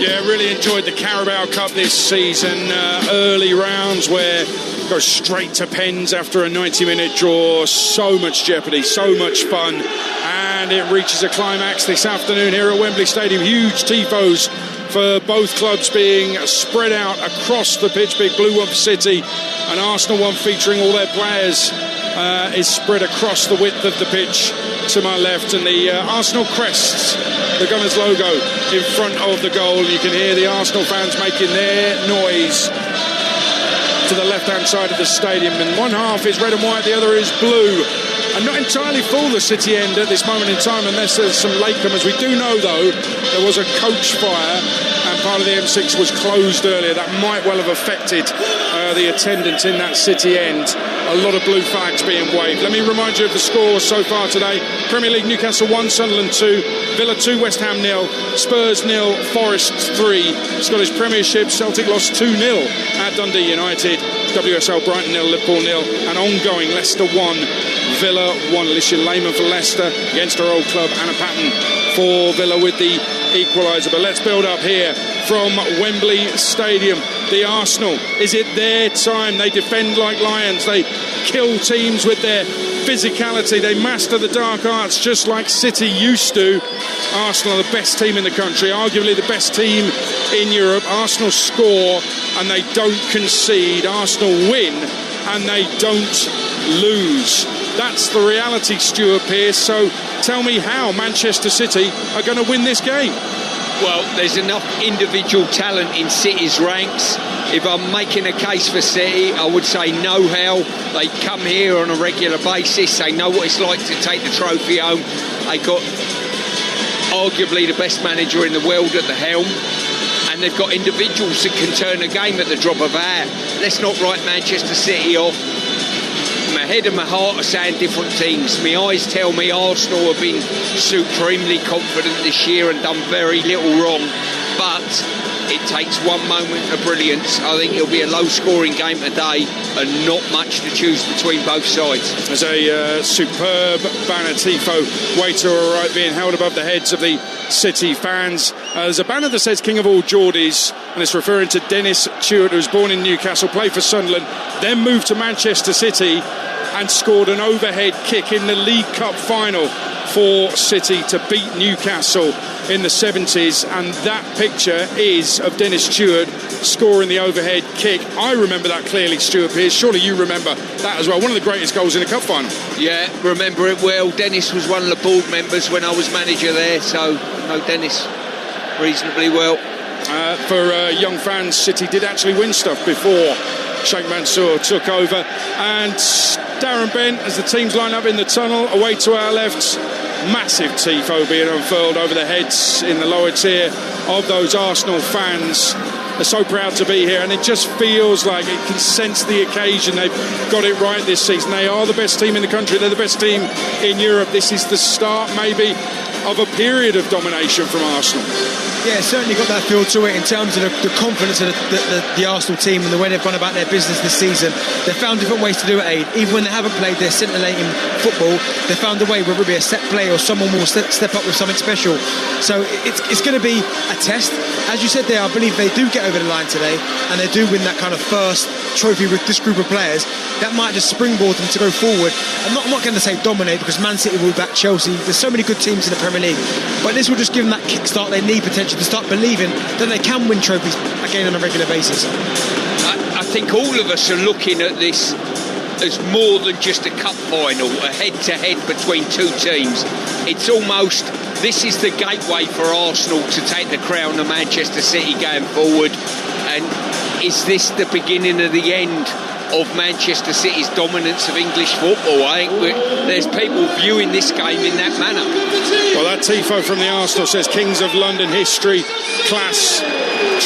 Yeah, really enjoyed the Carabao Cup this season. Early rounds where it goes straight to pens after a 90-minute draw. So much jeopardy, so much fun. And it reaches a climax this afternoon here at Wembley Stadium. Huge tifos for both clubs being spread out across the pitch. Big blue one for City, and Arsenal one featuring all their players is spread across the width of the pitch to my left. And the Arsenal crests, the Gunners logo in front of the goal. You can hear the Arsenal fans making their noise to the left-hand side of the stadium. And one half is red and white, the other is blue. And not entirely full, the City end at this moment in time, unless there's some latecomers. We do know, though, there was a coach fire and part of the M6 was closed earlier. That might well have affected the attendance in that City end. A lot of blue flags being waved. Let me remind you of the scores so far today. Premier League, Newcastle 1, Sunderland 2, Villa 2, West Ham 0, Spurs 0, Forest 3. Scottish Premiership, Celtic lost 2-0 at Dundee United. WSL, Brighton 0, Liverpool 0, and ongoing Leicester 1, Villa 1. Alicia Lehmann for Leicester against her old club. Anna Patton for Villa with the equaliser. But let's build up here from Wembley Stadium. The Arsenal, is it their time? They defend like lions. They kill teams with their physicality. They master the dark arts just like City used to. Arsenal are the best team in the country, arguably the best team in Europe. Arsenal score and they don't concede. Arsenal win and they don't lose. That's the reality, Stuart Pearce. So tell me how Manchester City are going to win this game. Well, there's enough individual talent in City's ranks. If I'm making a case for City, I would say know-how. They come here on a regular basis. They know what it's like to take the trophy home. They got arguably the best manager in the world at the helm. And they've got individuals that can turn a game at the drop of a hat. Let's not write Manchester City off. My head and my heart are saying different things. My eyes tell me Arsenal have been supremely confident this year and done very little wrong. But it takes one moment of brilliance. I think it'll be a low-scoring game today and not much to choose between both sides. There's a superb banner tifo way to our right being held above the heads of the City fans. There's a banner that says King of All Geordies, and it's referring to Dennis Tuart, who was born in Newcastle, played for Sunderland, then moved to Manchester City and scored an overhead kick in the League Cup final for City to beat Newcastle in the 70s. And that picture is of Dennis Tuart scoring the overhead kick. I remember that clearly, Stuart Pearce. Surely you remember that as well. One of the greatest goals in a cup final. Yeah, remember it well. Dennis was one of the board members when I was manager there, so I know Dennis reasonably well. For young fans, City did actually win stuff before Sheikh Mansour took over. And Darren Bent, as the teams line up in the tunnel, away to our left, massive tifo being unfurled over the heads in the lower tier of those Arsenal fans. They're so proud to be here, and it just feels like it can sense the occasion. They've got it right this season. They are the best team in the country. They're the best team in Europe. This is the start, maybe, of a period of domination from Arsenal. Yeah, it's certainly got that feel to it in terms of the confidence of the Arsenal team and the way they've gone about their business this season. They've found different ways to do it, Aid. Even when they haven't played their scintillating football, they found a way, whether it be a set play or someone will step up with something special. So it's going to be a test. As you said there, I believe they do get over the line today and they do win that kind of first trophy with this group of players. That might just springboard them to go forward. I'm not going to say dominate, because Man City will back Chelsea. There's so many good teams in the Premier League, but this will just give them that kickstart they need potentially to start believing that they can win trophies again on a regular basis. I think all of us are looking at this as more than just a cup final, a head-to-head between two teams. It's almost, this is the gateway for Arsenal to take the crown of Manchester City going forward. And is this the beginning of the end of Manchester City's dominance of English football? I think there's people viewing this game in that manner. Well, that tifo from the Arsenal says Kings of London history, class,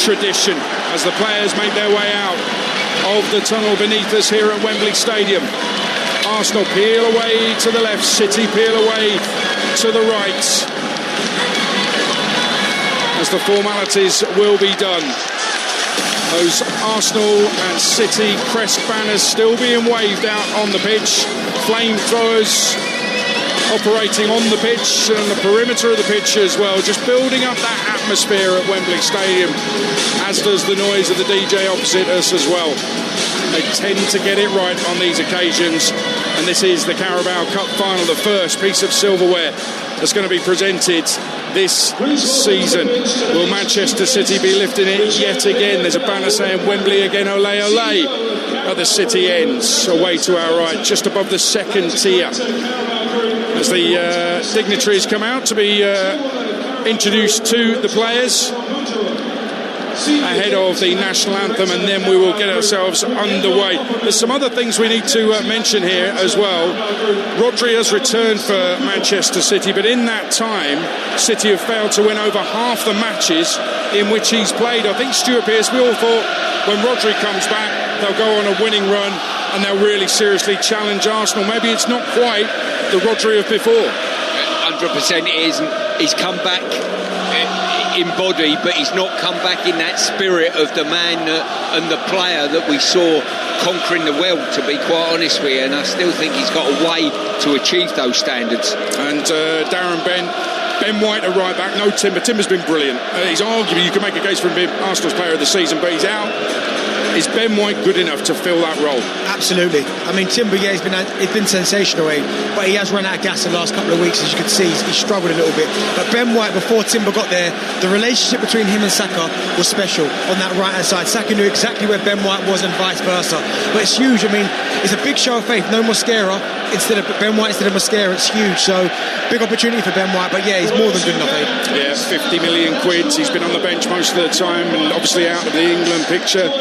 tradition, as the players make their way out of the tunnel beneath us here at Wembley Stadium. Arsenal peel away to the left, City peel away to the right, as the formalities will be done. Those Arsenal and City crest banners still being waved out on the pitch. Flamethrowers operating on the pitch and the perimeter of the pitch as well, just building up that atmosphere at Wembley Stadium, as does the noise of the DJ opposite us as well. They tend to get it right on these occasions, and this is the Carabao Cup final, the first piece of silverware that's going to be presented this season. Will Manchester City be lifting it yet again? There's a banner saying Wembley again, ole ole, at the City ends, away to our right, just above the second tier, as the dignitaries come out to be introduced to the players ahead of the national anthem, and then we will get ourselves underway. There's some other things we need to mention here as well. Rodri has returned for Manchester City, but in that time City have failed to win over half the matches in which he's played. I think Stuart Pearce, we all thought when Rodri comes back they'll go on a winning run and they'll really seriously challenge Arsenal. Maybe it's not quite the Rodri of before. 100% it isn't. He's come back in body, but he's not come back in that spirit of the man and the player that we saw conquering the world, to be quite honest with you, and I still think he's got a way to achieve those standards. And Darren Ben White at right back, no Timber. Timber's been brilliant. He's arguably, you can make a case for him being Arsenal's player of the season, but he's out. Is Ben White good enough to fill that role? Absolutely. I mean, Timber, yeah, it's been sensational, but he has run out of gas the last couple of weeks. As you can see, he's struggled a little bit. But Ben White, before Timber got there, the relationship between him and Saka was special on that right-hand side. Saka knew exactly where Ben White was and vice versa. But it's huge. I mean, it's a big show of faith. No Mosquera instead of Ben White instead of Mosquera. It's huge. So, big opportunity for Ben White. But yeah, he's more than good enough, Yeah, 50 million quid. He's been on the bench most of the time and obviously out of the England picture.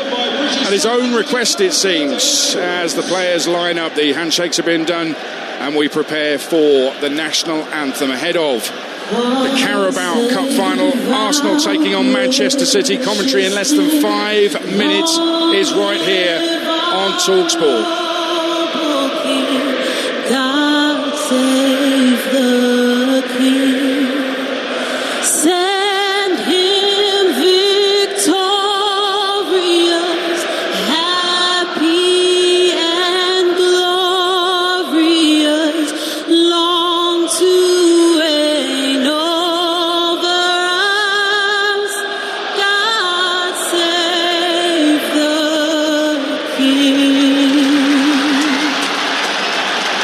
At his own request, it seems, as the players line up. The handshakes have been done and we prepare for the national anthem ahead of the Carabao Cup final. Arsenal taking on Manchester City. Commentary in less than 5 minutes is right here on Talksport. God save the King. Send him victorious, happy and glorious, long to reign over us. God save the King.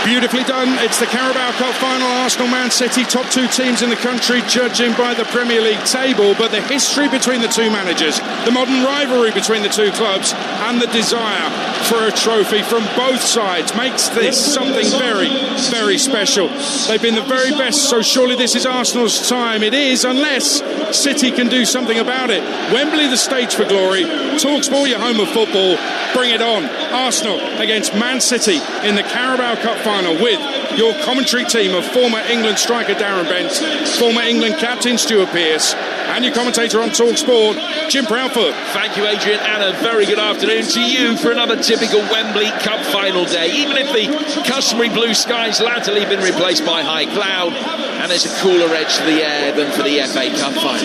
Beautifully done. It's the Carabao Cup final. Arsenal, Man City, top two teams in the country, judging by the Premier League table. But the history between the two managers, the modern rivalry between the two clubs, and the desire for a trophy from both sides makes this something very, very special. They've been the very best, so surely this is Arsenal's time. It is, unless City can do something about it. Wembley, the stage for glory. Talksport, your home of football. Bring it on. Arsenal against Man City in the Carabao Cup final, with your commentary team of former England striker Darren Bent, former England captain Stuart Pearce, and your commentator on Talksport, Jim Proudfoot. Thank you, Adrian, and a very good afternoon to you for another typical Wembley Cup final day. Even if the customary blue skies latterly been replaced by high cloud, and there's a cooler edge to the air than for the FA Cup final.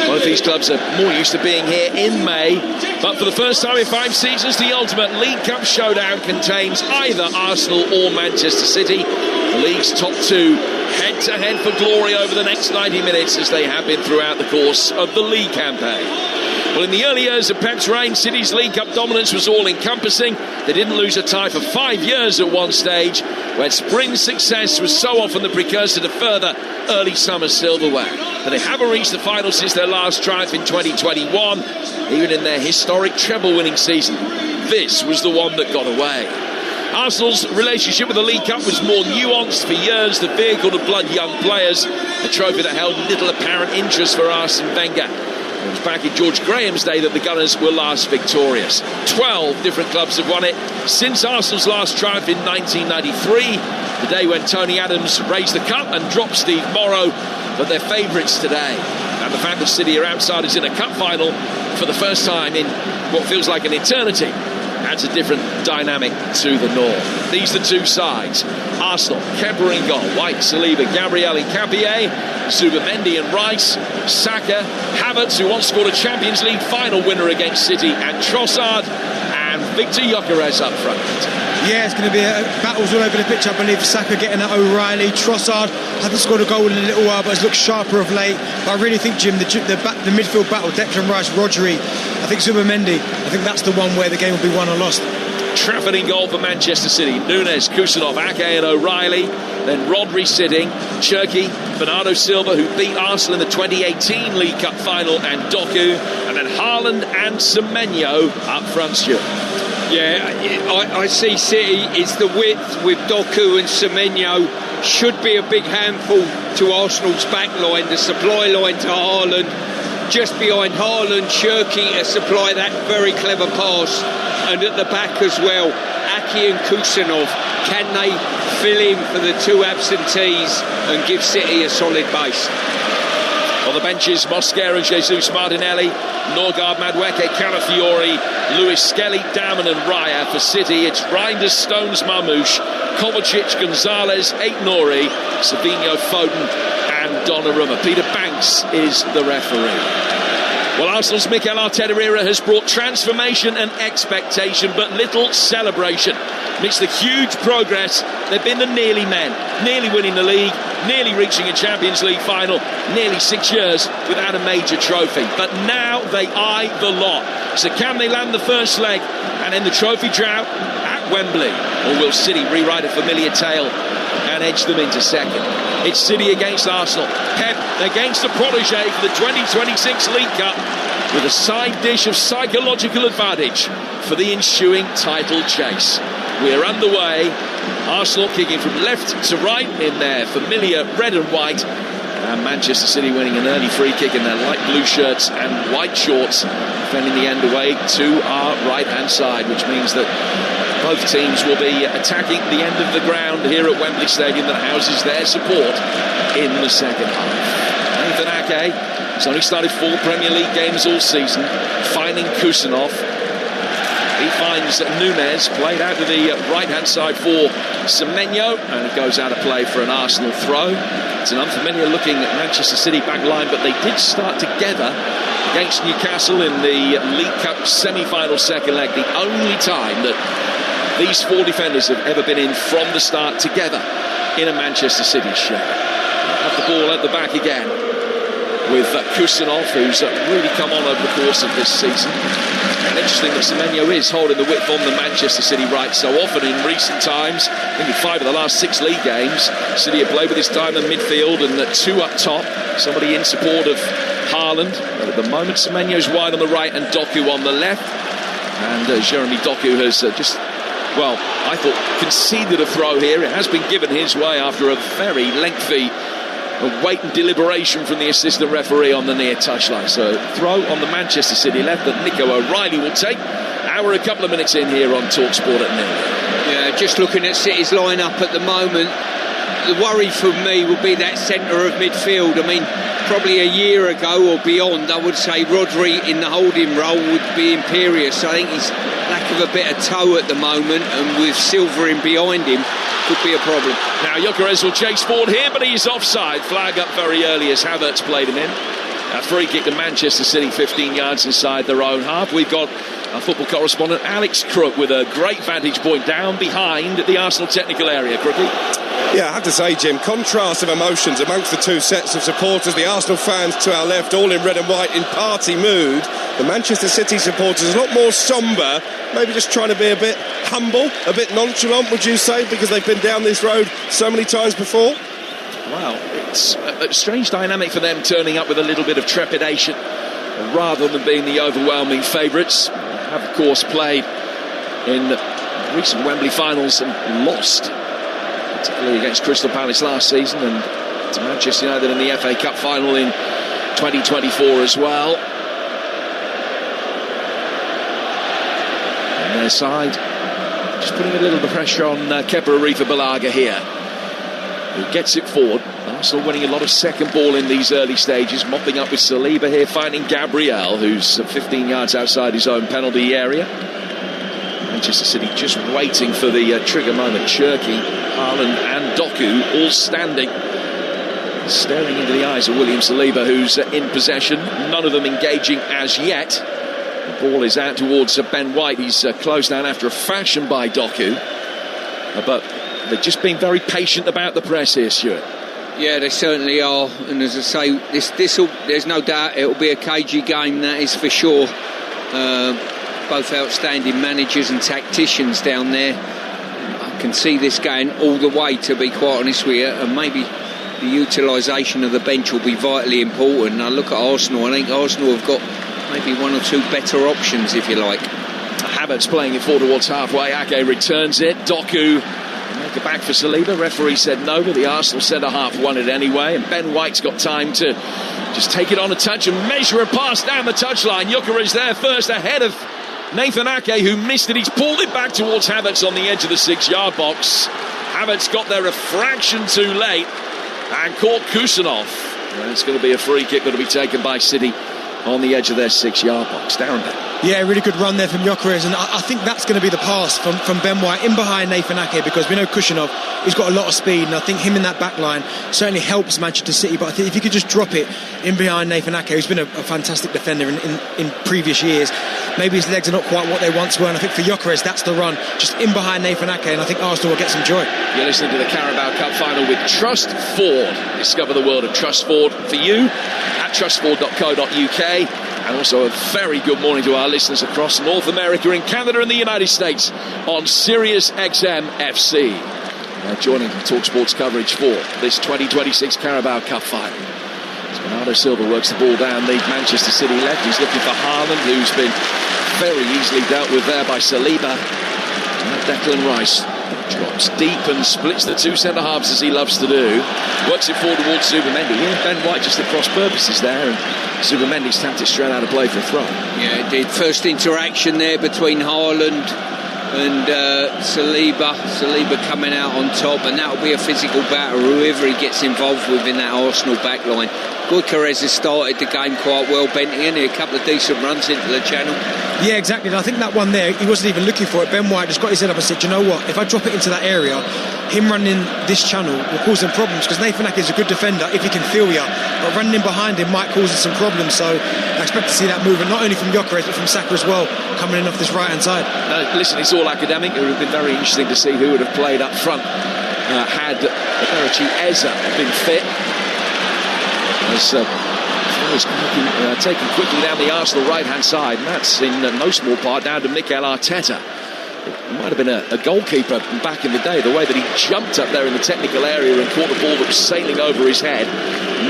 Both these clubs are more used to being here in May, but for the first time in 5 seasons, the ultimate League Cup showdown contains either Arsenal or Manchester City. The league's top two head-to-head for glory over the next 90 minutes, as they have been throughout the course of the league campaign. Well, in the early years of Pep's reign, City's League Cup dominance was all-encompassing. They didn't lose a tie for 5 years at one stage, where spring success was so often the precursor to further early summer silverware. But they haven't reached the final since their last triumph in 2021, even in their historic treble-winning season. This was the one that got away. Arsenal's relationship with the League Cup was more nuanced. For years, the vehicle to blood young players, a trophy that held little apparent interest for Arsene Wenger. It was back in George Graham's day that the Gunners were last victorious. 12 different clubs have won it since Arsenal's last triumph in 1993, the day when Tony Adams raised the cup and dropped Steve Morrow. But they're favourites today. And the fact that City are outsiders in a cup final for the first time in what feels like an eternity adds a different dynamic to the norm. These are the two sides. Arsenal, Kepa in goal, White, Saliba, Gabriel, Nketiah, Zubimendi and Rice, Saka, Havertz, who once scored a Champions League final winner against City, and Trossard, and Victor Gyökeres up front. Yeah, it's going to be battles all over the pitch, I believe. Saka getting at O'Reilly. Trossard hasn't scored a goal in a little while, but has looked sharper of late. But I really think, Jim, the midfield battle, Declan Rice, Rodri, I think Zubimendi, I think that's the one where the game will be won or lost. Trafford in goal for Manchester City. Nunes, Kusanov, Ake and O'Reilly. Then Rodri sitting, Cherki, Bernardo Silva, who beat Arsenal in the 2018 League Cup final, and Doku. And then Haaland and Semenyo up front, Stuart. Yeah, I see City is the width with Doku and Semenyo. Should be a big handful to Arsenal's back line, the supply line to Haaland. Just behind Haaland, Cherki to supply that very clever pass. And at the back as well, Ake and Kusanov. Can they fill in for the two absentees and give City a solid base? On the benches, Mosquera, Jesus Martinelli, Norgard, Madueke, Calafiori, Lewis Skelly, Daman and Raya. For City, it's Reinders, Stones, Marmouche, Kovacic, Gonzalez, Aït-Nouri, Savinho, Foden and Donnarumma. Peter Banks is the referee. Well, Arsenal's Mikel Arteta era has brought transformation and expectation, but little celebration. Amidst the huge progress, they've been the nearly men, nearly winning the league, nearly reaching a Champions League final, nearly 6 years without a major trophy. But now they eye the lot. So can they land the first leg and end the trophy drought at Wembley? Or will City rewrite a familiar tale and edge them into second? It's City against Arsenal. Pep against the protégé for the 2026 League Cup, with a side dish of psychological advantage for the ensuing title chase. We're underway. Arsenal kicking from left to right in their familiar red and white, and Manchester City winning an early free kick in their light blue shirts and white shorts, defending the end away to our right hand side, which means that both teams will be attacking the end of the ground here at Wembley Stadium that houses their support in the second half. Nathan Ake has only started 4 Premier League games all season, finding Kusanov. He finds Nunes, played out to the right-hand side for Semenyo, and it goes out of play for an Arsenal throw. It's an unfamiliar-looking Manchester City back line, but they did start together against Newcastle in the League Cup semi-final second leg, the only time that these 4 defenders have ever been in from the start together in a Manchester City shirt. Have the ball at the back again with Kusanov, who's really come on over the course of this season. And interesting that Semenyo is holding the width on the Manchester City right so often in recent times. I think in 5 of the last 6 league games, City have played with his time in midfield and 2 up top. Somebody in support of Haaland. But at the moment, Semenyo's wide on the right and Doku on the left. And Jeremy Doku has I thought conceded a throw here. It has been given his way after a very lengthy wait and deliberation from the assistant referee on the near touchline. So throw on the Manchester City left that Nico O'Reilly will take. We're a couple of minutes in here on Talksport at 0. Yeah, just looking at City's lineup at the moment, the worry for me would be that centre of midfield. I mean, probably a year ago or beyond, I would say Rodri in the holding role would be imperious. I think he's lack of a bit of toe at the moment, and with Silva in behind him, could be a problem. Now Gyökeres will chase forward here, but he's offside. Flag up very early as Havertz played him in. A free kick to Manchester City, 15 yards inside their own half. We've got our football correspondent Alex Crook with a great vantage point down behind the Arsenal technical area. Crookie? Yeah, I have to say, Jim, contrast of emotions amongst the 2 sets of supporters. The Arsenal fans to our left, all in red and white, in party mood. The Manchester City supporters a lot more sombre, maybe just trying to be a bit humble, a bit nonchalant, would you say, because they've been down this road so many times before? Wow, it's a strange dynamic for them, turning up with a little bit of trepidation rather than being the overwhelming favourites. Have, of course, played in recent Wembley finals and lost, particularly against Crystal Palace last season, and to Manchester United in the FA Cup final in 2024 as well. And their side just putting a little bit of pressure on Kepa Arrizabalaga here, who gets it forward. Arsenal winning a lot of second ball in these early stages, mopping up with Saliba here, finding Gabriel, who's 15 yards outside his own penalty area. Manchester City just waiting for the trigger moment. Cherki, Haaland and Doku all standing, staring into the eyes of William Saliba, who's in possession. None of them engaging as yet. The ball is out towards Ben White. He's closed down after a fashion by Doku. but they've just been very patient about the press here, Stuart. Yeah, they certainly are, and as I say, there's no doubt it'll be a cagey game, that is for sure. Both outstanding managers and tacticians down there. I can see this going all the way, to be quite honest with you, and maybe the utilisation of the bench will be vitally important. I look at Arsenal, I think Arsenal have got maybe one or two better options, if you like. Havertz playing it forward towards halfway. Ake returns it. Doku make it back for Saliba. Referee said no, but the Arsenal centre-half won it anyway. And Ben White's got time to just take it on a touch and measure a pass down the touchline. Gyökeres there first, ahead of Nathan Ake, who missed it. He's pulled it back towards Havertz on the edge of the 6-yard box. Havertz got there a fraction too late and caught Kusanov. And it's going to be a free kick that'll be taken by City on the edge of their 6-yard box. Darren Bell. Yeah, really good run there from Gyökeres, and I think that's going to be the pass from Ben White in behind Nathan Ake, because we know Kusanov, he's got a lot of speed, and I think him in that back line certainly helps Manchester City. But I think if you could just drop it in behind Nathan Ake, who's been a fantastic defender in previous years, maybe his legs are not quite what they once were, and I think for Gyökeres that's the run, just in behind Nathan Ake, and I think Arsenal will get some joy. You're listening to the Carabao Cup final with Trust Ford. Discover the world of Trust Ford for you at trustford.co.uk. And also a very good morning to our listeners across North America, in Canada and the United States on Sirius XM FC. Joining Talksport's coverage for this 2026 Carabao Cup final. Bernardo Silva works the ball down the Manchester City left. He's looking for Haaland, who's been very easily dealt with there by Saliba. And Declan Rice drops deep and splits the two centre-halves as he loves to do. Works it forward towards Zubimendi. Yeah, Ben White just at cross purposes there, and Zubimendi's tapped it straight out of play for a throw. Yeah, it did. First interaction there between Haaland and Saliba. Saliba coming out on top, and that'll be a physical battle, whoever he gets involved with in that Arsenal back line. Gyökeres has started the game quite well, Benty, and a couple of decent runs into the channel. Yeah, exactly, and I think that one there, he wasn't even looking for it. Ben White just got his head up and said, you know what, if I drop it into that area, him running this channel will cause them problems, because Nathan Ake is a good defender if he can feel you, but running in behind him might cause us some problems. So I expect to see that movement, not only from Gyökeres but from Saka as well, coming in off this right hand side. Listen, it's all academic. It would have been very interesting to see who would have played up front had Eberici Eza been fit. As taken quickly down the Arsenal right hand side, and that's in no small part down to Mikel Arteta. It might have been a goalkeeper back in the day, the way that he jumped up there in the technical area and caught the ball that was sailing over his head,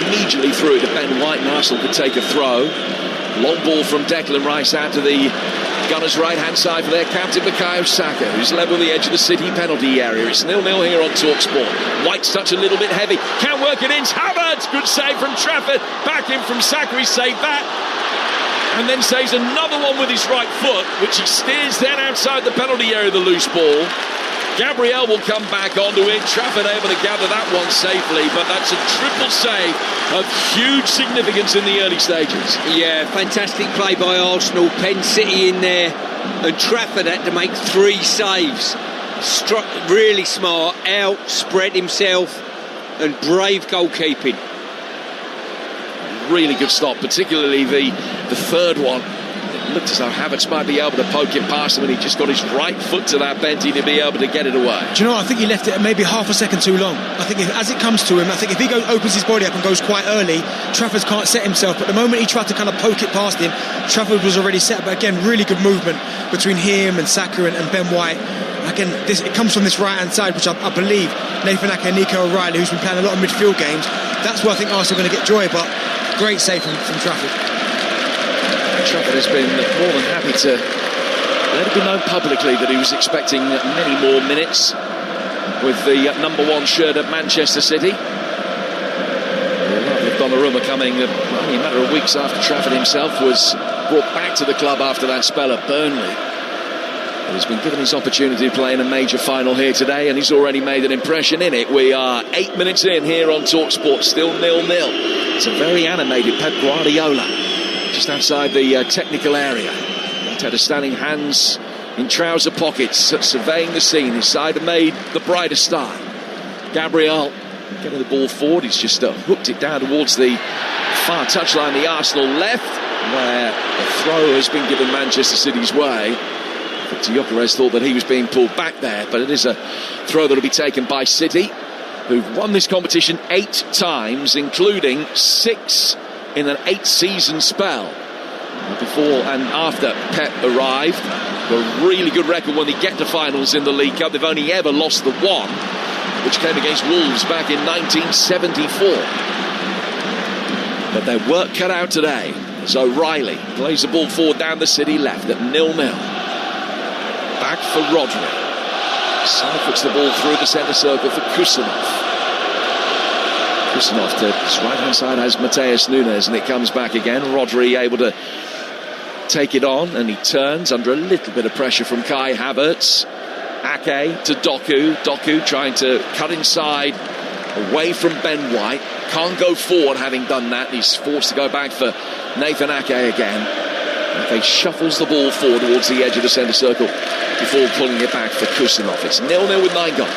immediately threw it to Ben White, and Arsenal could take a throw. Long ball from Declan Rice out to the Gunners' right-hand side for their captain Bukayo Saka, who's level the edge of the City penalty area. It's 0-0 here on Talksport. White's touch a little bit heavy. Can't work it in. Havertz, good save from Trafford. Back in from Saka, he saved that. And then saves another one with his right foot, which he steers then outside the penalty area, the loose ball. Gabriel will come back onto it. Trafford able to gather that one safely, but that's a triple save of huge significance in the early stages. Yeah, fantastic play by Arsenal. Penn City in there, and Trafford had to make 3 saves. Struck really smart, out, spread himself, and brave goalkeeping. Really good stop, particularly the third one. It looked as though Havertz might be able to poke it past him, and he just got his right foot to that Benty to be able to get it away. Do you know what? I think he left it maybe half a second too long. I think as it comes to him, I think if he opens his body up and goes quite early, Trafford can't set himself. But the moment he tried to kind of poke it past him, Trafford was already set. But again, really good movement between him and Saka and Ben White. Again, it comes from this right-hand side, which I believe Nathan Ake and Nico O'Reilly, who's been playing a lot of midfield games, that's where I think Arsenal are going to get joy. But great save from Trafford. Trafford has been more than happy to let it be known publicly that he was expecting many more minutes with the number 1 shirt at Manchester City. The arrival of Donnarumma coming only a matter of weeks after Trafford himself was brought back to the club after that spell at Burnley. But he's been given his opportunity to play in a major final here today, and he's already made an impression in it. We are 8 minutes in here on Talksport, still 0-0. It's a very animated Pep Guardiola just outside the technical area. Arteta standing hands in trouser pockets, surveying the scene. His side have made the brighter start. Gabriel getting the ball forward. He's just hooked it down towards the far touchline, the Arsenal left, where a throw has been given Manchester City's way. Gyökeres thought that he was being pulled back there, but it is a throw that will be taken by City, who've won this competition 8 times, including 6 in an 8-season spell. Before and after Pep arrived, a really good record when they get to finals in the League Cup. They've only ever lost the one, which came against Wolves back in 1974. But their work cut out today as O'Reilly plays the ball forward down the City left at 0-0. Back for Rodri. Side puts the ball through the centre circle for Kusanov. Kusanov to his right hand side has Mateus Nunes, and it comes back again. Rodri able to take it on, and he turns under a little bit of pressure from Kai Havertz. Ake to Doku trying to cut inside away from Ben White, can't go forward having done that. He's forced to go back for Nathan Ake again. Ake shuffles the ball forward towards the edge of the centre circle before pulling it back for Kusanov. It's 0-0 with 9 gone.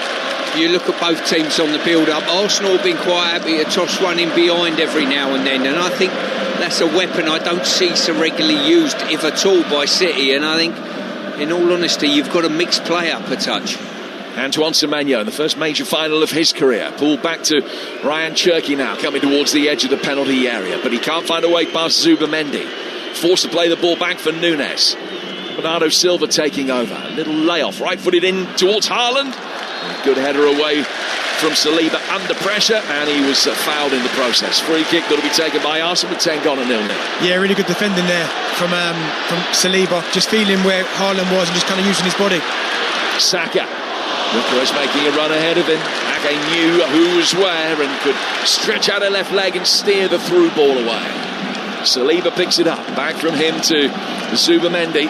You look at both teams on the build-up. Arsenal have been quite happy to toss one in behind every now and then, and I think that's a weapon I don't see so regularly used, if at all, by City. And I think, in all honesty, you've got to mix play up a touch. Antoine Semenyo in the first major final of his career. Pulled back to Ryan Cherki now, coming towards the edge of the penalty area, but he can't find a way past Zubamendi. Forced to play the ball back for Nunes. Bernardo Silva taking over. A little layoff, right-footed in towards Haaland. Good header away from Saliba under pressure, and he was fouled in the process. Free kick that'll be taken by Arsenal with 10 gone and 0-0. Yeah, really good defending there from Saliba, just feeling where Haaland was and just kind of using his body. Saka. Gyökeres making a run ahead of him. Ake knew who was where and could stretch out a left leg and steer the through ball away. Saliba picks it up. Back from him to Zubamendi.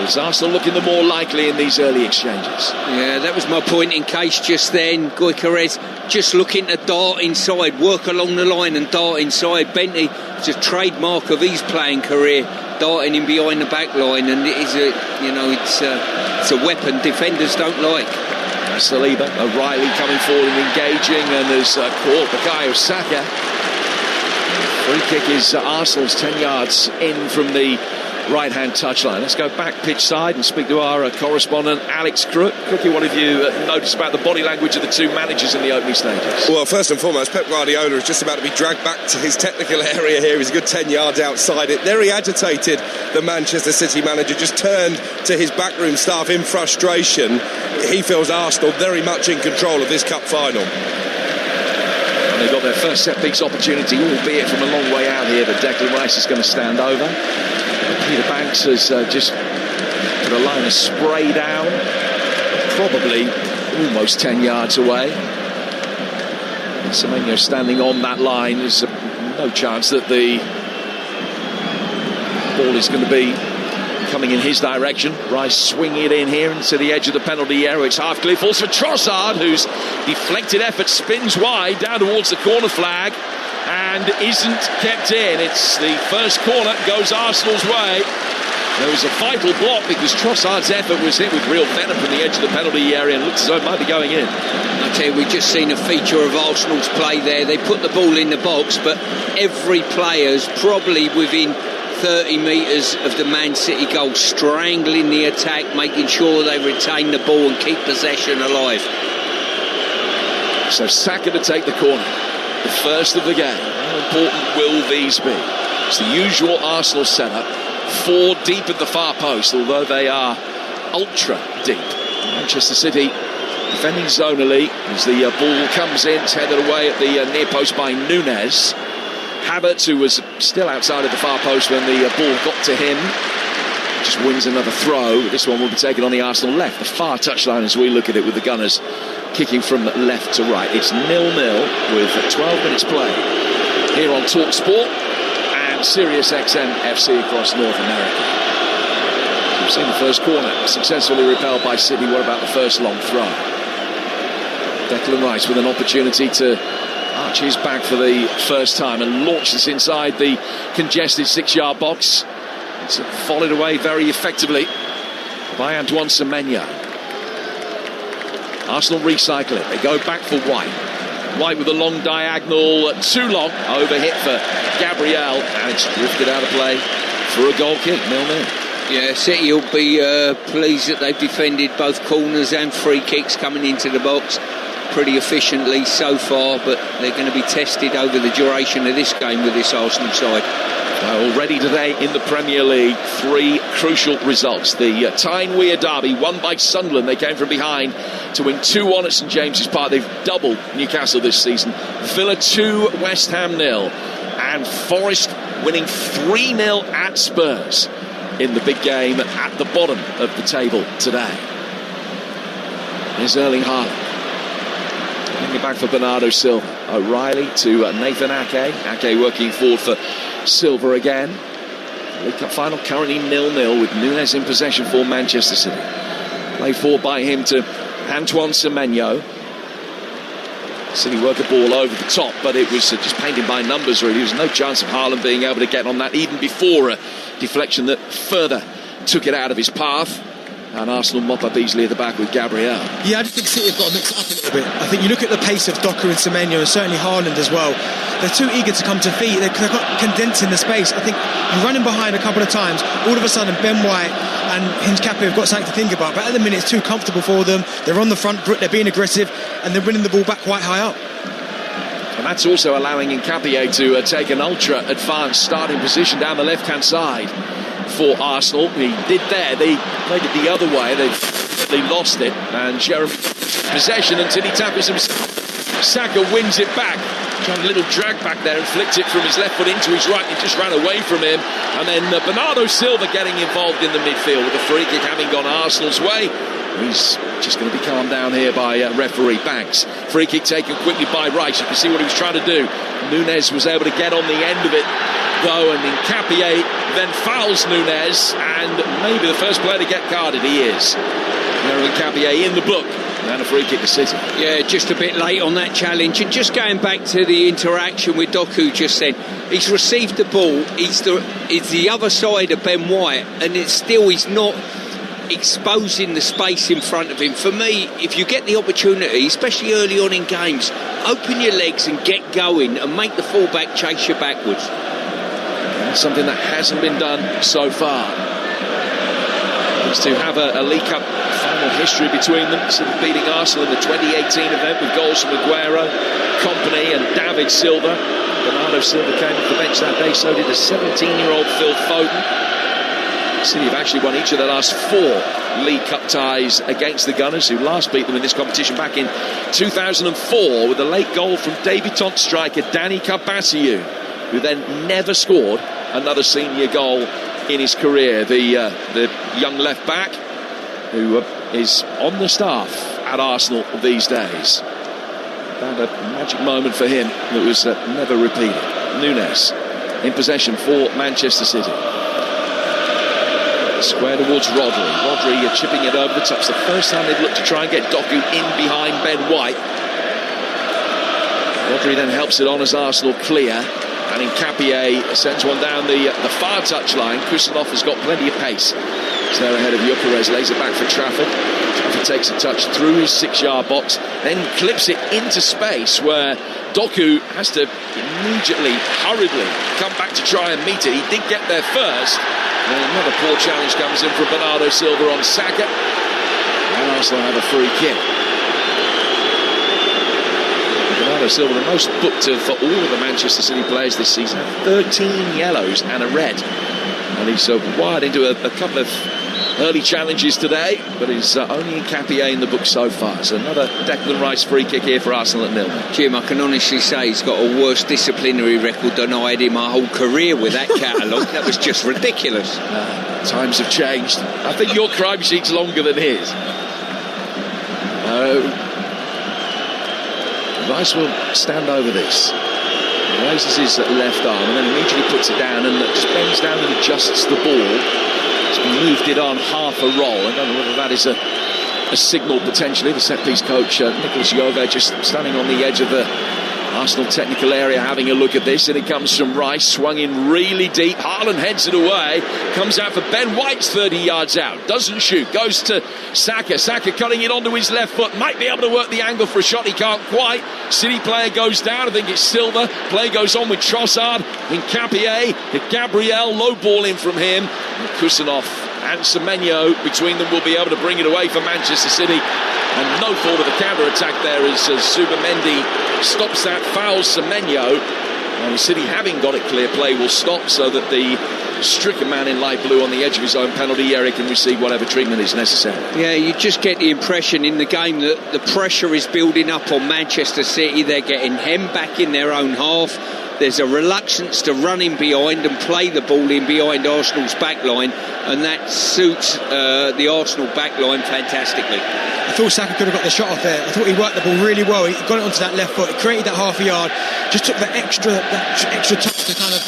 It's Arsenal looking the more likely in these early exchanges. Yeah, that was my point in case just then. Gyökeres just looking to dart inside, work along the line and dart inside. Bentley, it's a trademark of his playing career, darting in behind the back line, and it is it's a weapon defenders don't like. Saliba, O'Reilly coming forward and engaging, and there's caught Bukayo Saka. Free kick is Arsenal's 10 yards in from the right-hand touchline. Let's go back pitch side and speak to our correspondent Alex Crook. Crookie, what have you noticed about the body language of the two managers in the opening stages? Well, first and foremost, Pep Guardiola is just about to be dragged back to his technical area here. He's a good 10 yards outside it. Very agitated, the Manchester City manager, just turned to his backroom staff in frustration. He feels Arsenal very much in control of this cup final. And they got their first set-piece opportunity, albeit from a long way out here, but Declan Rice is going to stand over. Peter Banks has just put a line of spray down, probably almost 10 yards away. Semenyo standing on that line. There's no chance that the ball is going to be coming in his direction. Rice swinging it in here into the edge of the penalty area. It's half clear, falls for Trossard, whose deflected effort spins wide down towards the corner flag and isn't kept in. It's the first corner, goes Arsenal's way. There was a vital block because Trossard's effort was hit with real venom from the edge of the penalty area and looks as though it might be going in. I tell you, we've just seen a feature of Arsenal's play there. They put the ball in the box, but every player's probably within 30 metres of the Man City goal, strangling the attack, making sure they retain the ball and keep possession alive. So Saka to take the corner, the first of the game. How important will these be? It's the usual Arsenal setup, 4 deep at the far post, although they are ultra deep. Manchester City defending zonally as the ball comes in, it's headed away at the near post by Nunes. Havertz, who was still outside of the far post when the ball got to him, just wins another throw. This one will be taken on the Arsenal left, the far touchline as we look at it, with the Gunners kicking from left to right. It's 0-0 with 12 minutes play here on Talksport and Sirius XM FC across North America. We've seen the first corner successfully repelled by City. What about the first long throw? Declan Rice with an opportunity to arch his back for the first time and launch this inside the congested 6-yard box. It's volleyed away very effectively by Antoine Semenyo. Arsenal recycle it. They go back for White. White with a long diagonal, too long, over hit for Gabriel, and it's drifted out of play for a goal kick, 0-0. Yeah, City will be pleased that they've defended both corners and free kicks coming into the box pretty efficiently so far, but they're going to be tested over the duration of this game with this Arsenal side. Already today in the Premier League, 3 crucial results. The Tyne Weir derby won by Sunderland. They came from behind to win 2-1 at St James's Park. They've doubled Newcastle this season. Villa 2, West Ham 0, and Forest winning 3-0 at Spurs in the big game at the bottom of the table today. Here's Erling Haaland. Bringing it back for Bernardo Silva. O'Reilly to Nathan Ake. Ake working forward for Silva again. League Cup final currently 0-0 with Núñez in possession for Manchester City. Played forward by him to Antoine Semenyo. City worked the ball over the top, but it was just painted by numbers really. There was no chance of Haaland being able to get on that even before a deflection that further took it out of his path. And Arsenal mop up easily at the back with Gabriel. Yeah, I just think City have got to mix it up a little bit. I think you look at the pace of Doku and Semenyo, and certainly Haaland as well. They're too eager to come to feet. They're condensing the space. I think you're running behind a couple of times. All of a sudden, Ben White and Hincapié have got something to think about. But at the minute, it's too comfortable for them. They're on the front, they're being aggressive, and they're winning the ball back quite high up. And that's also allowing Hincapié to take an ultra-advanced starting position down the left-hand side for Arsenal. He did there. They played it the other way. They lost it. And Sheriff possession until he tackles himself. Saka wins it back. Trying a little drag back there and flicked it from his left foot into his right. He just ran away from him. And then Bernardo Silva getting involved in the midfield with a free kick having gone Arsenal's way. He's just going to be calmed down here by referee Banks. Free kick taken quickly by Rice. You can see what he was trying to do. Núñez was able to get on the end of it, though, and Hincapié then fouls Núñez, and maybe the first player to get carded. He is. Hincapié in the book, and a free kick to City. Yeah, just a bit late on that challenge. And just going back to the interaction with Doku just then, he's received the ball. It's the other side of Ben White, and he's not exposing the space in front of him. For me, if you get the opportunity, especially early on in games, open your legs and get going and make the fullback chase you backwards. That's something that hasn't been done so far. It's to have a League Cup final history between them, sort of beating Arsenal in the 2018 event with goals from Aguero, Kompany and David Silva. Bernardo Silva came off the bench that day, so did a 17-year-old Phil Foden. City have actually won each of their last 4 League Cup ties against the Gunners, who last beat them in this competition back in 2004 with a late goal from debutant striker Danny Carbassiou, who then never scored another senior goal in his career. The young left back who is on the staff at Arsenal these days. Found a magic moment for him that was never repeated. Núñez in possession for Manchester City. Square towards Rodri. Rodri chipping it over the top. It's the first time they've looked to try and get Doku in behind Ben White. Rodri then helps it on as Arsenal clear. And Hincapié sends one down the far touchline. Kusanov has got plenty of pace. He's there ahead of Gyökeres. Lays it back for Trafford. Trafford takes a touch through his 6-yard box. Then clips it into space where Doku has to immediately, hurriedly come back to try and meet it. He did get there first. And another poor challenge comes in from Bernardo Silva on Saka. And Arsenal have a free kick. Bernardo Silva, the most booked for all of the Manchester City players this season, 13 yellows and a red. And he's wired into a couple of early challenges today, but he's only Hincapié in the book so far. So another Declan Rice free kick here for Arsenal at 0. Jim, I can honestly say he's got a worse disciplinary record than I had in my whole career with that catalogue. That was just ridiculous. Times have changed. I think your crime sheet's longer than his. Rice will stand over this. He raises his left arm and then immediately puts it down and just bends down and adjusts the ball. He's moved it on half a roll. I don't know whether that is a signal potentially. The set-piece coach, Nicholas Jove, just standing on the edge of the Arsenal technical area having a look at this, and it comes from Rice, swung in really deep. Haaland heads it away, comes out for Ben White's 30 yards out, doesn't shoot, goes to Saka. Saka cutting it onto his left foot, might be able to work the angle for a shot, he can't quite. City player goes down, I think it's Silva. Play goes on with Trossard, Hincapié to Gabriel, low ball in from him. And Kusanov and Semenyo between them will be able to bring it away for Manchester City. And no thought of a counter-attack there as Subamendi stops that, fouls Semenyo. And City, having got it clear, play will stop so that the stricken man in light blue on the edge of his own penalty area can receive whatever treatment is necessary. Yeah, you just get the impression in the game that the pressure is building up on Manchester City. They're getting hemmed back in their own half. There's a reluctance to run in behind and play the ball in behind Arsenal's back line, and that suits the Arsenal back line fantastically. I thought Saka could have got the shot off there. I thought he worked the ball really well. He got it onto that left foot, he created that half a yard, just took that extra touch to kind of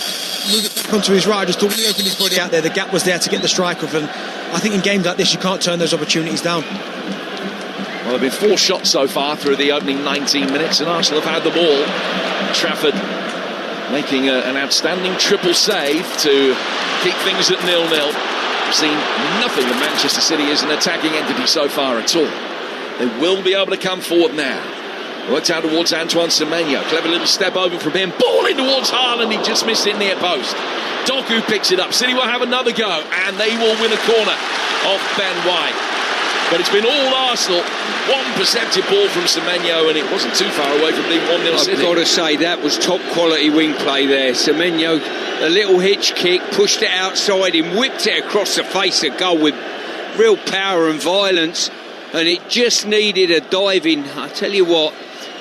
move it back onto his right. I just thought when he opened his body out there, the gap was there to get the strike off, and I think in games like this you can't turn those opportunities down. Well, there have been 4 shots so far through the opening 19 minutes, and Arsenal have had the ball. Trafford making an outstanding triple save to keep things at 0-0. Seen nothing of Manchester City as an attacking entity so far at all. They will be able to come forward now. Worked out towards Antoine Semenyo. Clever little step over from him. Ball in towards Haaland. He just missed it near post. Doku picks it up. City will have another go, and they will win a corner off Ben White. But it's been all Arsenal. One perceptive ball from Semenyo, and it wasn't too far away from being 1-0 City. I've got to say, that was top quality wing play there. Semenyo, a little hitch kick, pushed it outside him, whipped it across the face of goal with real power and violence, and it just needed a dive in. I tell you what,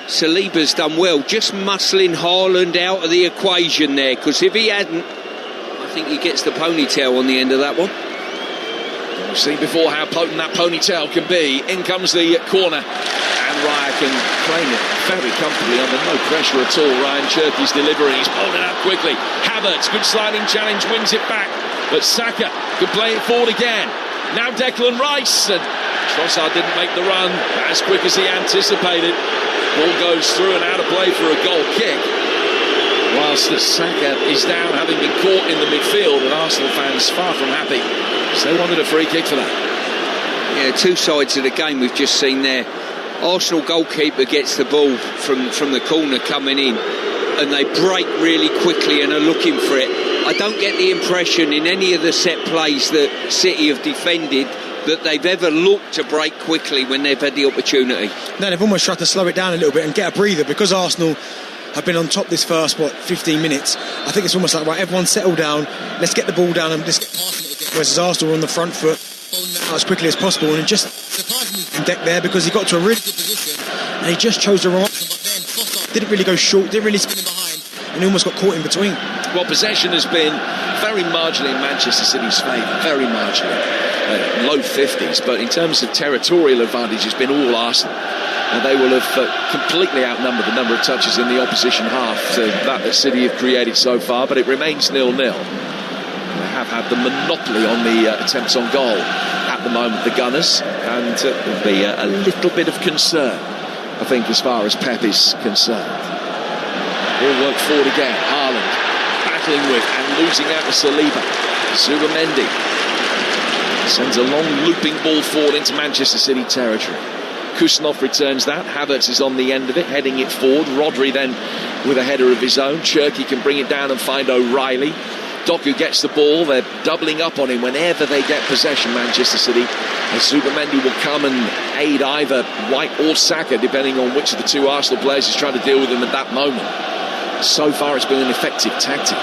Saliba's done well, just muscling Haaland out of the equation there, because if he hadn't, I think he gets the ponytail on the end of that one. We've seen before how potent that ponytail can be. In comes the corner, and Raya can claim it very comfortably under no pressure at all. Ryan Cherky's delivery, he's pulled it out quickly. Havertz, good sliding challenge, wins it back, but Saka can play it forward again. Now Declan Rice, and Trossard didn't make the run as quick as he anticipated. Ball goes through and out of play for a goal kick, whilst Saka is down, having been caught in the midfield, and Arsenal fans far from happy. So they wanted a free kick for that. Yeah, 2 sides of the game we've just seen there. Arsenal goalkeeper gets the ball from the corner coming in, and they break really quickly and are looking for it. I don't get the impression in any of the set plays that City have defended that they've ever looked to break quickly when they've had the opportunity. No, they've almost tried to slow it down a little bit and get a breather, because Arsenal have been on top this first 15 minutes. I think it's almost like, right, everyone settle down, let's get the ball down and let's get passing it again. Whereas Arsenal were on the front foot as quickly as possible, and just surprisingly from Deck there, because he got to a really good position and he just chose the wrong option. But then Trossard didn't really go short, didn't really spin him behind, and he almost got caught in between. Well, possession has been very marginally in Manchester City's favour, very marginally, low 50s, but in terms of territorial advantage it's been all Arsenal. And they will have completely outnumbered the number of touches in the opposition half to that City have created so far, but it remains 0-0. They have had the monopoly on the attempts on goal at the moment, the Gunners, and there'll be a little bit of concern, I think, as far as Pep is concerned. He'll work forward again. Haaland battling with and losing out to Saliba. Subamendi sends a long looping ball forward into Manchester City territory. Kusanov returns that. Havertz is on the end of it, heading it forward. Rodri then with a header of his own. Cherky can bring it down and find O'Reilly. Doku gets the ball. They're doubling up on him whenever they get possession, Manchester City. And Subamendi will come and aid either White or Saka, depending on which of the 2 Arsenal players is trying to deal with him at that moment. So far it's been an effective tactic.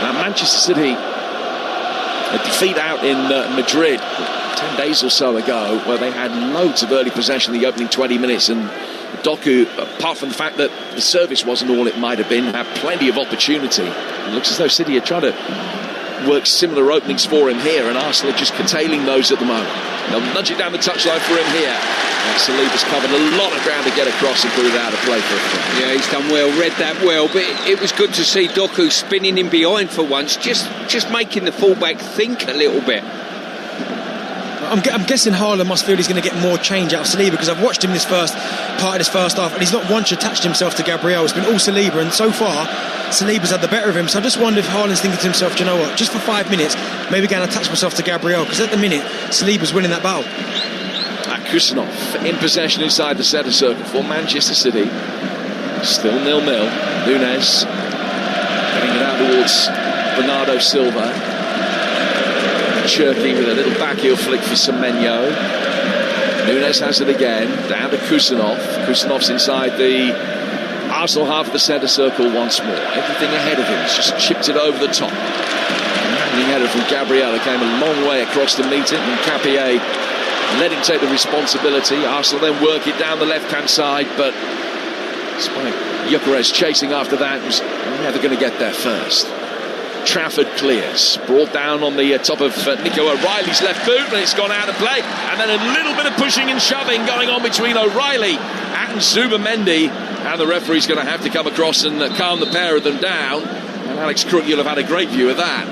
Now Manchester City, a defeat out in Madrid 10 days or so ago, where they had loads of early possession in the opening 20 minutes, and Doku, apart from the fact that the service wasn't all it might have been, had plenty of opportunity. It looks as though City are trying to work similar openings for him here, and Arsenal are just curtailing those at the moment. They'll nudge it down the touchline for him here. And Saliba's covered a lot of ground to get across and put it out of play for him. Yeah, he's done well, read that well, but it was good to see Doku spinning in behind for once, just making the fullback think a little bit. I'm guessing Haaland must feel he's going to get more change out of Saliba, because I've watched him this first part of this first half, and he's not once attached himself to Gabriel. It's been all Saliba, and so far Saliba's had the better of him. So I just wonder if Haaland's thinking to himself, do you know what, just for 5 minutes maybe going to attach myself to Gabriel, because at the minute Saliba's winning that battle. Kusanov in possession inside the centre circle for Manchester City. Still 0-0. Nunez getting it out towards Bernardo Silva. Cherky with a little backheel flick for Semenyo. Nunes has it again, down to Kusanov. Kusanov's inside the Arsenal half of the centre circle once more. Everything ahead of him. He's just chipped it over the top. The header from Gabriel came a long way across to meet it, and Capier let him take the responsibility. Arsenal then work it down the left-hand side, but despite Gyökeres chasing after that, was never going to get there first. Trafford clears, brought down on the top of Nico O'Reilly's left boot, and it's gone out of play. And then a little bit of pushing and shoving going on between O'Reilly and Zubamendi, and the referee's going to have to come across and calm the pair of them down. And Alex Crook, you'll have had a great view of that.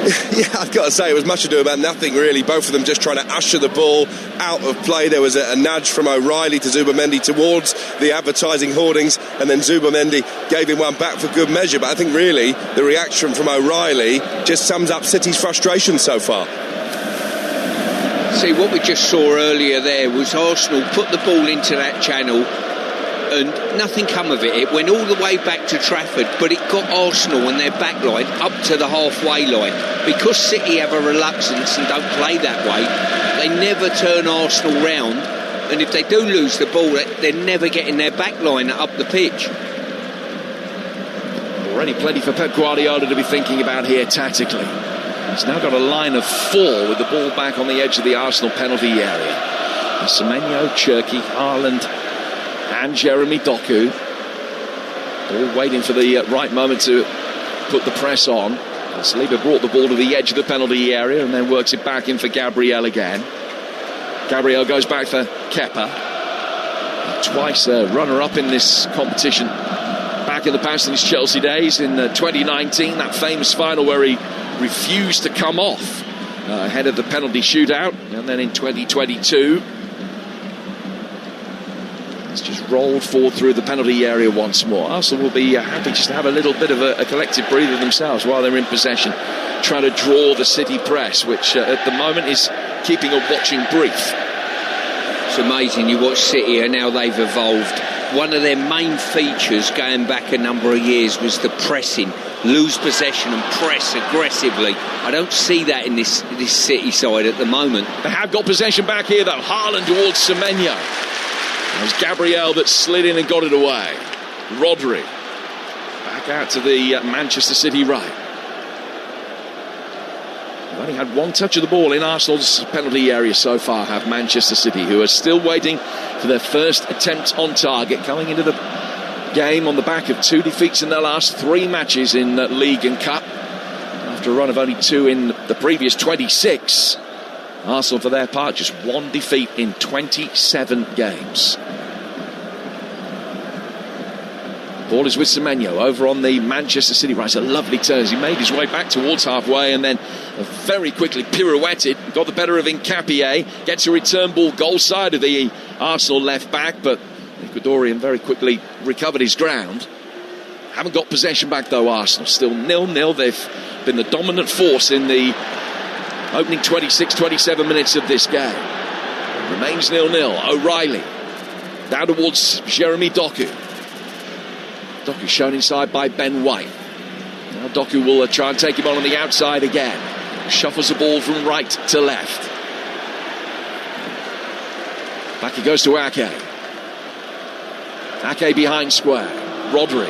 Yeah, I've got to say, it was much ado about nothing, really. Both of them just trying to usher the ball out of play. There was a nudge from O'Reilly to Zubamendi towards the advertising hoardings, and then Zubamendi gave him one back for good measure. But I think, really, the reaction from O'Reilly just sums up City's frustration so far. See, what we just saw earlier there was Arsenal put the ball into that channel and nothing come of it. It went all the way back to Trafford, but it got Arsenal and their back line up to the halfway line. Because City have a reluctance and don't play that way, they never turn Arsenal round, and if they do lose the ball, they're never getting their back line up the pitch. Already plenty for Pep Guardiola to be thinking about here tactically. He's now got a line of 4 with the ball back on the edge of the Arsenal penalty area. Semenyo, Cherky, Haaland and Jeremy Doku, all waiting for the right moment to put the press on. Saliba brought the ball to the edge of the penalty area and then works it back in for Gabriel again. Gabriel goes back for Kepa. Twice runner-up in this competition. Back in the past in his Chelsea days in 2019, that famous final where he refused to come off ahead of the penalty shootout. And then in 2022... just rolled forward through the penalty area once more. Arsenal will be happy just to have a little bit of a collective breather themselves while they're in possession, trying to draw the City press, which at the moment is keeping a watching brief. It's amazing. You watch City and now they've evolved. One of their main features going back a number of years was the pressing, lose possession and press aggressively. I don't see that in this City side at the moment. They have got possession back here though. Haaland towards Semenyo. It was Gabriel that slid in and got it away. Rodri back out to the Manchester City right. They've only had one touch of the ball in Arsenal's penalty area so far, have Manchester City, who are still waiting for their first attempt on target, coming into the game on the back of 2 defeats in their last 3 matches in League and Cup. After a run of only 2 in the previous 26. Arsenal, for their part, just 1 defeat in 27 games. Ball is with Semenyo over on the Manchester City right. It's a lovely turn as he made his way back towards halfway and then very quickly pirouetted, got the better of Nkapie, gets a return ball goal side of the Arsenal left back, but Ecuadorian very quickly recovered his ground. Haven't got possession back though, Arsenal. Still 0-0. They've been the dominant force in the opening 26-27 minutes of this game. It remains 0-0. O'Reilly down towards Jeremy Doku. Doku shown inside by Ben White. Now Doku will try and take him on the outside again. Shuffles the ball from right to left. Back he goes to Ake. Ake behind square. Rodri.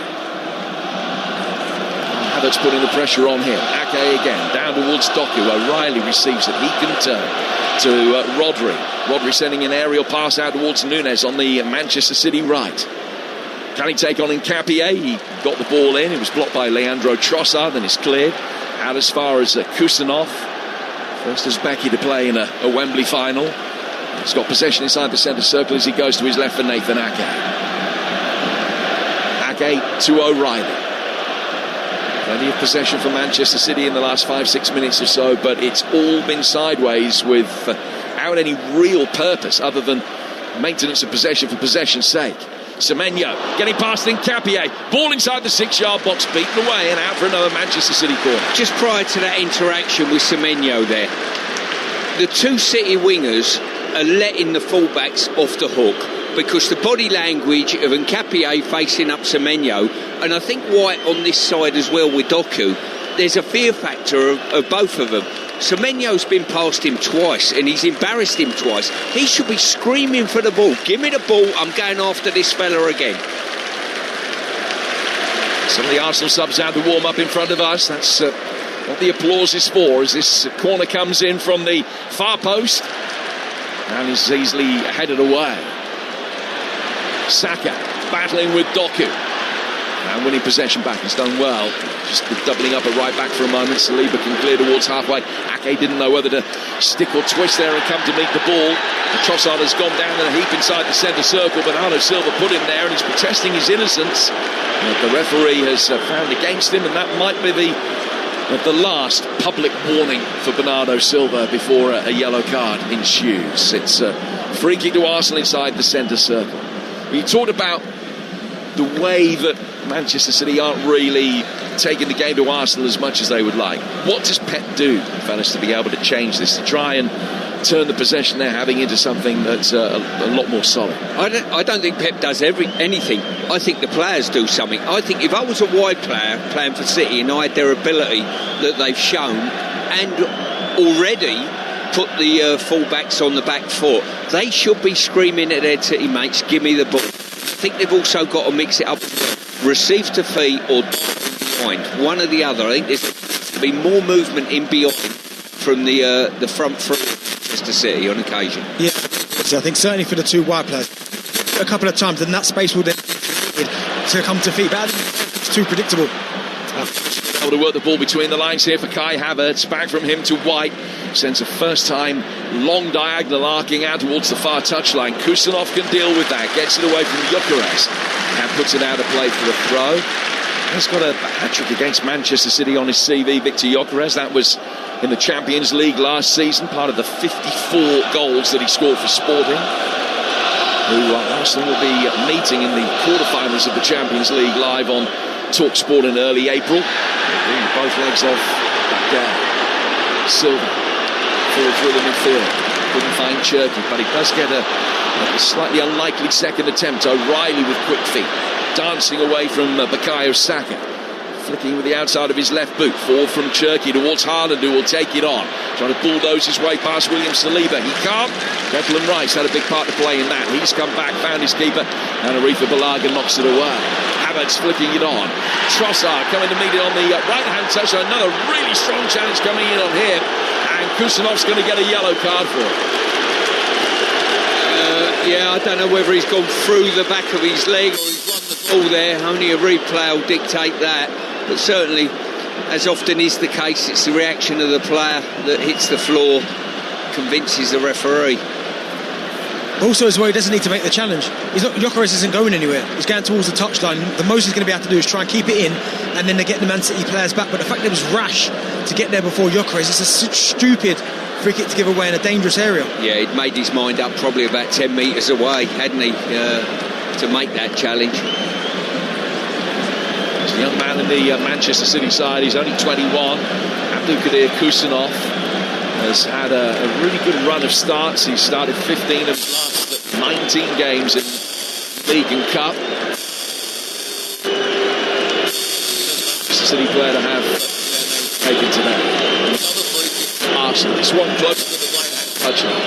Havertz putting the pressure on him. Ake again, down towards Doku. O'Reilly receives it. He can turn to Rodri. Rodri sending an aerial pass out towards Nunes on the Manchester City right. Can he take on Nkapie? He got the ball in. It was blocked by Leandro Trossard, then it's cleared out as far as Kusanov. First as Becky to play in a Wembley final. He's got possession inside the centre circle as he goes to his left for Nathan Ake. Ake to O'Reilly. Plenty of possession for Manchester City in the last 5-6 minutes or so, but it's all been sideways without any real purpose other than maintenance of possession for possession's sake. Semenyo getting past Nkapie, ball inside the 6-yard box, beaten away and out for another Manchester City corner. Just prior to that interaction with Semenyo there, the 2 City wingers are letting the fullbacks off the hook because the body language of Nkapie facing up Semenyo, and I think White on this side as well with Doku, there's a fear factor of both of them. Semenyo's been past him twice and he's embarrassed him twice. He should be screaming for the ball. Give me the ball, I'm going after this fella again. Some of the Arsenal subs had to warm up in front of us. That's what the applause is for, as this corner comes in from the far post and is easily headed away. Saka battling with Doku and winning possession back. He's done well. Just doubling up a right back for a moment. Saliba can clear towards halfway. Ake didn't know whether to stick or twist there and come to meet the ball. The Trossard has gone down in a heap inside the centre circle. Bernardo Silva put him there and he's protesting his innocence. The referee has found against him, and that might be the last public warning for Bernardo Silva before a yellow card ensues. It's a free kick to Arsenal inside the centre circle. You talked about the way that Manchester City aren't really taking the game to Arsenal as much as they would like. What does Pep do, fellas, to be able to change this, to try and turn the possession they're having into something that's a lot more solid? I don't think Pep does anything. I think the players do something. I think if I was a wide player playing for City and I had their ability that they've shown and already put the full-backs on the back foot, they should be screaming at their teammates, give me the ball. I think they've also got to mix it up, receive to feet or behind, one or the other. I think there's to be more movement in beyond from the front three of Manchester City on occasion. Yeah, I think certainly for the two wide players, a couple of times, then that space will then to come to feet, but it's too predictable. Able to work the ball between the lines here for Kai Havertz. Back from him to White. Sends a first time long diagonal arcing out towards the far touchline. Kusanov can deal with that. Gets it away from Gyökeres and puts it out of play for the throw. He's got a hat-trick against Manchester City on his CV, Victor Gyökeres. That was in the Champions League last season, part of the 54 goals that he scored for Sporting, who Arsenal will be meeting in the quarterfinals of the Champions League live on Talksport in early April. Both legs off back down. Silva forward through the midfield. Couldn't find Cherky, but he does get a slightly unlikely second attempt. O'Reilly with quick feet, dancing away from Bukayo Saka. Flicking with the outside of his left boot. Forward from Cherky towards Haaland, who will take it on. Trying to bulldoze his way past William Saliba. He can't. Declan Rice had a big part to play in that. He's come back, found his keeper, and Arifa Balaga knocks it away. Havertz flicking it on. Trossard coming to meet it on the right-hand touch. So another really strong challenge coming in on him. And Kusanov's going to get a yellow card for it. Yeah, I don't know whether he's gone through the back of his leg or he's run the ball there. Only a replay will dictate that. But certainly, as often is the case, it's the reaction of the player that hits the floor, convinces the referee. Also as well, he doesn't need to make the challenge. Gyökeres isn't going anywhere. He's going towards the touchline. The most he's going to be able to do is try and keep it in, and then they get the Man City players back. But the fact that it was rash to get there before Gyökeres, it's a stupid free kick to give away in a dangerous area. Yeah, he'd made his mind up probably about 10 metres away, hadn't he, to make that challenge. A young man in the Manchester City side. He's only 21. Abdulkadir Kusanov has had a really good run of starts. He's started 15 of his last 19 games in League and Cup. Manchester City player to have taken today. Arsenal. This one close to the right-hand touchline.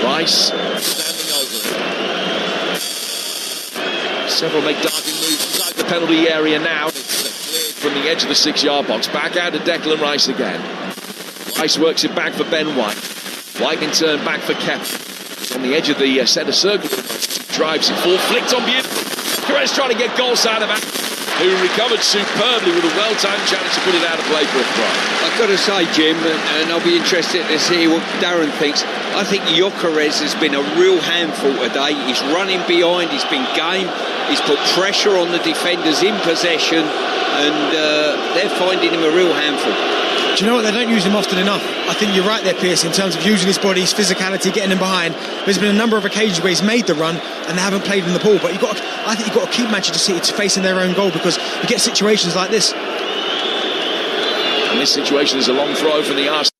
Rice standing over it. Several make darting moves inside the penalty area now. It's cleared from the edge of the 6-yard box. Back out to Declan Rice again. Rice works it back for Ben White. White in turn back for Kepa. On the edge of the centre circle. Drives it forward. Flicked on beautiful. Perez trying to get goal side of it. Who recovered superbly with a well-timed challenge to put it out of play for a throw. I've got to say, Jim, and I'll be interested to see what Darren thinks, I think Gyökeres has been a real handful today. He's running behind, he's been game, he's put pressure on the defenders in possession, and they're finding him a real handful. Do you know what? They don't use him often enough. I think you're right there, Pierce, in terms of using his body, his physicality, getting him behind. There's been a number of occasions where he's made the run and they haven't played in the ball. But I think you've got to keep Manchester City facing their own goal, because you get situations like this. And this situation is a long throw for the Arsenal.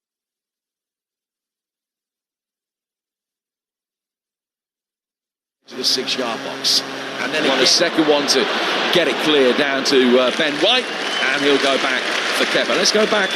The 6-yard box. And then he won a second one to get it clear down to Ben White, and he'll go back for Kepa. Let's go back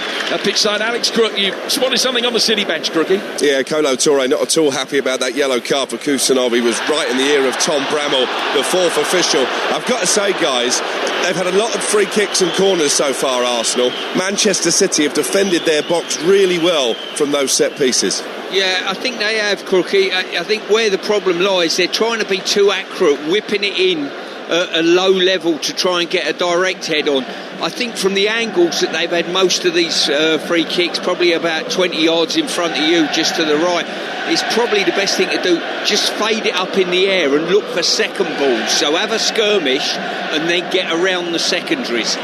pitch side. Alex Crook, you spotted something on the City bench, Crookie. Yeah, Kolo Toure not at all happy about that yellow card for Kusanov. He was right in the ear of Tom Bramall, the fourth official. I've got to say, guys, they've had a lot of free kicks and corners so far, Arsenal. Manchester City have defended their box really well from those set pieces. Yeah, I think they have, Crookie. I think where the problem lies, they're trying to be too accurate, whipping it in at a low level to try and get a direct head on. I think from the angles that they've had most of these free kicks, probably about 20 yards in front of you, just to the right, is probably the best thing to do. Just fade it up in the air and look for second balls. So have a skirmish and then get around the secondaries.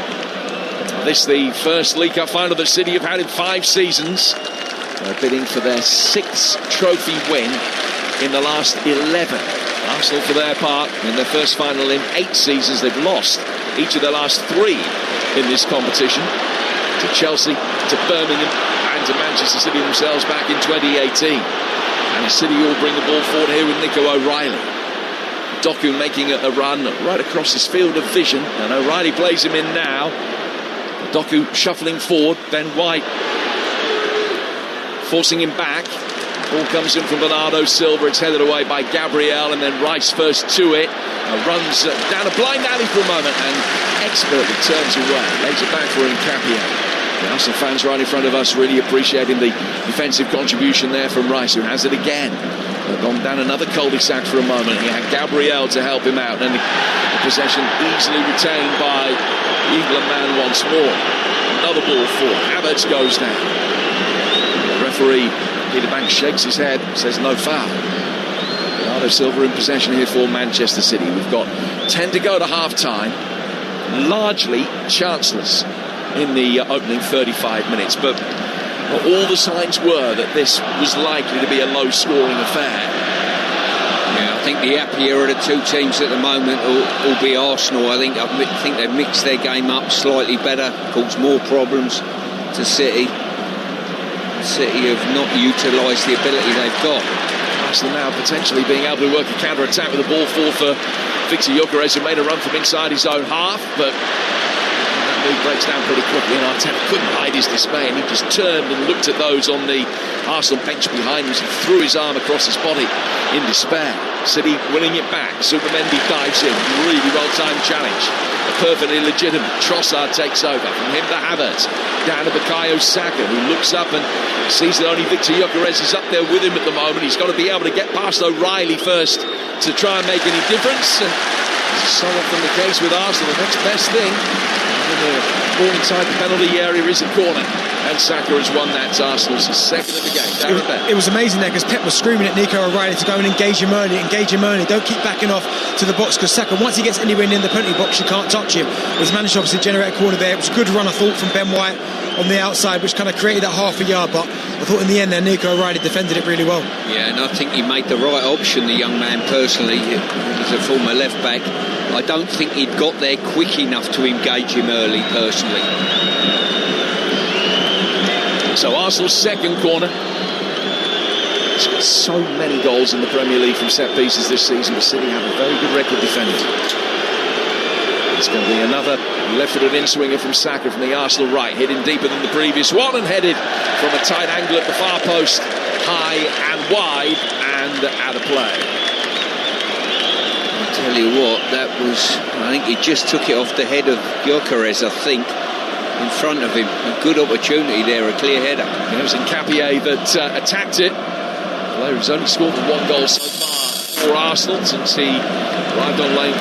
This is the first League Cup final that City have had in 5 seasons. They're bidding for their 6th trophy win in the last 11. Arsenal, for their part, in their first final in 8 seasons, they've lost each of their last 3 in this competition. To Chelsea, to Birmingham, and to Manchester City themselves back in 2018. And City will bring the ball forward here with Nico O'Reilly. Doku making a run right across his field of vision, and O'Reilly plays him in now. Doku shuffling forward, Ben White forcing him back. Ball comes in from Bernardo Silva. It's headed away by Gabriel, and then Rice first to it. Runs down a blind alley for a moment and expertly turns away. Lays it back for Nkapia. The Arsenal fans right in front of us really appreciating the defensive contribution there from Rice, who has it again. Gone down another cul-de-sac for a moment. He had Gabriel to help him out, and the possession easily retained by the England man once more. Another ball for Havertz goes down. The referee Peter Banks shakes his head, says no foul. Bernardo Silva in possession here for Manchester City. We've got 10 to go to half-time. Largely chanceless in the opening 35 minutes, but all the signs were that this was likely to be a low-scoring affair. Yeah, I think the happier of the two teams at the moment will be Arsenal. I think they've mixed their game up slightly better, caused more problems to City. City have not utilised the ability they've got. Arsenal now potentially being able to work a counter-attack with the ball forward for Victor Gyökeres, who made a run from inside his own half, but that move breaks down pretty quickly, and Arteta couldn't hide his dismay, and he just turned and looked at those on the Arsenal bench behind him. He threw his arm across his body in despair. City winning it back. Zubimendi dives in. Really well-timed challenge. Perfectly legitimate. Trossard takes over. From him to Havertz. Down to Bukayo Saka, who looks up and sees that only Victor Gyökeres is up there with him at the moment. He's got to be able to get past O'Reilly first to try and make any difference. And so often the case with Arsenal, the next best thing, ball inside the penalty area is a corner. And Saka has won that. Arsenal's second of the game. It was amazing there, because Pep was screaming at Nico O'Reilly to go and engage him early. Don't keep backing off to the box, because Saka, once he gets anywhere near the penalty box, you can't touch him. He's managed to obviously generate a corner there. It was a good run, I thought, from Ben White on the outside, which kind of created that half a yard, but I thought in the end there Nico O'Reilly defended it really well. Yeah, and I think he made the right option, the young man, personally. As a former left back, I don't think he'd got there quick enough to engage him early, personally. So Arsenal's second corner. It's got so many goals in the Premier League from set pieces this season, but City have a very good record defending. It's going to be another left-footed in-swinger from Saka from the Arsenal right, hitting deeper than the previous one and headed from a tight angle at the far post, high and wide and out of play. I'll tell you what, I think he just took it off the head of Gyökeres, I think. In front of him, a good opportunity there, a clear header. It was Nkapia that attacked it. The player who's only scored 1 goal so far for Arsenal since he arrived on loan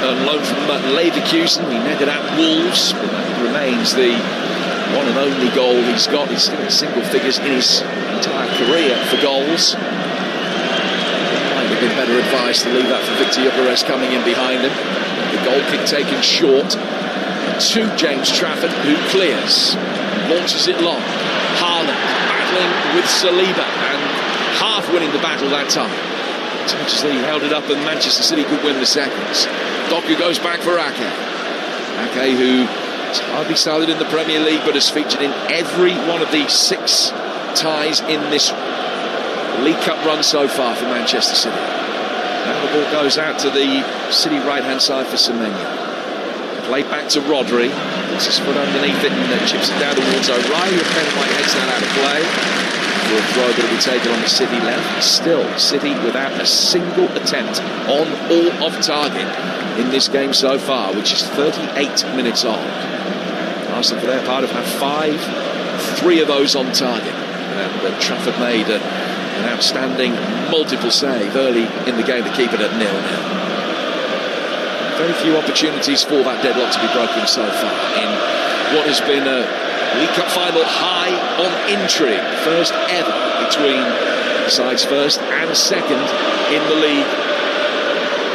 from Leverkusen. He netted out Wolves, but that remains the one and only goal he's got. He's still in single figures in his entire career for goals. Might have been better advice to leave that for Victor Gyökeres coming in behind him. The goal kick taken short. To James Trafford, who clears, launches it long. Haaland battling with Saliba and half winning the battle that time. As much as they held it up and Manchester City could win the seconds. Doku goes back for Ake. Ake, who is hardly started in the Premier League but has featured in every one of the 6 ties in this League Cup run so far for Manchester City. Now the ball goes out to the City right-hand side for Semenya. Played back to Rodri. Puts his foot underneath it and chips it down towards O'Reilly. And Ben White heads that out of play. For a throw that will be taken on the City left. Still, City without a single attempt on or off target in this game so far, which is 38 minutes on. Arsenal, for their part, have had 3 of those on target. And Trafford made an outstanding multiple save early in the game to keep it at 0-0. Very few opportunities for that deadlock to be broken so far in what has been a League Cup final high on intrigue. First ever between sides first and second in the league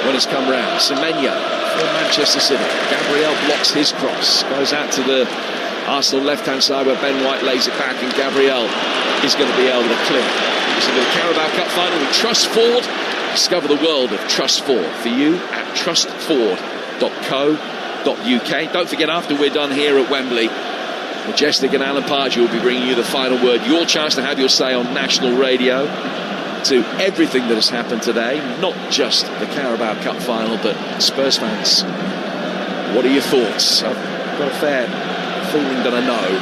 when it's come round. Semenya for Manchester City. Gabriel blocks his cross. Goes out to the Arsenal left-hand side where Ben White lays it back, and Gabriel is going to be able to clear. This is the Carabao Cup final with Trust Ford. Discover the world of Trust Ford for you at trustford.co.uk. Don't forget, after we're done here at Wembley, Majestic and Alan Pardew will be bringing you the final word. Your chance to have your say on national radio to everything that has happened today, not just the Carabao Cup final, but Spurs fans, what are your thoughts? I've got a fair feeling that I know.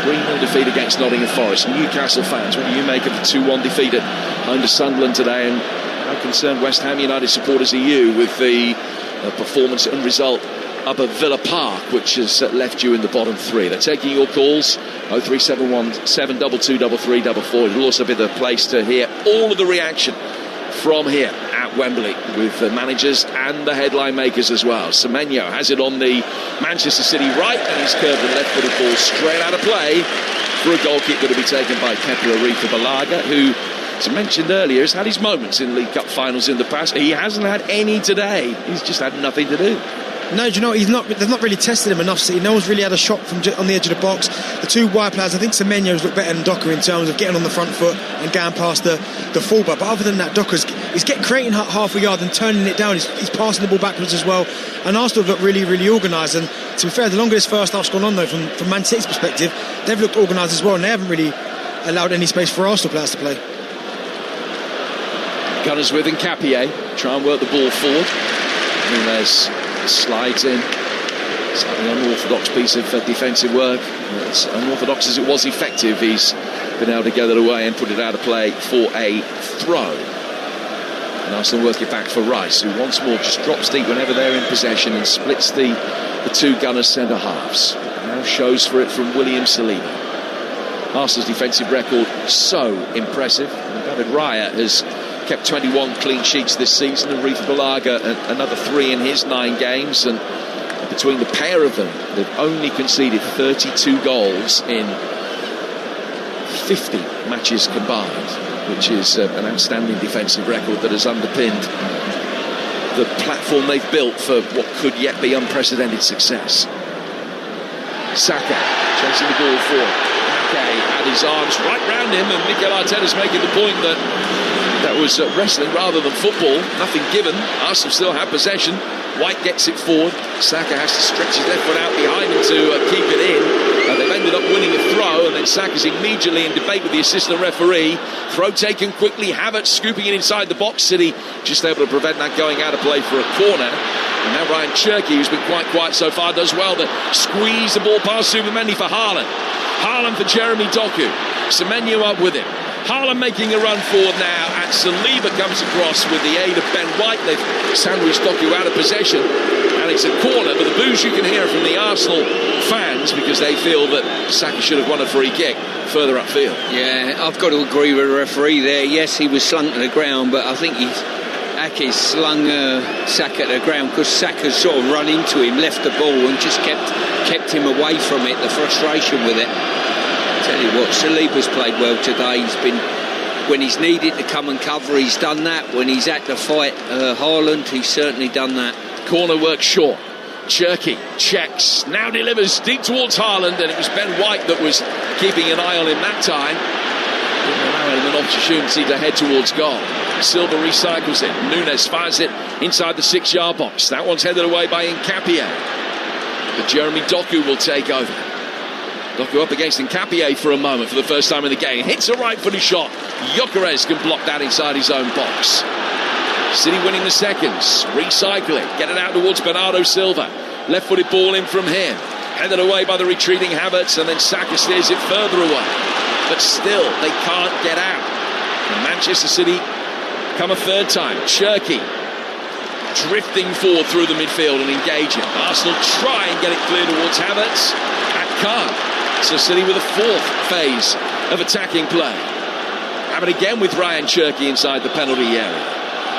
3-0 defeat against Nottingham Forest. Newcastle fans, what do you make of the 2-1 defeat at home to Sunderland today? And how concerned West Ham United supporters are you with the performance and result up at Villa Park, which has left you in the bottom 3? They're taking your calls. 0371 722 3344. It'll also be the place to hear all of the reaction from here at Wembley with the managers and the headline makers as well. Semenyo has it on the Manchester City right, and he's curved the left-footed ball straight out of play for a goal kick that will be taken by Kepa Arrizabalaga, who, as I mentioned earlier, has had his moments in League Cup finals in the past. He hasn't had any today. He's just had nothing to do. No, do you know, they've not really tested him enough, City. No one's really had a shot from on the edge of the box. The 2 wide players, I think Semenyo's looked better than Docker in terms of getting on the front foot and going past the fullback. But other than that, he's creating half a yard and turning it down. He's passing the ball backwards as well. And Arsenal look really, really organised. And to be fair, the longer this first half's gone on, though, from Man City's perspective, they've looked organised as well, and they haven't really allowed any space for Arsenal players to play. Gunners with Nkapie, try and work the ball forward. Nunes slides in. Slightly unorthodox piece of defensive work. As unorthodox as it was effective, he's been able to get it away and put it out of play for a throw. And Arsenal work it back for Rice, who once more just drops deep whenever they're in possession and splits the 2 Gunners centre halves. Now shows for it from William Saliba. Arsenal's defensive record so impressive. And David Raya has kept 21 clean sheets this season, and Arrizabalaga another 3 in his 9 games, and between the pair of them, they've only conceded 32 goals in 50 matches combined, which is an outstanding defensive record that has underpinned the platform they've built for what could yet be unprecedented success. Saka chasing the ball forward. Ake had his arms right round him, and Mikel Arteta's making the point that was wrestling rather than football. Nothing given. Arsenal still have possession. White gets it forward. Saka has to stretch his left foot out behind him to keep it in. They've ended up winning a throw, and then Saka's immediately in debate with the assistant referee. Throw taken quickly. Havertz scooping it inside the box. City just able to prevent that going out of play for a corner. And now Ryan Cherky, who's been quite quiet so far, does well to squeeze the ball past Subamendi for Haaland. Haaland for Jeremy Doku. Semenyo up with him. Haaland making a run forward now, and Saliba comes across with the aid of Ben White. They've sandwiched Doku out of possession, and it's a corner, but the boos you can hear from the Arsenal fans because they feel that Saka should have won a free kick further upfield. Yeah, I've got to agree with the referee there. Yes, he was slung to the ground, but I think Ake slung Saka to the ground because Saka sort of run into him, left the ball, and just kept him away from it, the frustration with it. Tell you what, Saliba's played well today. He's been, when he's needed to come and cover, he's done that. When he's had to fight Haaland, he's certainly done that. Corner work short. Cherky checks, now delivers deep towards Haaland, and it was Ben White that was keeping an eye on him that time. Didn't allow him an opportunity to head towards goal. Silva recycles it. Nunes fires it inside the 6-yard box. That one's headed away by Nkapie. But Jeremy Doku will take over. Doku up against Nkapie for a moment for the first time in the game. Hits a right-footed shot. Gyökeres can block that inside his own box. City winning the seconds, recycling, get it out towards Bernardo Silva. Left-footed ball in from him, headed away by the retreating Havertz, and then Saka steers it further away. But still, they can't get out. And Manchester City come a third time. Cherki drifting forward through the midfield and engaging. Arsenal try and get it clear towards Havertz. And can't. So City with a fourth phase of attacking play. Have it again with Ryan Cherki inside the penalty area.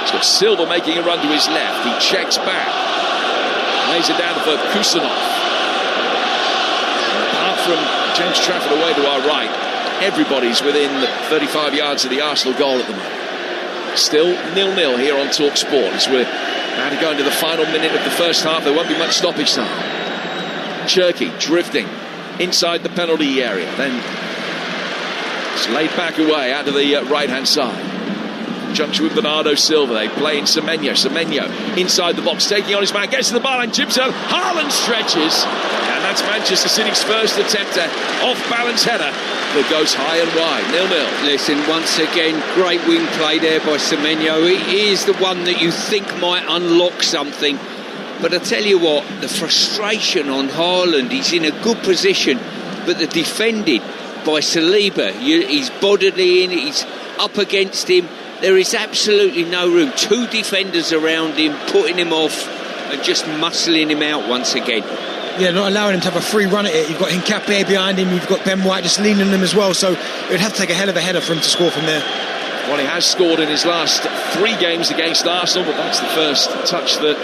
He's got Silva making a run to his left. He checks back. Lays it down for Kusanov. Apart from James Trafford away to our right, everybody's within 35 yards of the Arsenal goal at the moment. Still 0-0 here on Talksport as we're now to go into the final minute of the first half. There won't be much stoppage time. Cherki drifting inside the penalty area. Then it's laid back away out to the right-hand side. Junction with Bernardo Silva. They play in Semenyo. Semenyo inside the box, taking on his man, gets to the byline, chips out. Haaland stretches, and that's Manchester City's first attempt at off-balance header that goes high and wide. 0-0. Listen, once again, great wing play there by Semenyo. He is the one that you think might unlock something. But I tell you what, the frustration on Haaland, he's in a good position, but the defending by Saliba, he's bodily in, he's up against him. There is absolutely no room. Two defenders around him, putting him off and just muscling him out once again. Yeah, not allowing him to have a free run at it. You've got Hincapié behind him, you've got Ben White just leaning on him as well, so it would have to take a hell of a header for him to score from there. Well, he has scored in his last 3 games against Arsenal, but that's the first touch that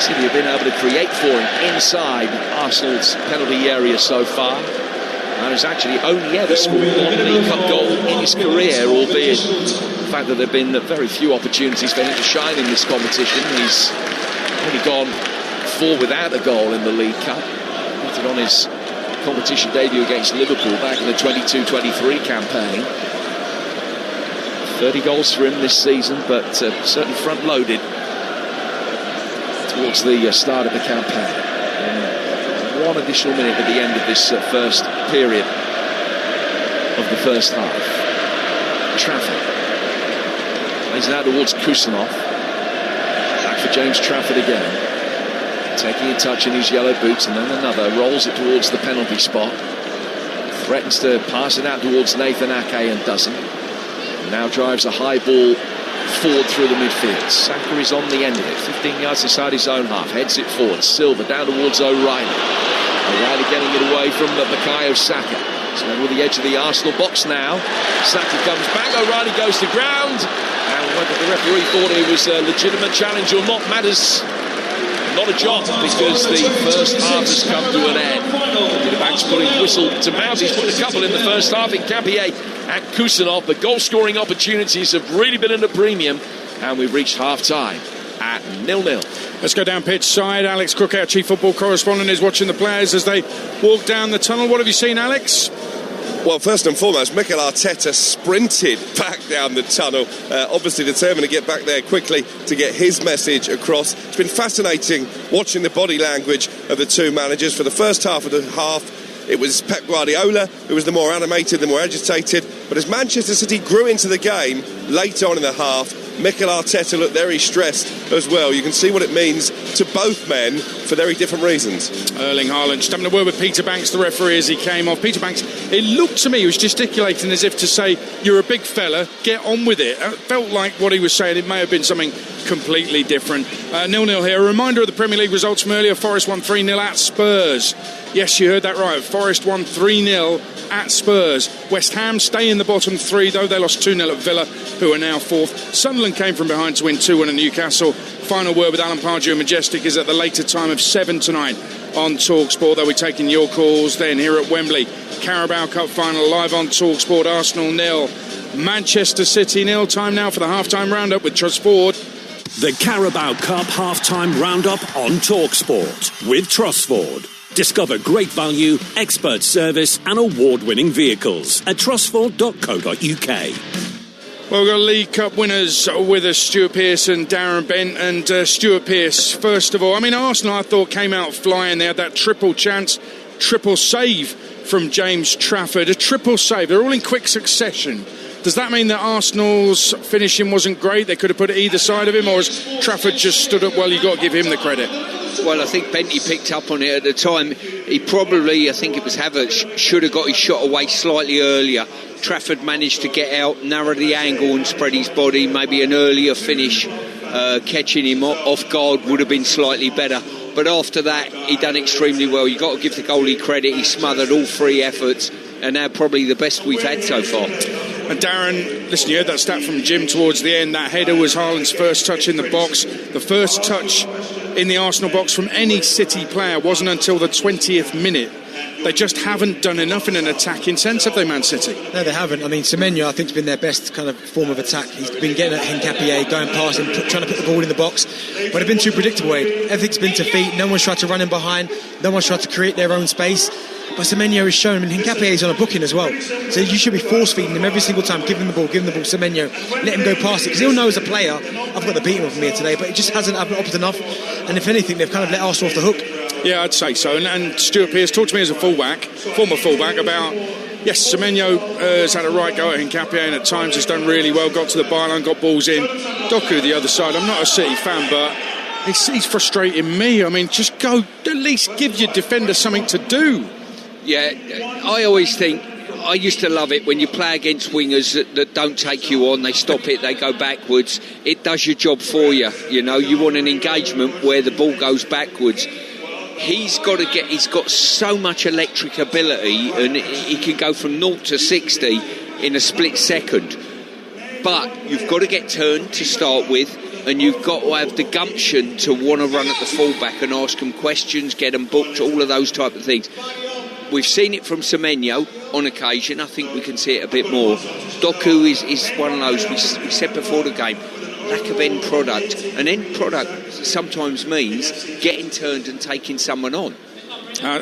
City have been able to create for him inside Arsenal's penalty area so far. And he's actually only ever scored one League Cup goal in his career, albeit the fact that there have been very few opportunities for him to shine in this competition. He's only gone 4 without a goal in the League Cup. Got it on his competition debut against Liverpool back in the 22-23 campaign. 30 goals for him this season, but certainly front-loaded towards the start of the campaign. One additional minute at the end of this first period of the first half. Trafford plays it out towards Kusanov. Back for James Trafford again, taking a touch in his yellow boots, and then another, rolls it towards the penalty spot, threatens to pass it out towards Nathan Ake and doesn't. And now drives a high ball forward through the midfield. Saka is on the end of it, 15 yards inside his own half, heads it forward. Silva down towards O'Reilly. O'Reilly getting it away from Bukayo Saka. So over the edge of the Arsenal box now. Saka comes back, O'Reilly goes to ground, and whether the referee thought it was a legitimate challenge or not matters not a jot, because the first half has come to an end. The back's putting whistle to mouth. He's put a couple in the first half in Hincapié and Kusanov. The goal-scoring opportunities have really been in the premium, and we've reached half-time at 0-0. Let's go down pitch side. Alex Cook, our chief football correspondent, is watching the players as they walk down the tunnel. What have you seen, Alex? Well, first and foremost, Mikel Arteta sprinted back down the tunnel, obviously determined to get back there quickly to get his message across. It's been fascinating watching the body language of the two managers. For the first half of the half, it was Pep Guardiola who was the more animated, the more agitated. But as Manchester City grew into the game later on in the half, Mikel Arteta looked very stressed as well. You can see what it means to both men for very different reasons. Erling Haaland just having a word with Peter Banks, the referee, as he came off. Peter Banks, it looked to me, he was gesticulating as if to say, you're a big fella, get on with it. It felt like what he was saying. It may have been something completely different. 0-0 here. A reminder of the Premier League results from earlier. Forest won 3-0 at Spurs. Yes, you heard that right. Forest won 3-0 at Spurs. West Ham stay in the bottom 3, though. They lost 2-0 at Villa, who are now 4th. Sunderland came from behind to win 2-1 at Newcastle. Final word with Alan Pardew and Majestic is at the later time of 7 tonight on Talksport. They'll be taking your calls then here at Wembley. Carabao Cup final live on Talksport. Arsenal 0, Manchester City 0. Time now for the half-time roundup with Truss Ford. The Carabao Cup half-time roundup on Talksport with Truss Ford. Discover great value, expert service and award-winning vehicles at trussford.co.uk. Well, we've got League Cup winners with us, Stuart Pearce and Darren Bent. And Stuart Pearce, first of all, I mean, Arsenal, I thought, came out flying. They had that triple chance, triple save from James Trafford. A triple save. They're all in quick succession. Does that mean that Arsenal's finishing wasn't great? They could have put it either side of him, or has Trafford just stood up well? You've got to give him the credit. Well, I think Bentley picked up on it at the time. He probably, I think it was Havertz, should have got his shot away slightly earlier. Trafford managed to get out, narrow the angle and spread his body. Maybe an earlier finish, catching him off guard would have been slightly better. But after that, he done extremely well. You've got to give the goalie credit. He smothered all three efforts, and they're probably the best we've had so far. And Darren, listen, you heard that stat from Jim towards the end. That header was Haaland's first touch in the box. The first touch in the Arsenal box from any City player wasn't until the 20th minute. They just haven't done enough in an attacking sense, have they, Man City? No, they haven't. I mean, Semenyo, I think, has been their best kind of form of attack. He's been getting at Hincapié, going past him, trying to put the ball in the box. But it's been too predictable, Wade. Everything's been to feet. No one's tried to run in behind. No one's tried to create their own space. But Semenyo has shown, I mean, Hincapié is on a booking as well. So you should be force-feeding him every single time. Give him the ball, Semenyo. Let him go past it. Because he'll know as a player, I've got the beating of him here today, but it just hasn't opted enough. And if anything, they've kind of let Arsenal off the hook. Yeah, I'd say so. And Stuart Pearce, talk to me as a former fullback, about, yes, Semenyo has had a right go at Hincapié and at times has done really well, got to the byline, got balls in. Doku, the other side, I'm not a City fan, but he's frustrating me. I mean, just go, at least give your defender something to do. Yeah, I always think, I used to love it when you play against wingers that don't take you on, they stop it, they go backwards. It does your job for you. You know, you want an engagement where the ball goes backwards. He's got so much electric ability, and he can go from 0 to 60 in a split second. But you've got to get turned to start with, and you've got to have the gumption to want to run at the fullback and ask him questions, get them booked, all of those type of things. We've seen it from Semenyo on occasion. I think we can see it a bit more. Doku is one of those, we said before the game, lack of end product. An end product sometimes means getting turned and taking someone on.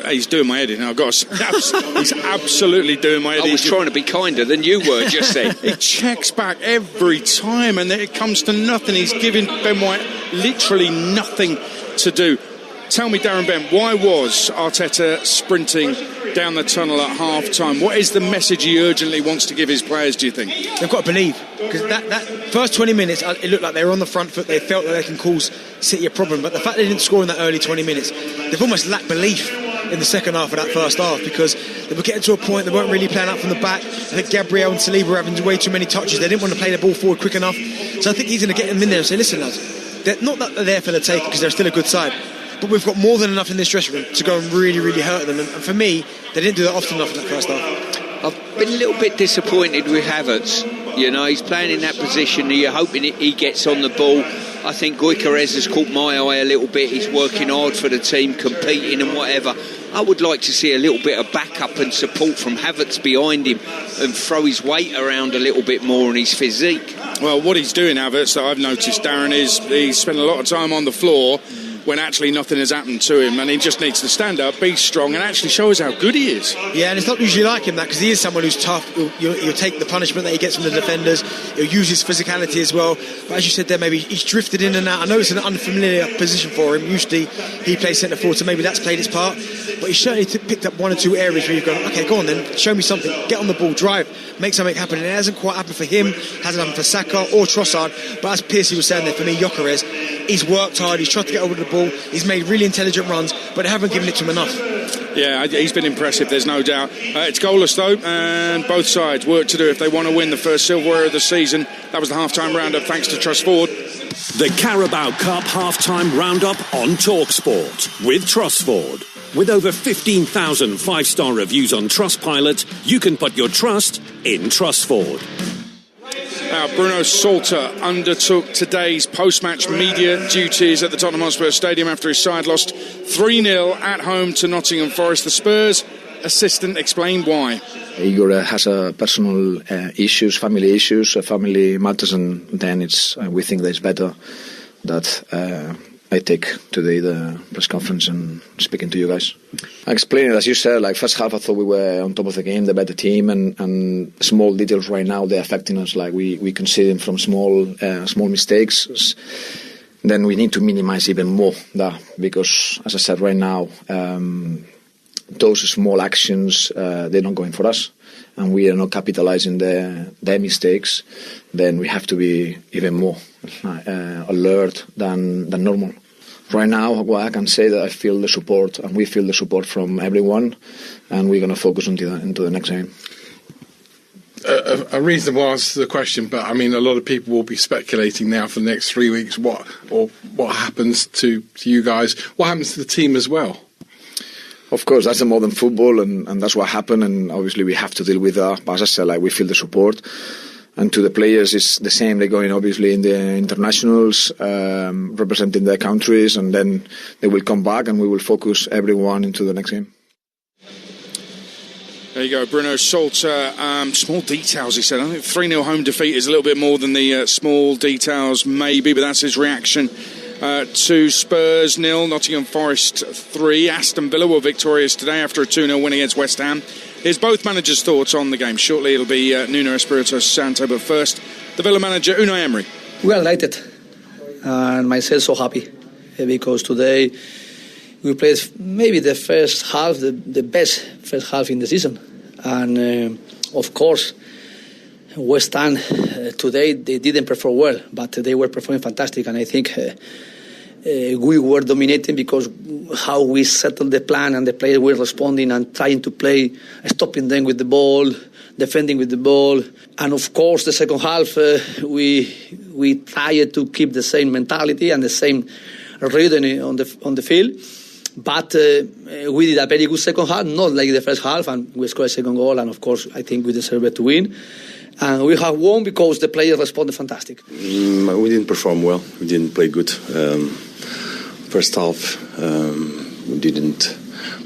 He's doing my head in. I've got to say, he's absolutely doing my head in. I was trying to be kinder than you were just then. He checks back every time and then it comes to nothing. He's giving Ben White literally nothing to do. Tell me, Darren Bent, why was Arteta sprinting down the tunnel at half-time? What is the message he urgently wants to give his players, do you think? They've got to believe. Because that first 20 minutes, it looked like they were on the front foot. They felt that they can cause City a problem. But the fact they didn't score in that early 20 minutes, they've almost lacked belief in the second half of that first half, because they were getting to a point they weren't really playing out from the back. I think Gabriel and Saliba were having way too many touches. They didn't want to play the ball forward quick enough. So I think he's going to get them in there and say, listen, lads, they're not that they're there for the take, because they're still a good side. But we've got more than enough in this dressing room to go and really, really hurt them. And for me, they didn't do that often enough in that first half. I've been a little bit disappointed with Havertz. You know, he's playing in that position. You're hoping he gets on the ball. I think Gyökeres has caught my eye a little bit. He's working hard for the team, competing and whatever. I would like to see a little bit of backup and support from Havertz behind him and throw his weight around a little bit more on his physique. Well, what he's doing, Havertz, that I've noticed, Darren, is he's spent a lot of time on the floor when actually nothing has happened to him, and he just needs to stand up, be strong, and actually show us how good he is. Yeah, and it's not usually like him, that, because he is someone who's tough. He'll take the punishment that he gets from the defenders. He'll use his physicality as well. But as you said there, maybe he's drifted in and out. I know it's an unfamiliar position for him. Usually he plays centre forward, so maybe that's played its part. But he's certainly picked up one or two areas where you've gone, okay, go on then, show me something, get on the ball, drive, make something happen. And it hasn't quite happened for him, hasn't happened for Saka or Trossard. But as Piercy was saying there, for me, Gyökeres, he's worked hard, he's tried to get over the ball, he's made really intelligent runs, but they haven't given it to him enough. Yeah, he's been impressive, there's no doubt. It's goalless though, and both sides work to do if they want to win the first silverware of the season. That was the half-time roundup, thanks to Trustford. The Carabao Cup half-time roundup on Talksport with Trustford. With over 15,000 five-star reviews on Trustpilot, you can put your trust in Trustford. Now, Bruno Salter undertook today's post-match media duties at the Tottenham Hotspur Stadium after his side lost 3-0 at home to Nottingham Forest. The Spurs assistant explained why. Igor has personal issues, family matters, and then we think that it's better that I take today the press conference and speaking to you guys. I explained it, as you said, like first half I thought we were on top of the game, the better team, and small details right now they're affecting us. Like we concede them from small mistakes. Then we need to minimize even more that, because as I said right now, those small actions they're not going for us, and we are not capitalizing their mistakes, then we have to be even more alert than normal. Right now, what I can say that I feel the support, and we feel the support from everyone, and we're going to focus into the next game. A reasonable answer to the question, but I mean, a lot of people will be speculating now for the next 3 weeks what happens to you guys, what happens to the team as well. Of course, that's a modern football, and that's what happened, and obviously we have to deal with that. But as I said, we feel the support, and to the players it's the same. They're going obviously in the internationals, representing their countries, and then they will come back, and we will focus everyone into the next game. There you go, Bruno Salter. Small details, he said. I think 3-0 home defeat is a little bit more than the small details, maybe, but that's his reaction to Spurs 0, Nottingham Forest 3. Aston Villa were victorious today after a 2-0 win against West Ham. Here's both managers' thoughts on the game. Shortly it'll be Nuno Espirito Santo, but first, the Villa manager, Unai Emery. We are delighted, and myself so happy, because today we played maybe the first half, the best first half in the season. And of course, West Ham today, they didn't perform well, but they were performing fantastic. And I think we were dominating because how we settled the plan, and the players were responding and trying to play, stopping them with the ball, defending with the ball. And of course, the second half, we tried to keep the same mentality and the same rhythm on the field. But we did a very good second half, not like the first half, and we scored a second goal, and of course I think we deserved to win. And we have won because the players responded fantastic. We didn't perform well, we didn't play good. First half, we didn't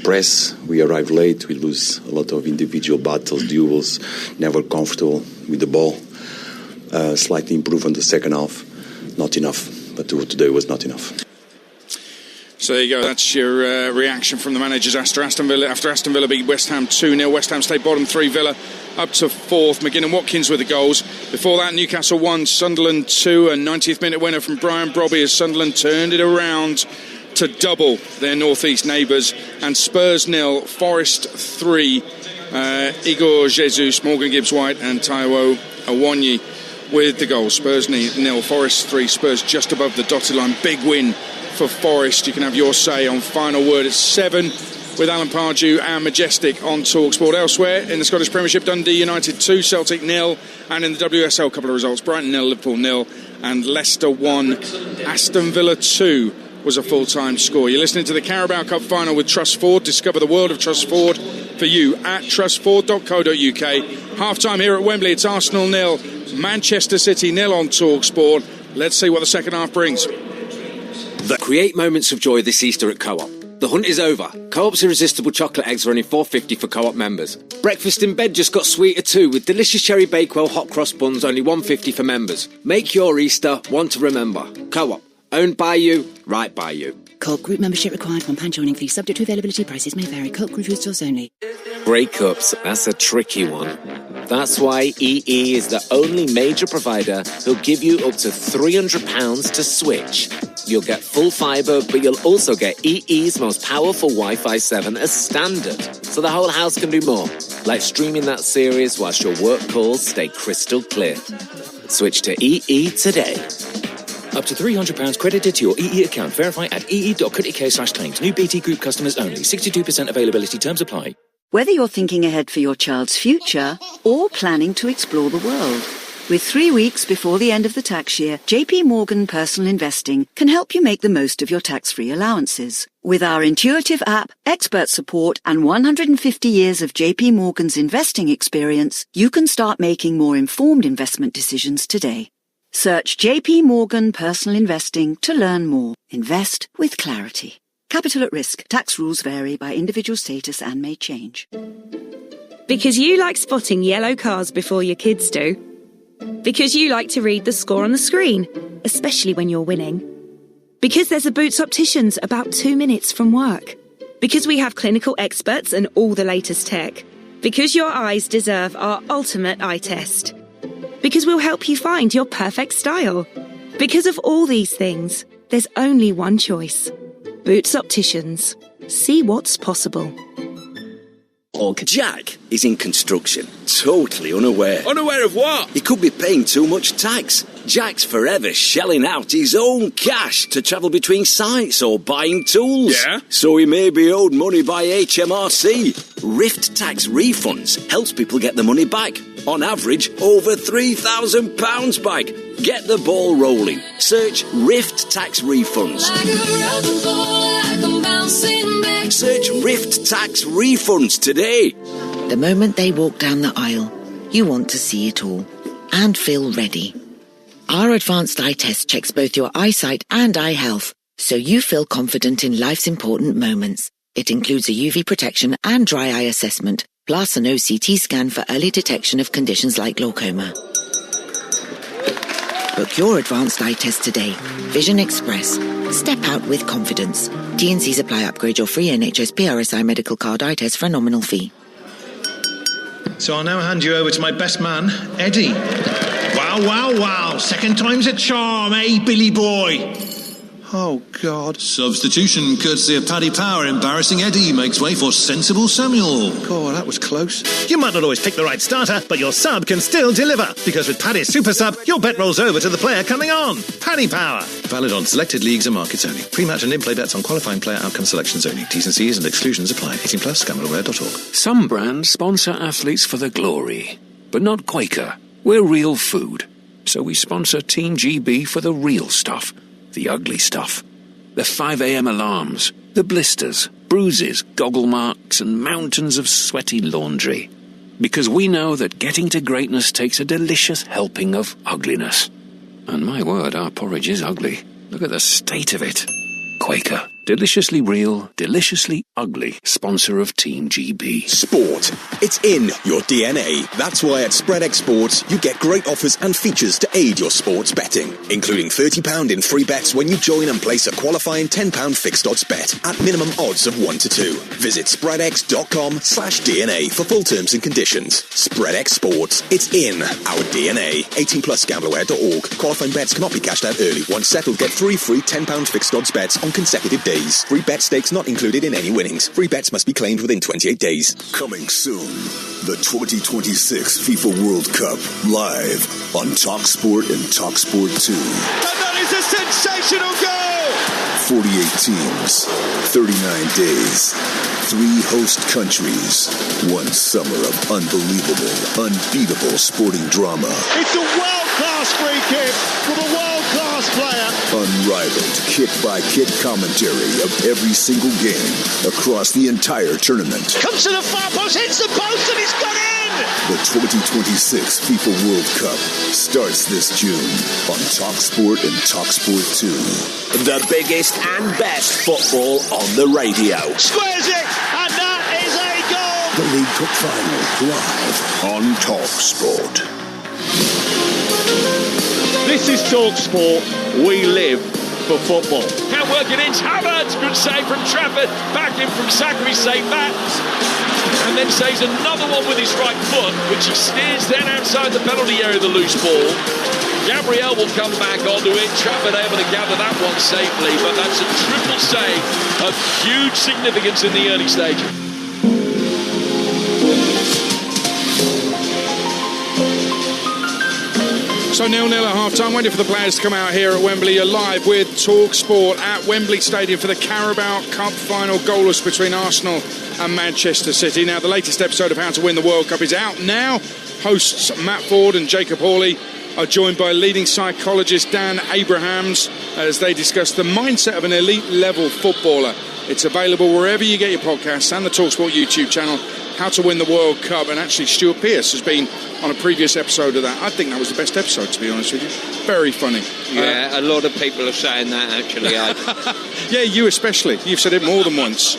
press, we arrived late, we lose a lot of individual battles, duels, never comfortable with the ball. Slightly improved on the second half, not enough, but today was not enough. So there you go, that's your reaction from the managers after Aston Villa beat West Ham 2-0. West Ham stayed bottom 3, Villa up to 4th. McGinn and Watkins with the goals. Before that, Newcastle 1, Sunderland 2, a 90th minute winner from Brian Brobby as Sunderland turned it around to double their North East neighbours. And Spurs 0, Forest 3, Igor Jesus, Morgan Gibbs-White and Taiwo Awonyi with the goals. Spurs 0, Forest 3, Spurs just above the dotted line. Big win for Forest. You can have your say on Final Word at 7 with Alan Pardew and Majestic on Talksport. Elsewhere in the Scottish Premiership, Dundee United 2, Celtic 0, and in the WSL, a couple of results: Brighton 0, Liverpool 0, and Leicester 1, Aston Villa 2 was a full-time score. You're listening to the Carabao Cup Final with Trust Ford. Discover the world of Trust Ford for you at trustford.co.uk. Half-time here at Wembley, it's Arsenal 0, Manchester City 0 on Talksport. Let's see what the second half brings. Create moments of joy this Easter at Co-op. The hunt is over. Co-op's irresistible chocolate eggs are only $4.50 for Co-op members. Breakfast in bed just got sweeter too, with delicious cherry Bakewell hot cross buns only $1.50 for members. Make your Easter one to remember. Co-op. Owned by you, right by you. Co-op group membership required. £1 joining fee subject to availability. Prices may vary. Co-op group stores only. Breakups, that's a tricky one. That's why EE is the only major provider who'll give you up to £300 to switch. You'll get full fibre, but you'll also get EE's most powerful Wi-Fi 7 as standard. So the whole house can do more, like streaming that series whilst your work calls stay crystal clear. Switch to EE today. Up to £300 credited to your EE account. Verify at ee.co.uk/claims. New BT Group customers only. 62% availability. Terms apply. Whether you're thinking ahead for your child's future or planning to explore the world, with 3 weeks before the end of the tax year, JP Morgan Personal Investing can help you make the most of your tax-free allowances. With our intuitive app, expert support, and 150 years of JP Morgan's investing experience, you can start making more informed investment decisions today. Search JP Morgan Personal Investing to learn more. Invest with clarity. Capital at risk. Tax rules vary by individual status and may change. Because you like spotting yellow cars before your kids do. Because you like to read the score on the screen, especially when you're winning. Because there's a Boots Opticians about 2 minutes from work. Because we have clinical experts and all the latest tech. Because your eyes deserve our ultimate eye test. Because we'll help you find your perfect style. Because of all these things, there's only one choice. Boots Opticians. See what's possible. talksport.org. Jack is in construction, totally unaware. Unaware of what? He could be paying too much tax. Jack's forever shelling out his own cash to travel between sites or buying tools. Yeah? So he may be owed money by HMRC. Rift Tax Refunds helps people get the money back. On average, over £3,000 back. Get the ball rolling. Search Rift Tax Refunds. Search Rift Tax Refunds today. The moment they walk down the aisle, you want to see it all and feel ready. Our advanced eye test checks both your eyesight and eye health, so you feel confident in life's important moments. It includes a UV protection and dry eye assessment, plus an OCT scan for early detection of conditions like glaucoma. Book your advanced eye test today. Vision Express. Step out with confidence. T&Cs apply. Upgrade your free NHS PRSI medical card eye test for a nominal fee. So I'll now hand you over to my best man, Eddie. Wow, wow, wow. Second time's a charm, eh, Billy boy? Oh, God. Substitution, courtesy of Paddy Power. Embarrassing Eddie makes way for sensible Samuel. God, that was close. You might not always pick the right starter, but your sub can still deliver. Because with Paddy's Super Sub, your bet rolls over to the player coming on. Paddy Power. Valid on selected leagues and markets only. Pre-match and in-play bets on qualifying player outcome selections only. T's and C's and exclusions apply. 18 plus, gambleaware.org. Some brands sponsor athletes for the glory, but not Quaker. We're real food. So we sponsor Team GB for the real stuff. The ugly stuff. The 5 a.m. alarms, the blisters, bruises, goggle marks, and mountains of sweaty laundry. Because we know that getting to greatness takes a delicious helping of ugliness. And my word, our porridge is ugly. Look at the state of it. Quaker. Deliciously real, deliciously ugly. Sponsor of Team GB. Sport. It's in your DNA. That's why at SpreadX Sports, you get great offers and features to aid your sports betting, including £30 in free bets when you join and place a qualifying £10 fixed odds bet at minimum odds of 1 to 2. Visit spreadx.com/DNA for full terms and conditions. SpreadX Sports. It's in our DNA. 18 plus, gambleaware.org. Qualifying bets cannot be cashed out early. Once settled, get 3 free £10 fixed odds bets on consecutive days. Free bet stakes not included in any winnings. Free bets must be claimed within 28 days. Coming soon, the 2026 FIFA World Cup, live on Talksport and Talksport 2. And that is a sensational goal! 48 teams, 39 days, 3 host countries, 1 summer of unbelievable, unbeatable sporting drama. It's a world-class free kick from a world-class player. Unrivaled kick-by-kick commentary of every single game across the entire tournament. Comes to the far post, hits the post, and he's got in! The 2026 FIFA World Cup starts this June on Talksport and Talksport 2. The biggest and best football on the radio. Squares it, and that is a goal! The League Cup Final, live on Talksport. This is Talksport. We live for football. Now working in Havertz, good save from Trafford, back in from Zachary St. Matt's, and then saves another one with his right foot, which he steers then outside the penalty area, the loose ball. Gabriel will come back onto it. Trafford able to gather that one safely, but that's a triple save of huge significance in the early stage. So 0-0 at half-time, waiting for the players to come out here at Wembley. You're live with Talksport at Wembley Stadium for the Carabao Cup final, goalless between Arsenal and Manchester City. Now, the latest episode of How to Win the World Cup is out now. Hosts Matt Ford and Jacob Hawley are joined by leading psychologist Dan Abrahams as they discuss the mindset of an elite-level footballer. It's available wherever you get your podcasts and the Talksport YouTube channel. How to Win the World Cup, and actually Stuart Pearce has been on a previous episode of that. I think that was the best episode, to be honest with you. Very funny. Yeah, a lot of people are saying that, actually. Yeah, you especially. You've said it more than once.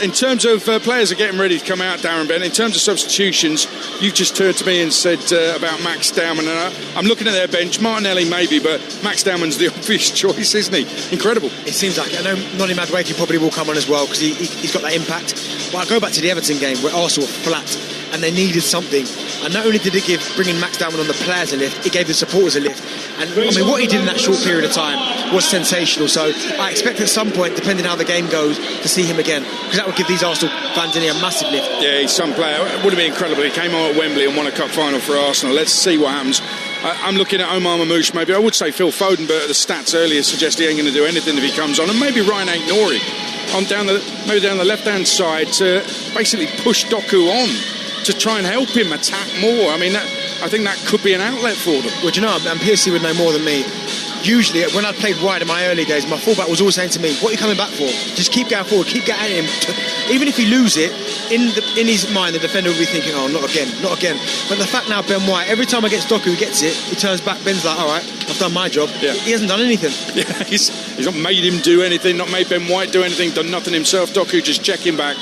In terms of players are getting ready to come out, Darren Bent, in terms of substitutions, you just turned to me and said about Max Dowman, and I'm looking at their bench. Martinelli maybe, but Max Dowman's the obvious choice, isn't he? Incredible. It seems like, I know Noni Madueke probably will come on as well because he's got that impact. But I go back to the Everton game where Arsenal were flat and they needed something. And not only did it give bringing Max Diamond on the players a lift, it gave the supporters a lift. And I mean, what he did in that short period of time was sensational. So I expect at some point, depending how the game goes, to see him again, because that would give these Arsenal fans in here a massive lift. Yeah, he's some player. It would have been incredible. He came on at Wembley and won a cup final for Arsenal. Let's see what happens. I'm looking at Omar Mamouche, maybe. I would say Phil Foden, but the stats earlier suggest he ain't going to do anything if he comes on. And maybe Ryan Aït-Nouri on down the left-hand side to basically push Doku on to try and help him attack more. I mean, I think that could be an outlet for them. Well, do you know, and Piercy would know more than me. Usually, when I played wide in my early days, my fullback was always saying to me, what are you coming back for? Just keep going forward, keep getting at him. Even if he lose it, in his mind, the defender will be thinking, oh, not again. But the fact now, Ben White, every time against Doku, he gets it, he turns back, Ben's like, all right, I've done my job. Yeah. He hasn't done anything. Yeah, he's not made him do anything, not made Ben White do anything, done nothing himself. Doku just checking back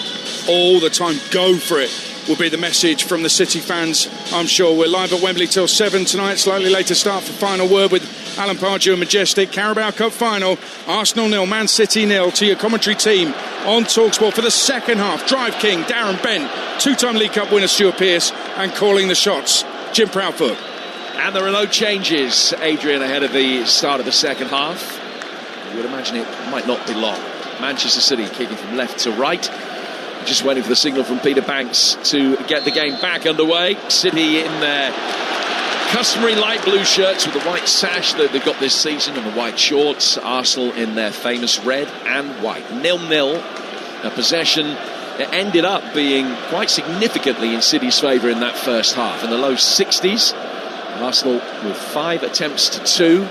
all the time. Go for it will be the message from the City fans, I'm sure. We're live at Wembley till 7 tonight, slightly later start for final word with Alan Pardew and Majestic. Carabao Cup final, Arsenal 0, Man City 0 to your commentary team on Talksport for the second half. Drive King, Darren Bent, two-time League Cup winner Stuart Pearce, and calling the shots, Jim Proudfoot. And there are no changes, Adrian, ahead of the start of the second half. You would imagine it might not be long. Manchester City kicking from left to right. Just waiting for the signal from Peter Banks to get the game back underway. City in their customary light blue shirts with the white sash that they've got this season and the white shorts. Arsenal in their famous red and white. 0-0. A possession that ended up being quite significantly in City's favour in that first half. In the low 60s. Arsenal with 5 attempts to 2.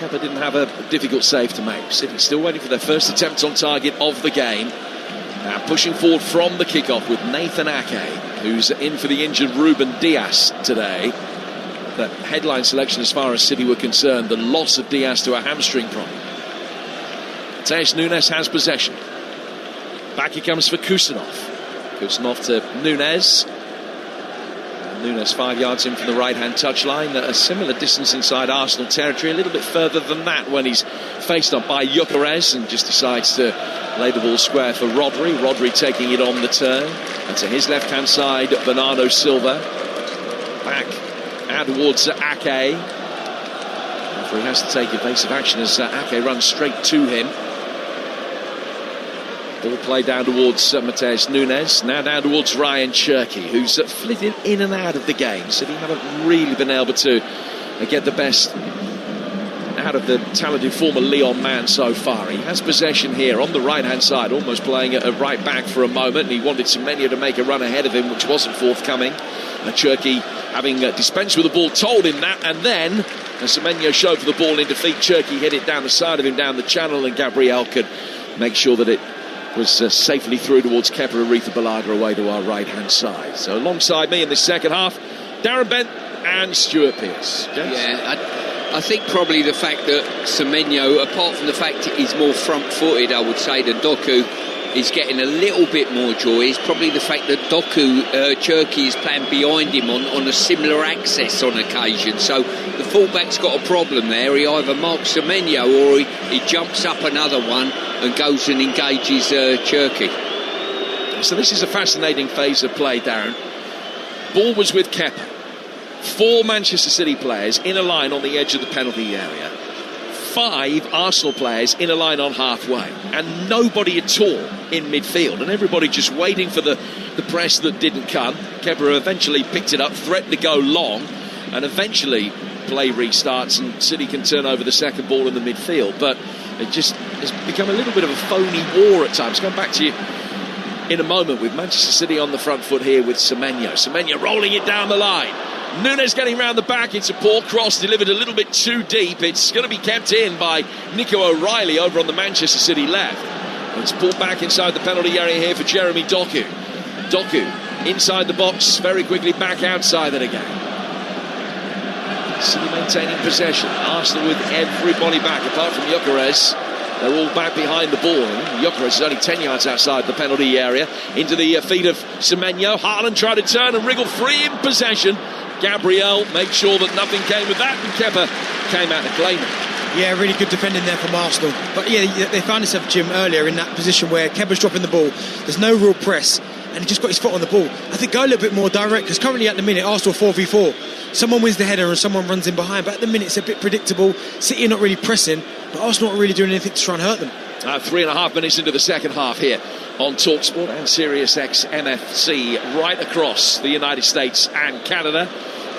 Kepa didn't have a difficult save to make. City still waiting for their first attempt on target of the game. Now pushing forward from the kickoff with Nathan Ake, who's in for the injured Ruben Dias today. The headline selection as far as City were concerned, the loss of Dias to a hamstring problem. Mateus Nunes has possession. Back he comes for Kusanov. Kusanov to Nunes. Nunes 5 yards in from the right-hand touchline, a similar distance inside Arsenal territory, a little bit further than that when he's faced up by Gyökeres and just decides to lay the ball square for Rodri. Rodri taking it on the turn, and to his left-hand side, Bernardo Silva. Back out towards Ake. He has to take evasive action as Ake runs straight to him. Ball play down towards Mateus Nunes, now down towards Ryan Cherky, who's flitting in and out of the game. So they haven't really been able to get the best out of the talented former Lyon man so far. He has possession here on the right-hand side, almost playing a right back for a moment, and he wanted Semenyo to make a run ahead of him, which wasn't forthcoming. Cherky having dispensed with the ball, told him that, and then Semenyo showed for the ball in defeat. Cherky hit it down the side of him, down the channel, and Gabriel could make sure that it was safely through towards Kepa Arrizabalaga away to our right-hand side. So alongside me in this second half, Darren Bent and Stuart Pearce. James? Yeah, I think probably the fact that Semenyo, apart from the fact he's more front-footed, I would say, than Doku, is getting a little bit more joy. Is probably the fact that Cherky is playing behind him on a similar access on occasion. So the fullback's got a problem there. He either marks Semenyo or he jumps up another one and goes and engages Cherky. So this is a fascinating phase of play, Darren. Ball was with Kepa. 4 Manchester City players in a line on the edge of the penalty area. 5 Arsenal players in a line on halfway, and nobody at all in midfield, and everybody just waiting for the press that didn't come. Kepa eventually picked it up, threatened to go long, and eventually play restarts and City can turn over the second ball in the midfield. But it just has become a little bit of a phony war at times. Come back to you in a moment with Manchester City on the front foot here with Semenyo. Semenyo rolling it down the line. Nunes getting round the back. It's a poor cross delivered a little bit too deep. It's going to be kept in by Nico O'Reilly over on the Manchester City left. It's pulled back inside the penalty area here for Jeremy Doku. Doku inside the box, very quickly back outside it again. City maintaining possession. Arsenal with everybody back apart from Gyökeres. They're all back behind the ball. Gyökeres is only 10 yards outside the penalty area. Into the feet of Semenyo. Haaland tried to turn and wriggle free in possession. Gabriel made sure that nothing came with that, and Kepa came out to claim it. Yeah, really good defending there from Arsenal. But yeah, they found themselves, Jim, earlier in that position where Keba's dropping the ball. There's no real press, and he just got his foot on the ball. I think go a little bit more direct, because currently at the minute, Arsenal 4v4. Someone wins the header and someone runs in behind. But at the minute, it's a bit predictable. City are not really pressing, but Arsenal not really doing anything to try and hurt them. 3.5 minutes into the second half here on Talksport and Sirius X MFC, right across the United States and Canada.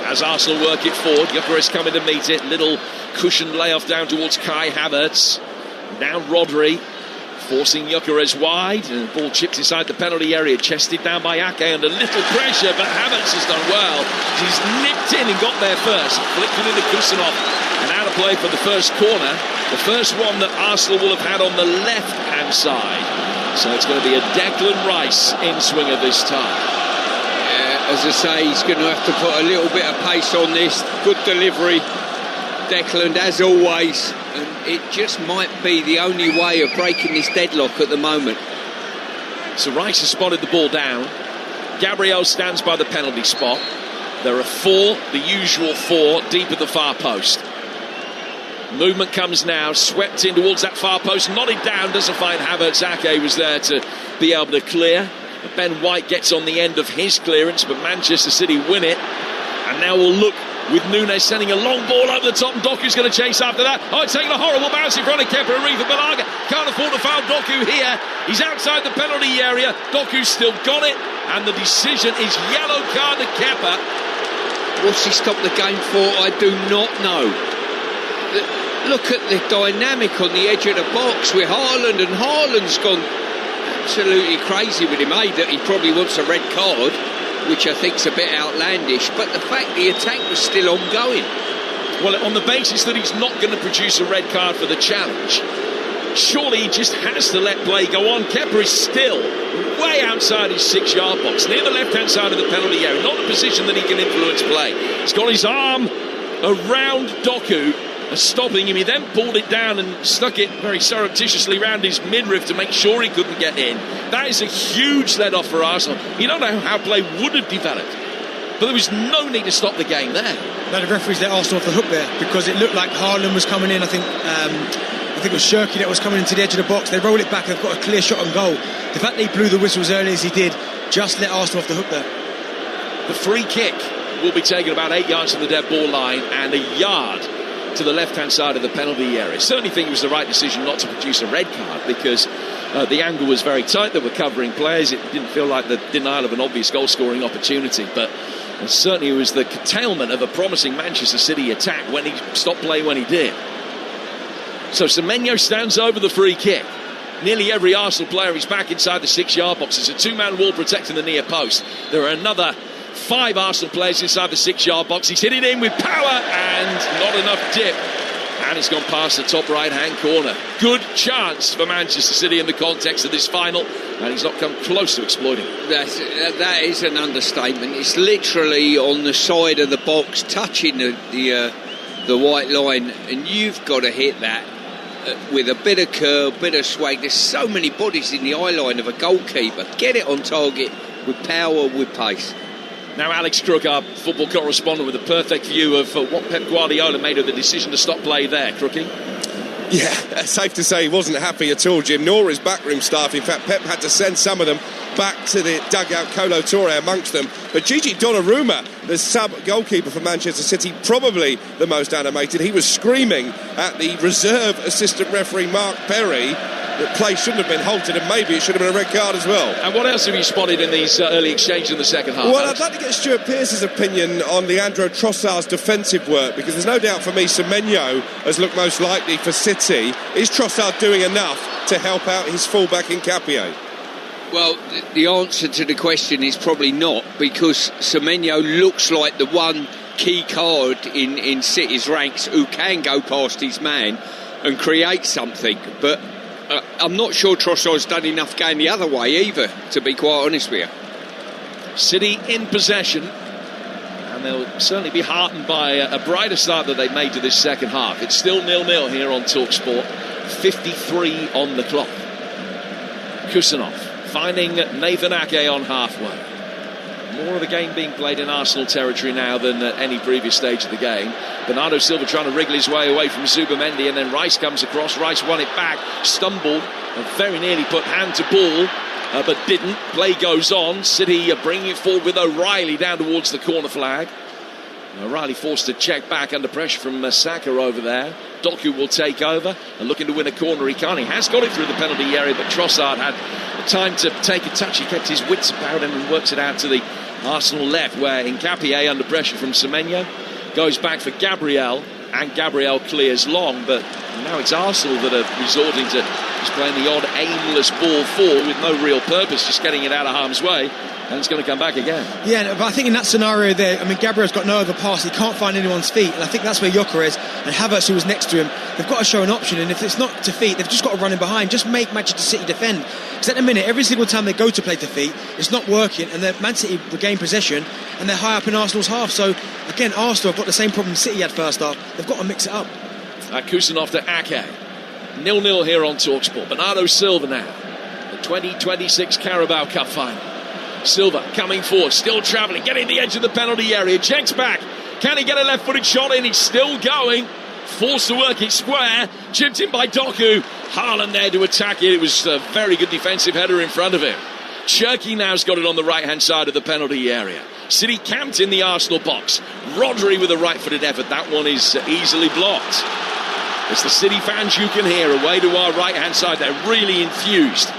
As Arsenal work it forward, Gyökeres coming to meet it. Little cushioned layoff down towards Kai Havertz. Now Rodri forcing Gyökeres wide, and the ball chipped inside the penalty area, chested down by Ake under little pressure, but Havertz has done well. He's nipped in and got there first, flicked it into Kusanov, and out of play for the first corner, the first one that Arsenal will have had on the left-hand side. So it's going to be a Declan Rice in swinger this time. As I say, he's going to have to put a little bit of pace on this. Good delivery, Declan, as always. And it just might be the only way of breaking this deadlock at the moment. So Rice has spotted the ball down. Gabriel stands by the penalty spot. There are four, the usual four, deep at the far post. Movement comes now, swept in towards that far post, nodded down, doesn't find Havertz. Ake was there to be able to clear. Ben White gets on the end of his clearance, but Manchester City win it. And now we'll look with Núñez sending a long ball over the top, and Doku's going to chase after that. Oh, it's taking a horrible bounce in front of Kepa Arrizabalaga. Can't afford to foul Doku here. He's outside the penalty area. Doku's still got it, and the decision is yellow card to Kepa. What's he stopped the game for? I do not know. Look at the dynamic on the edge of the box with Haaland, and Haaland's gone absolutely crazy with him. That he probably wants a red card, which I think's a bit outlandish, but the fact the attack was still ongoing. Well, on the basis that he's not going to produce a red card for the challenge, surely he just has to let play go on. Kepa is still way outside his 6-yard box, near the left-hand side of the penalty area, not a position that he can influence play. He's got his arm around Doku, stopping him. He then pulled it down and stuck it very surreptitiously round his midriff to make sure he couldn't get in. That is a huge let-off for Arsenal. You don't know how play would have developed, but there was no need to stop the game there. No, the referees let Arsenal off the hook there, because it looked like Haaland was coming in. I think it was Shirky that was coming into the edge of the box. They roll it back, they've got a clear shot on goal. The fact that he blew the whistle as early as he did just let Arsenal off the hook there. The free kick will be taken about 8 yards from the dead ball line and a yard to the left-hand side of the penalty area. Certainly think it was the right decision not to produce a red card, because the angle was very tight. They were covering players. It didn't feel like the denial of an obvious goal-scoring opportunity, but certainly it was the curtailment of a promising Manchester City attack when he stopped play when he did. So Semenyo stands over the free kick. Nearly every Arsenal player is back inside the 6-yard box. It's a two-man wall protecting the near post. There are another 5 Arsenal players inside the 6-yard box. He's hit it in with power and not enough dip. And it's gone past the top right-hand corner. Good chance for Manchester City in the context of this final, and he's not come close to exploiting it. That is an understatement. It's literally on the side of the box, touching the white line, and you've got to hit that with a bit of curve, bit of swag. There's so many bodies in the eye line of a goalkeeper. Get it on target with power, with pace. Now Alex Crook, our football correspondent, with a perfect view of what Pep Guardiola made of the decision to stop play there. Crookie? Yeah, safe to say he wasn't happy at all, Jim, nor his backroom staff. In fact, Pep had to send some of them back to the dugout, Kolo Touré amongst them. But Gigi Donnarumma, the sub-goalkeeper for Manchester City, probably the most animated. He was screaming at the reserve assistant referee Mark Perry that play shouldn't have been halted, and maybe it should have been a red card as well. And what else have you spotted in these early exchanges in the second half? Well, Alex? I'd like to get Stuart Pearce's opinion on Leandro Trossard's defensive work, because there's no doubt for me Semenyo has looked most likely for City. Is Trossard doing enough to help out his fullback in Capier? Well, the answer to the question is probably not, because Semenyo looks like the one key card in City's ranks who can go past his man and create something, but I'm not sure Trossard's done enough going the other way either, to be quite honest with you. City in possession, and they'll certainly be heartened by a brighter start that they've made to this second half. It's still 0-0 here on Talksport, 53 on the clock. Kusanov finding Nathan Ake on halfway. More of the game being played in Arsenal territory now than at any previous stage of the game. Bernardo Silva trying to wriggle his way away from Zubamendi, and then Rice comes across. Rice won it back, stumbled, and very nearly put hand to ball, but didn't. Play goes on. City bringing it forward with O'Reilly down towards the corner flag. O'Reilly forced to check back under pressure from Saka over there. Doku will take over and looking to win a corner. He can't. He has got it through the penalty area, but Trossard had time to take a touch. He kept his wits about him and works it out to the Arsenal left, where Nkapie under pressure from Semenyo goes back for Gabriel, and Gabriel clears long, but now it's Arsenal that are resorting to just playing the odd aimless ball forward with no real purpose, just getting it out of harm's way, and it's going to come back again. Yeah, but I think in that scenario there, I mean, Gabriel's got no other pass. He can't find anyone's feet, and I think that's where Gyökeres and Havertz, who was next to him, they've got to show an option, and if it's not to feet, they've just got to run in behind. Just make Manchester City defend. Because at the minute, every single time they go to play to feet, it's not working, and then Man City regain possession, and they're high up in Arsenal's half. So, again, Arsenal have got the same problem City had first half. They've got to mix it up. Kusanov to Ake. 0-0 here on Talksport. Bernardo Silva now. The 2026 Carabao Cup final. Silva coming forward, still travelling, getting the edge of the penalty area, checks back. Can he get a left-footed shot in? He's still going. Forced to work it square. Chipped in by Doku. Haaland there to attack it. It was a very good defensive header in front of him. Cherki now's got it on the right-hand side of the penalty area. City camped in the Arsenal box. Rodri with a right-footed effort. That one is easily blocked. It's the City fans you can hear away to our right-hand side. They're really infused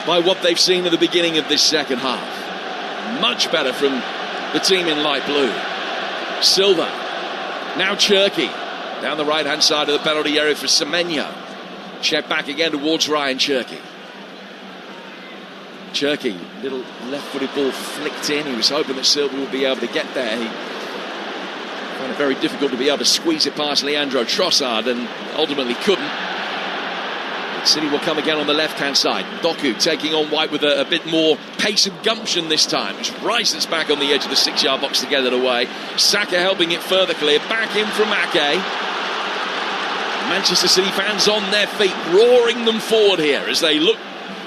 by what they've seen at the beginning of this second half. Much better from the team in light blue. Silva. Now Cherki. Down the right-hand side of the penalty area for Semenyo. Check back again towards Ryan Cherki. Cherki, little left-footed ball flicked in. He was hoping that Silva would be able to get there. He found it very difficult to be able to squeeze it past Leandro Trossard and ultimately couldn't. But City will come again on the left-hand side. Doku taking on White with a bit more pace and gumption this time. It's Rice that's back on the edge of the 6-yard box to get it away. Saka helping it further clear. Back in from Ake. Manchester City fans on their feet, roaring them forward here as they look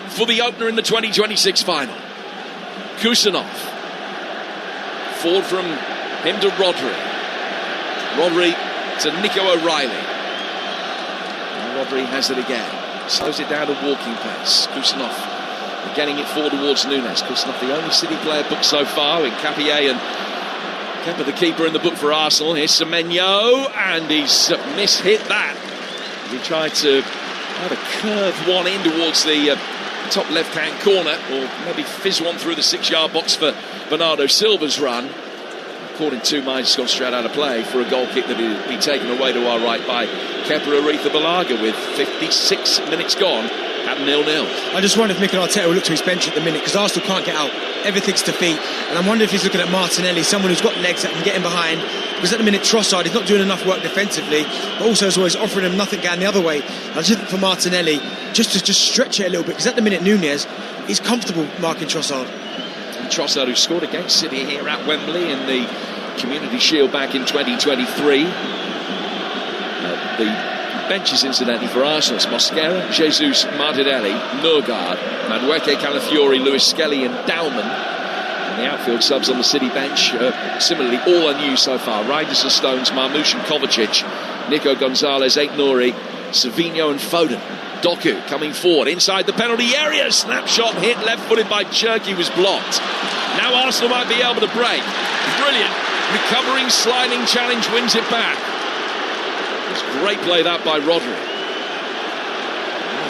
for the opener in the 2026 final. Kusanov. Forward from him to Rodri. Rodri to Nico O'Reilly. And Rodri has it again. Slows it down to walking pace. Kusanov getting it forward towards Nunes. Kusanov, the only City player booked so far, in Nkapie and Kepa, the keeper in the book for Arsenal. Here's Semenyo, and he's mishit that. He tried to have a curve one in towards the top left-hand corner, or maybe fizz one through the 6-yard box for Bernardo Silva's run. According to mine, it's gone straight out of play for a goal kick that will be taken away to our right by Kepa Arrizabalaga with 56 minutes gone at 0-0. I just wonder if Mikel Arteta will look to his bench at the minute, because Arsenal can't get out. Everything's to feet. And I wonder if he's looking at Martinelli, someone who's got legs that can get in behind. Because at the minute, Trossard is not doing enough work defensively, but also as always offering him nothing going the other way. I just think for Martinelli, just to stretch it a little bit, because at the minute, Nunes is comfortable marking Trossard. Trossard, who scored against City here at Wembley in the Community Shield back in 2023. The benches, incidentally, for Arsenal: it's Mosquera, Jesus, Martinelli, Norgard, Madueke, Calafiori, Lewis Skelly and Dowman. And the outfield subs on the City bench, similarly, all are new so far. Riders and Stones, Marmoush and Kovacic, Nico Gonzalez, Aït-Nouri, Savinho and Foden. Doku coming forward inside the penalty area. Snapshot hit left-footed by Cherki was blocked. Now Arsenal might be able to break. Brilliant. Recovering sliding challenge wins it back. It's great play that by Rodri.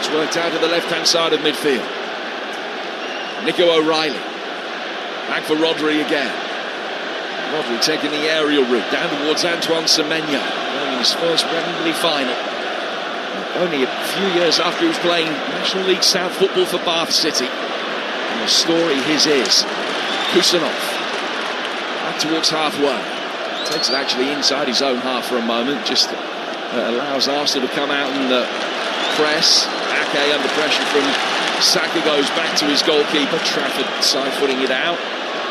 It's worked out to the left-hand side of midfield. Nico O'Reilly. Back for Rodri again. Rodri taking the aerial route down towards Antoine Semenyo. Playing his first Wembley final. Only a few years after he was playing National League South football for Bath City. And the story his is. Kusanov. Back towards halfway. Takes it actually inside his own half for a moment. Just allows Arsenal to come out and press. Ake under pressure from Saka goes back to his goalkeeper. Trafford side-footing it out.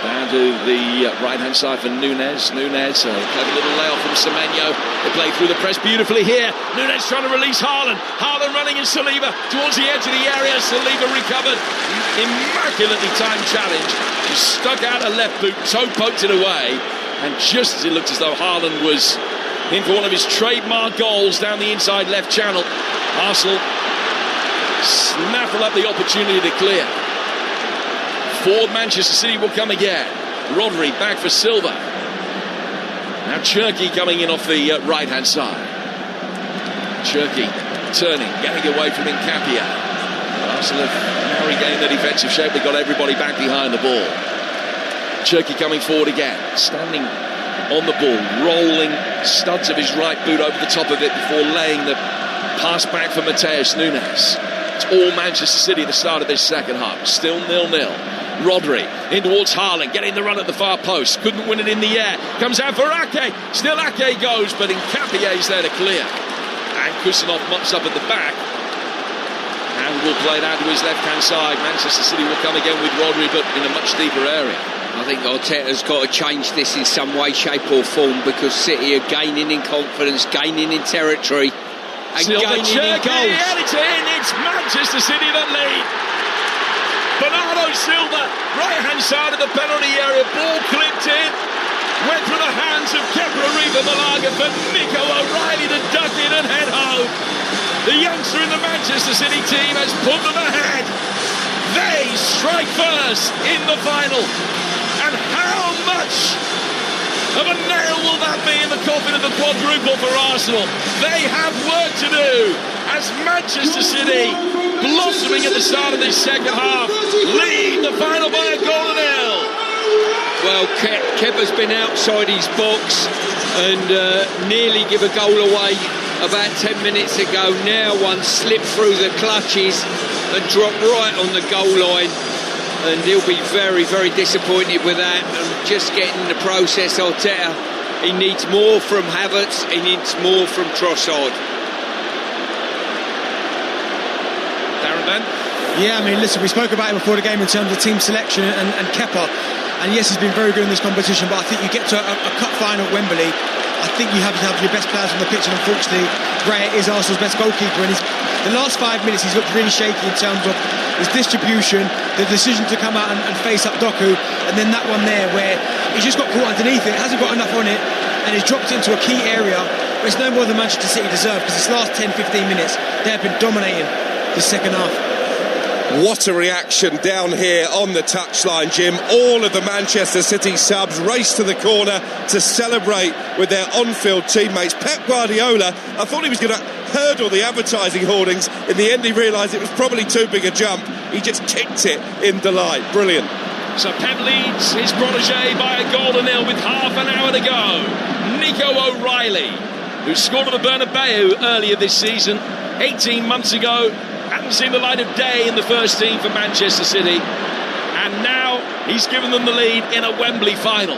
Down to the right-hand side for Nunes. Nunes, a clever little layoff from Semenyo. They play through the press beautifully here. Nunes trying to release Haaland. Haaland running in Saliba towards the edge of the area. Saliba recovered. Immaculately timed challenge. He stuck out a left boot, toe poked it away. And just as it looked as though Haaland was in for one of his trademark goals down the inside left channel, Arsenal snaffle up the opportunity to clear. Forward Manchester City will come again. Rodri back for Silva. Now Cherki coming in off the right-hand side. Cherki turning, getting away from Nkapia. Arsenal have now regained their defensive shape. They've got everybody back behind the ball. Cherki coming forward again, standing on the ball, rolling studs of his right boot over the top of it before laying the pass back for Matheus Nunes. It's all Manchester City at the start of this second half. Still 0-0. Rodri in towards Haaland, getting the run at the far post. Couldn't win it in the air. Comes out for Ake. Still Ake goes, but Nkapie's there to clear. And Kusanov mops up at the back. And will play it out to his left-hand side. Manchester City will come again with Rodri, but in a much deeper area. I think Arteta's got to change this in some way, shape or form, because City are gaining in confidence, gaining in territory, and Silva, gaining in goals. And it's in. It's Manchester City that lead. Bernardo Silva, right-hand side of the penalty area, ball clipped in, went through the hands of Kepa Arrizabalaga for Nico O'Reilly to duck in and head home. The youngster in the Manchester City team has put them ahead. They strike first in the final. And how much of a nail will that be in the coffin of the quadruple for Arsenal? They have work to do as Manchester City, blossoming at the start of this second half, lead the final by a goal to nil. Well, Kepa's been outside his box and nearly give a goal away about 10 minutes ago. Now one slipped through the clutches and dropped right on the goal line. And he'll be very, very disappointed with that. And just getting the process, Arteta, he needs more from Havertz, he needs more from Trossard. Darren Ben? Yeah, I mean, listen, we spoke about it before the game in terms of team selection and Kepa. And yes, he's been very good in this competition, but I think you get to a cup final at Wembley, I think you have to have your best players on the pitch, and unfortunately, Gray is Arsenal's best goalkeeper, and the last 5 minutes he's looked really shaky in terms of his distribution, the decision to come out and face up Doku, and then that one there where he's just got caught underneath it, hasn't got enough on it, and he's dropped into a key area where it's no more than Manchester City deserve, because this last 10-15 minutes they have been dominating the second half. What a reaction down here on the touchline, Jim. All of the Manchester City subs race to the corner to celebrate with their on-field teammates. Pep Guardiola, I thought he was going to hurdle the advertising hoardings. In the end, he realised it was probably too big a jump. He just kicked it in delight. Brilliant. So Pep leads his protégé by a goal to nil with half an hour to go. Nico O'Reilly, who scored at the Bernabeu earlier this season, 18 months ago, hadn't seen the light of day in the first team for Manchester City, and now he's given them the lead in a Wembley final.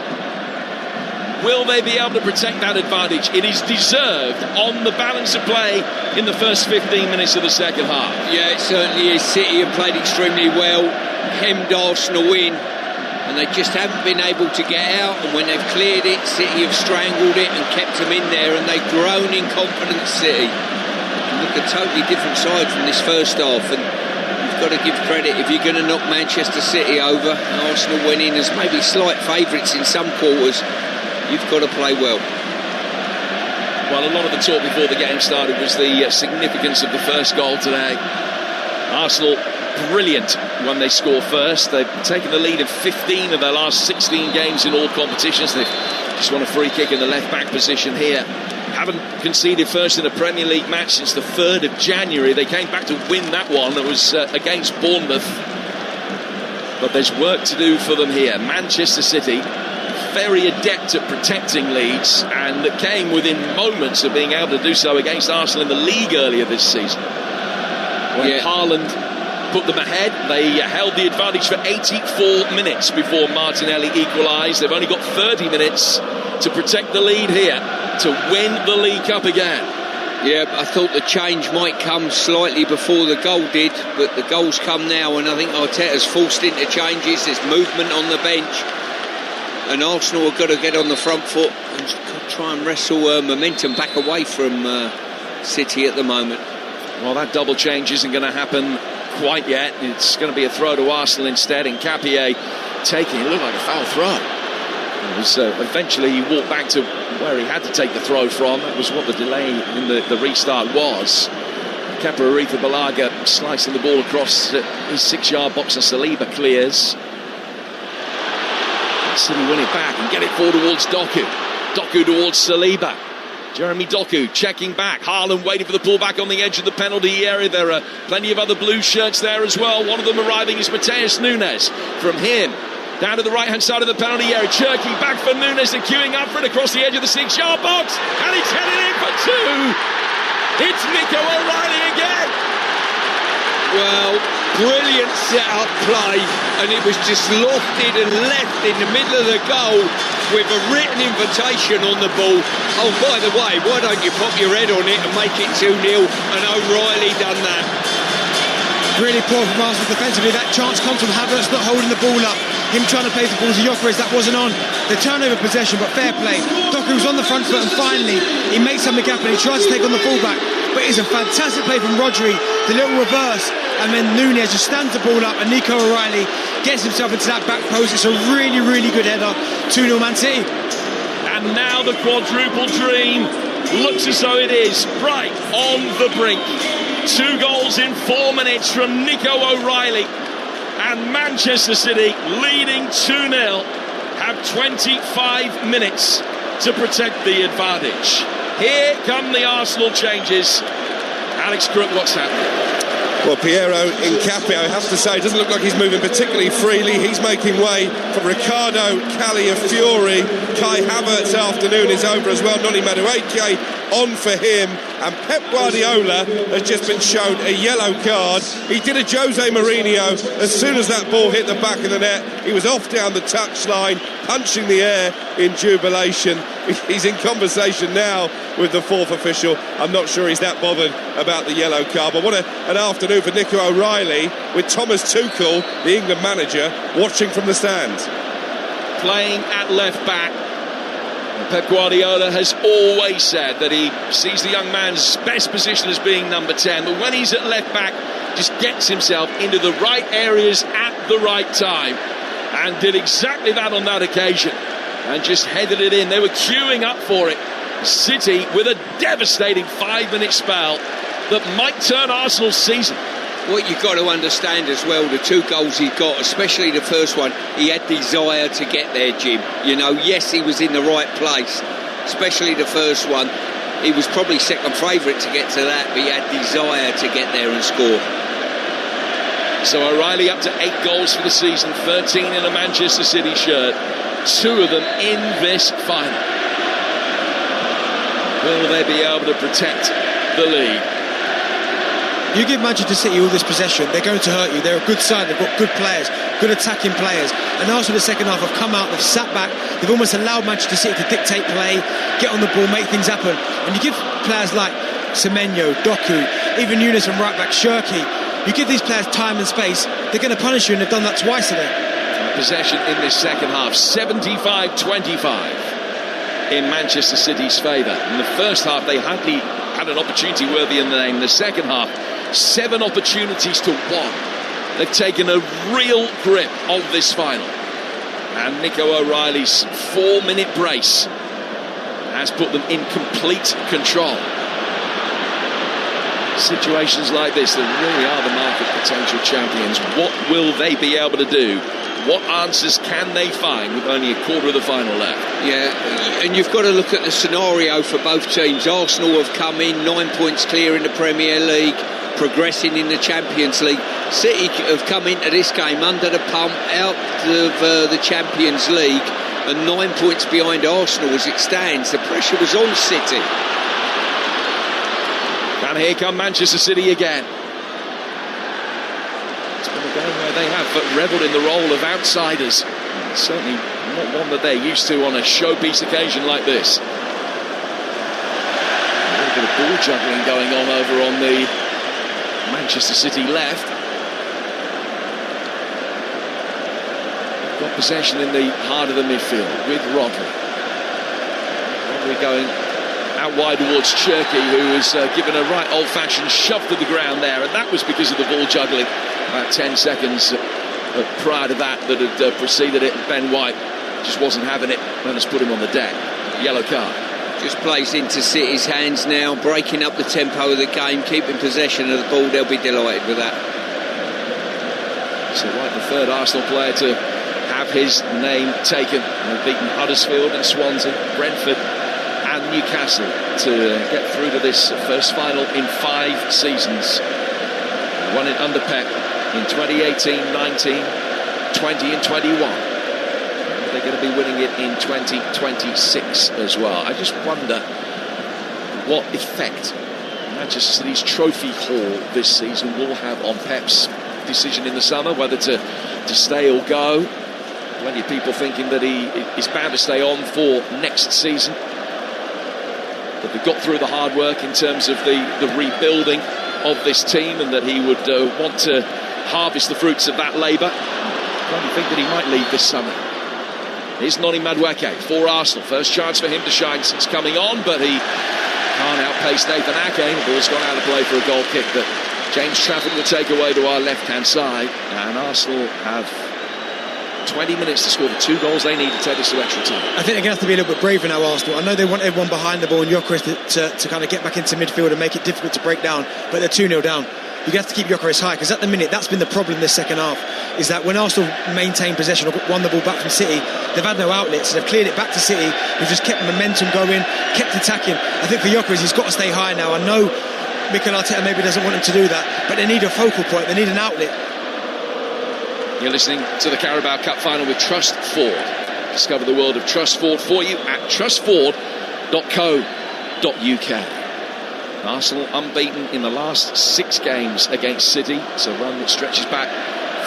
Will they be able to protect that advantage? It is deserved on the balance of play in the first 15 minutes of the second half. Yeah, it certainly is. City have played extremely well, hemmed Arsenal in, and they just haven't been able to get out, and when they've cleared it, City have strangled it and kept them in there, and they've grown in confidence, City. Look, a totally different side from this first half, and you've got to give credit. If you're going to knock Manchester City over, Arsenal went in as maybe slight favourites in some quarters, you've got to play well. Well, a lot of the talk before the game started was the significance of the first goal today. Arsenal brilliant when they score first. They've taken the lead of 15 of their last 16 games in all competitions. They've just won a free kick in the left-back position here. Haven't conceded first in a Premier League match since the 3rd of January. They came back to win that one. It was against Bournemouth. But there's work to do for them here. Manchester City, very adept at protecting leads, and that came within moments of being able to do so against Arsenal in the league earlier this season. When Haaland put them ahead, they held the advantage for 84 minutes before Martinelli equalised. They've only got 30 minutes to protect the lead here, to win the League Cup again. Yeah, I thought the change might come slightly before the goal did, but the goal's come now, and I think Arteta's forced into changes. There's movement on the bench, And Arsenal have got to get on the front foot and try and wrestle momentum back away from City at the moment. Well, that double change isn't going to happen quite yet. It's going to be a throw to Arsenal instead, and Capier taking it looked like a foul throw. It was, eventually he walked back to where he had to take the throw from. That was what the delay in the restart was. Kepa Arrizabalaga slicing the ball across his 6-yard box, and Saliba clears. City win it back and get it forward towards Doku. Doku towards Saliba. Jeremy Doku checking back. Haaland waiting for the pullback on the edge of the penalty area. There are plenty of other blue shirts there as well. One of them arriving is Mateus Nunes. From him down to the right-hand side of the penalty area. Cherky back for Nunes and queuing up for it across the edge of the 6-yard box. And it's headed in for 2. It's Nico O'Reilly again. Well, brilliant set-up play, and it was just lofted and left in the middle of the goal with a written invitation on the ball. Oh, by the way, why don't you pop your head on it and make it 2-0? And O'Reilly done that. Really poor from Arsenal defensively. That chance comes from Havertz not holding the ball up. Him trying to play the ball to Gyökeres, that wasn't on. The turnover possession, but fair play. Doku was on the front foot, and finally he makes something happen. He tries to take on the fullback, but it's a fantastic play from Rodri. The little reverse, and then Nunez just stands the ball up, and Nico O'Reilly gets himself into that back post. It's a really, really good header. 2-0 Man City. And now the quadruple dream looks as though it is right on the brink. 2 goals in 4 minutes from Nico O'Reilly, and Manchester City leading 2-0 have 25 minutes to protect the advantage. Here come the Arsenal changes. Alex Crook, what's happening? Well, Piero Incapio, I have to say, doesn't look like he's moving particularly freely. He's making way for Ricardo Calafiori. Kai Havertz's afternoon is over as well. Noni Madueke on for him. And Pep Guardiola has just been shown a yellow card. He did a Jose Mourinho. As soon as that ball hit the back of the net, he was off down the touchline, punching the air in jubilation. He's in conversation now with the 4th official. I'm not sure he's that bothered about the yellow card. But what an afternoon for Nico O'Reilly, with Thomas Tuchel, the England manager, watching from the stands. Playing at left back. Pep Guardiola has always said that he sees the young man's best position as being number 10, but when he's at left back, just gets himself into the right areas at the right time, and did exactly that on that occasion, and just headed it in. They were queuing up for it. City with a devastating 5-minute spell that might turn Arsenal's season. What you've got to understand as well, the 2 goals he got, especially the first one, he had desire to get there, Jim. You know, yes, he was in the right place, especially the first one. He was probably second favourite to get to that, but he had desire to get there and score. So O'Reilly up to 8 goals for the season, 13 in a Manchester City shirt, 2 of them in this final. Will they be able to protect the lead? You give Manchester City all this possession, they're going to hurt you. They're a good side, they've got good players, good attacking players. And Arsenal in the second half have come out, they've sat back, they've almost allowed Manchester City to dictate play, get on the ball, make things happen. And you give players like Semenyo, Doku, even Nunes and right back Cherky, you give these players time and space, they're going to punish you, and they've done that twice today. Possession in this second half, 75-25 in Manchester City's favour. In the first half, they hardly had an opportunity worthy in the name. The second half, 7 opportunities to 1. They've taken a real grip of this final. And Nico O'Reilly's 4-minute brace has put them in complete control. Situations like this, they really are the mark of potential champions. What will they be able to do? What answers can they find with only a quarter of the final left? Yeah, and you've got to look at the scenario for both teams. Arsenal have come in 9 points clear in the Premier League, progressing in the Champions League. City have come into this game under the pump, out of the Champions League, and 9 points behind Arsenal as it stands. The pressure was on City. And here come Manchester City again. It's been a game where they have revelled in the role of outsiders. Certainly not one that they're used to on a showpiece occasion like this. A little bit of ball juggling going on over on the Manchester City left. got possession in the heart of the midfield with Rodri. Rodri going out wide towards Cherky, who was given a right old-fashioned shove to the ground there, and that was because of the ball juggling about 10 seconds prior to that had preceded it. Ben White just wasn't having it and has put him on the deck. Yellow card. Just plays into City's hands now, breaking up the tempo of the game, keeping possession of the ball. They'll be delighted with that. So right, the third Arsenal player to have his name taken. They've beaten Huddersfield and Swansea, Brentford and Newcastle to get through to this first final in 5 seasons. Won it under Pep in 2018, 19, 20 and 21. They're going to be winning it in 2026 as well. I just wonder what effect Manchester City's trophy haul this season will have on Pep's decision in the summer, whether to stay or go. Plenty of people thinking that he is bound to stay on for next season. But they've got through the hard work in terms of the rebuilding of this team, and that he would want to harvest the fruits of that labour. Plenty think that he might leave this summer. Here's Noni Madueke for Arsenal. First chance for him to shine since coming on, but he can't outpace Nathan Ake. The ball's gone out of play for a goal kick that James Trafford will take away to our left-hand side. And Arsenal have 20 minutes to score the 2 goals they need to take this to extra time. I think they're going to have to be a little bit braver now, Arsenal. I know they want everyone behind the ball and Gyökeres to kind of get back into midfield and make it difficult to break down, but they're 2-0 down. You have to keep Gyökeres high, because at the minute that's been the problem this second half, is that when Arsenal maintain possession or won the ball back from City, they've had no outlets. They've cleared it back to City, who've just kept momentum going, kept attacking. I think for Gyökeres, he's got to stay high now. I know Mikel Arteta maybe doesn't want him to do that, but they need a focal point, they need an outlet. You're listening to the Carabao Cup final with Trust Ford. Discover the world of Trust Ford for you at trustford.co.uk. Arsenal unbeaten in the last 6 games against City. It's a run that stretches back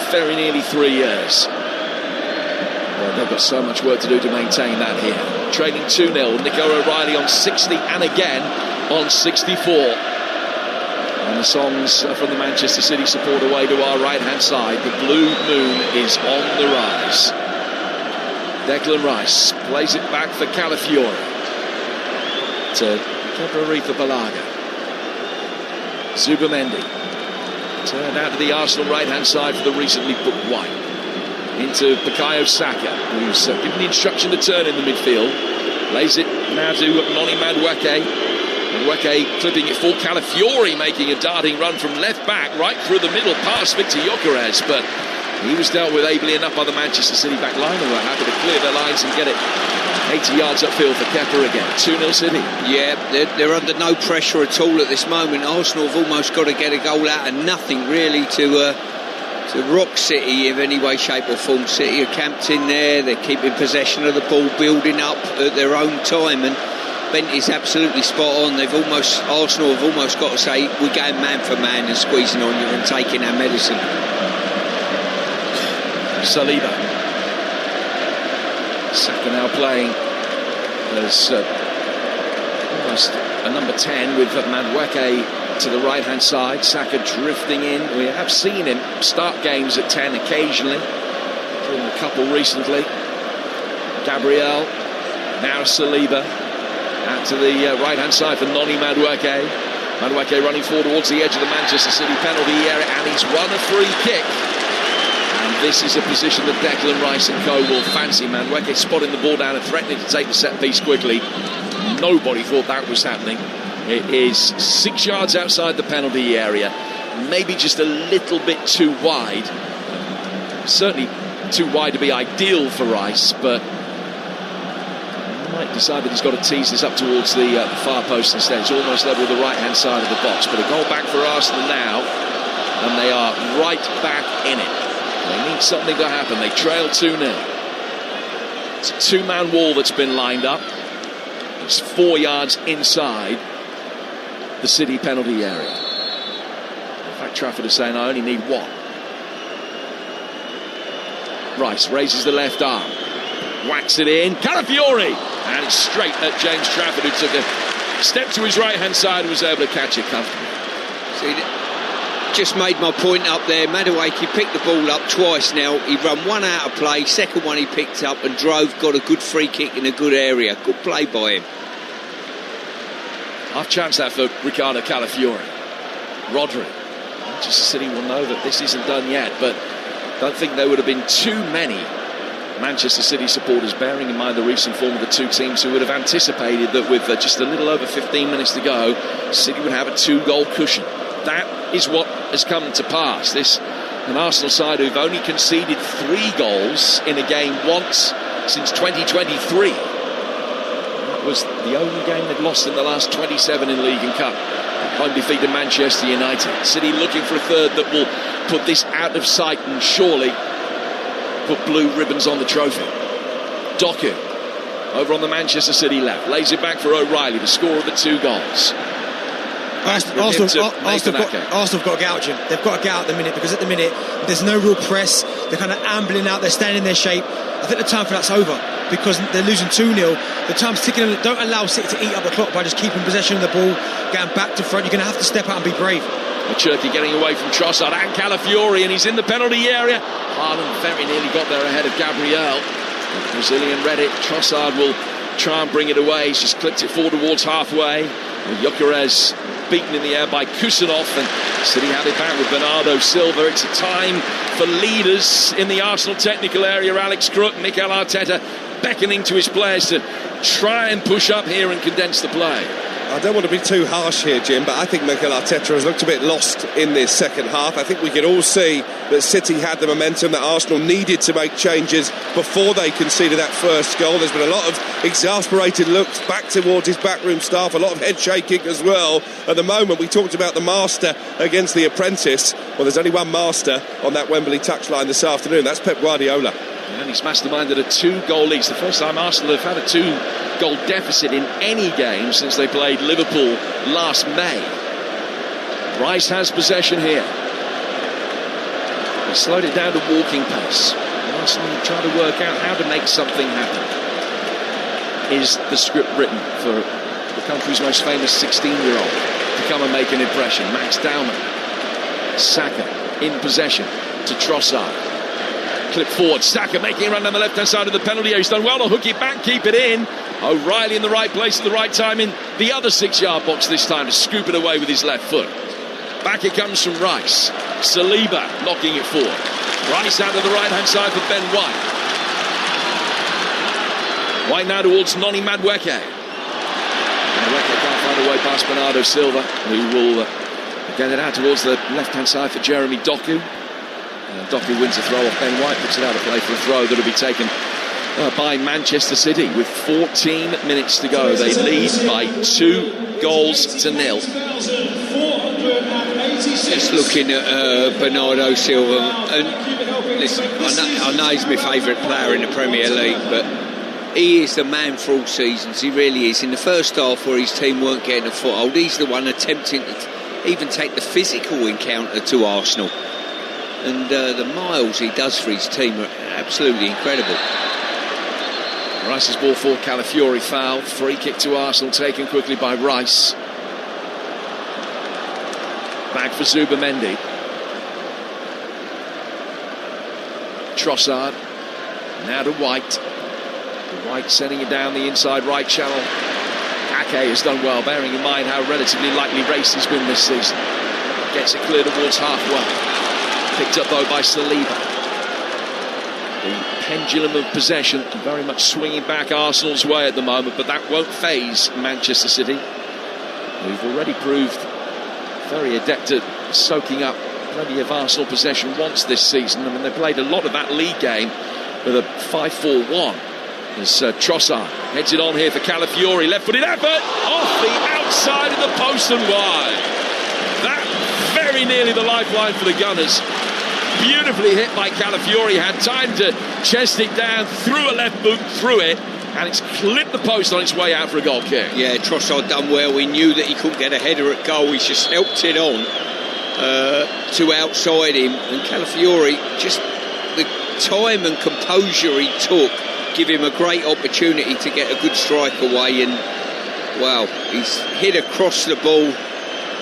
very nearly 3 years. Well, they've got so much work to do to maintain that here. Trailing 2-0, Nico O'Reilly on 60 and again on 64. And the songs from the Manchester City support away to our right-hand side. The blue moon is on the rise. Declan Rice plays it back for Calafiore to Kepa Balaga. Zubimendi turned out to the Arsenal right-hand side for the recently booked White. Into Bukayo Saka, who's given the instruction to turn in the midfield. Lays it now to Noni Madueke. Madueke clipping it for Calafiore, making a darting run from left back right through the middle past Victor Gyökeres, but he was dealt with ably enough by the Manchester City back line, and were happy to clear their lines and get it 80 yards upfield for Kepa again. 2-0 City. Yeah, they're under no pressure at all at this moment. Arsenal have almost got to get a goal out of nothing really to rock City in any way, shape or form. City are camped in there, they're keeping possession of the ball, building up at their own time, and Bent is absolutely spot on. Arsenal have almost got to say, we're going man for man and squeezing on you and taking our medicine. Saliba. Saka now playing as almost a number 10 with Madueke to the right-hand side. Saka drifting in. We have seen him start games at 10 occasionally. Doing a couple recently. Gabriel. Now Saliba. Out to the right-hand side for Noni Madueke. Madueke running forward towards the edge of the Manchester City penalty area, and he's won a free kick. And this is a position that Declan Rice and co will fancy. Madueke spotting the ball down and threatening to take the set piece quickly. Nobody thought that was happening. It is 6 yards outside the penalty area. Maybe just a little bit too wide. Certainly too wide to be ideal for Rice, but might decide that he's got to tease this up towards the far post instead. It's almost level with the right-hand side of the box. But a goal back for Arsenal now, and they are right back in it. They need something to happen. They trail 2-0. It's a 2-man wall that's been lined up. It's 4 yards inside the City penalty area. In fact, Trafford is saying, I only need 1. Rice raises the left arm. Whacks it in. Calafiore! And it's straight at James Trafford, who took a step to his right-hand side and was able to catch it comfortably. See, just made my point up there. Madueke picked the ball up twice now. He run one out of play, second one he picked up and drove, got a good free kick in a good area. Good play by him. Half chance that for Ricardo Calafiori. Rodri. Manchester City will know that this isn't done yet, but don't think there would have been too many Manchester City supporters, bearing in mind the recent form of the two teams, who would have anticipated that with just a little over 15 minutes to go, City would have a 2-goal cushion. That is what has come to pass. An Arsenal side who've only conceded 3 goals in a game once since 2023. That was the only game they'd lost in the last 27 in League and Cup. Home defeat to Manchester United. City looking for a third that will put this out of sight and surely put blue ribbons on the trophy. Doku over on the Manchester City left, lays it back for O'Reilly, the scorer of the 2 goals. Arsenal have got to get out, Jim. They've got to get out at the minute, because at the minute there's no real press. They're kind of ambling out, they're staying in their shape. I think the time for that's over, because they're losing 2-0. The time's ticking. Don't allow City to eat up the clock by just keeping possession of the ball, going back to front. You're going to have to step out and be brave. Cherky getting away from Trossard and Calafiori, and he's in the penalty area. Haaland very nearly got there ahead of Gabriel. The Brazilian read it. Trossard will try and bring it away. He's just clipped it forward towards halfway. Gyökeres beaten in the air by Kusanov, and City had it back with Bernardo Silva. It's a time for leaders in the Arsenal technical area. Alex Crook, Mikel Arteta beckoning to his players to try and push up here and condense the play. I don't want to be too harsh here, Jim, but I think Mikel Arteta has looked a bit lost in this second half. I think we can all see that City had the momentum, that Arsenal needed to make changes before they conceded that first goal. There's been a lot of exasperated looks back towards his backroom staff, a lot of head shaking as well. At the moment, we talked about the master against the apprentice. Well, there's only one master on that Wembley touchline this afternoon. That's Pep Guardiola. And he's masterminded a 2-goal lead. It's the first time Arsenal have had a 2-goal deficit in any game since they played Liverpool last May. Rice has possession here. He slowed it down to walking pace. Arsenal trying to work out how to make something happen. Is the script written for the country's most famous 16-year-old to come and make an impression? Max Dowman. Saka in possession to Trossard. Clip forward, Saka making a run down the left-hand side of the penalty area. He's done well to hook it back, keep it in. O'Reilly in the right place at the right time in the other 6-yard box this time to scoop it away with his left foot. Back it comes from Rice. Saliba knocking it forward. Rice out of the right-hand side for Ben White. White now towards Noni Madueke. Madueke can't find a way past Bernardo Silva, who will get it out towards the left-hand side for Jeremy Doku. Doku wins a throw off Ben White, puts it out of play for a throw that will be taken by Manchester City with 14 minutes to go. They lead by 2 goals to 0. Just looking at Bernardo Silva, and listen, I know he's my favourite player in the Premier League, but he is the man for all seasons. He really is. In the first half, where his team weren't getting a foothold, he's the one attempting to even take the physical encounter to Arsenal. And the miles he does for his team are absolutely incredible. Rice's ball for Calafiori, foul. Free kick to Arsenal, taken quickly by Rice. Back for Zubimendi. Trossard. Now to White. White sending it down the inside right channel. Ake has done well, bearing in mind how relatively lightly raced he's been this season. Gets it clear towards halfway. Picked up though by Saliba. The pendulum of possession very much swinging back Arsenal's way at the moment, but that won't faze Manchester City, who've already proved very adept at soaking up plenty of Arsenal possession once this season. I mean, they played a lot of that league game with a 5-4-1 as Trossard heads it on here for Calafiori. Left-footed effort off the outside of the post and wide. That very nearly the lifeline for the Gunners. Beautifully hit by Calafiori, had time to chest it down, through a left boot, through it, and it's clipped the post on its way out for a goal kick. Yeah, Trossard done well. We knew that he couldn't get a header at goal. He's just helped it on to outside him, and Calafiori, just the time and composure he took, give him a great opportunity to get a good strike away, and wow, he's hit across the ball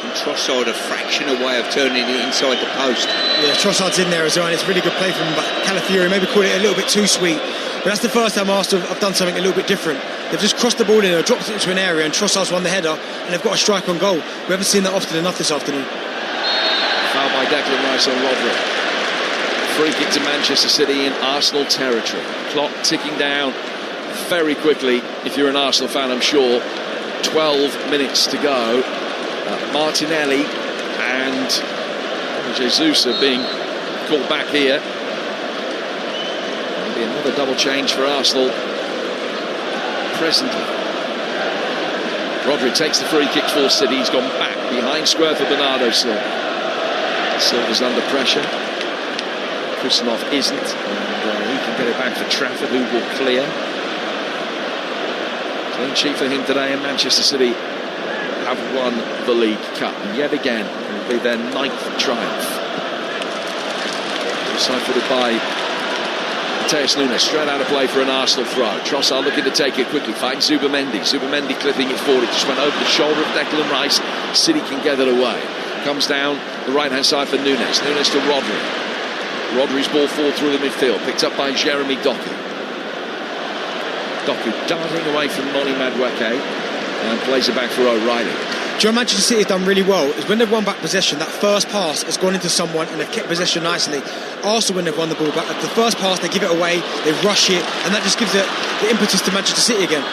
And Trossard a fraction away of turning it inside the post. Yeah, Trossard's in there as well, and it's a really good play from him. But Calafiori maybe called it a little bit too sweet. But that's the first time Arsenal have done something a little bit different. They've just crossed the ball in or dropped it into an area, and Trossard's won the header, and they've got a strike on goal. We haven't seen that often enough this afternoon. Foul by Declan Rice on Rodri. Free kick to Manchester City in Arsenal territory. Clock ticking down very quickly. If you're an Arsenal fan, I'm sure. 12 minutes to go. Martinelli and Jesus are being called back here. There'll be another double change for Arsenal presently. Rodri takes the free kick for City. He's gone back behind square for Bernardo Silva. Silva's under pressure. Kusanov isn't, and he can get it back for Trafford, who will clear. Clean sheet for him today, and Manchester City have won the League Cup yet again. It will be their 9th triumph. Side-footed by Mateus Nunes, straight out of play for an Arsenal throw. Trossard looking to take it quickly, finds Zubimendi. Zubimendi clipping it forward. It just went over the shoulder of Declan Rice. City can get it away. Comes down the right-hand side for Nunes. Nunes to Rodri. Rodri's ball fall through the midfield, picked up by Jeremy Doku. Doku darting away from Noni Madueke and plays it back for O'Reilly. John, Manchester City have done really well is when they've won back possession, that first pass has gone into someone and they've kept possession nicely. Arsenal, when they've won the ball back, the first pass they give it away, they rush it, and that just gives it the impetus to Manchester City again.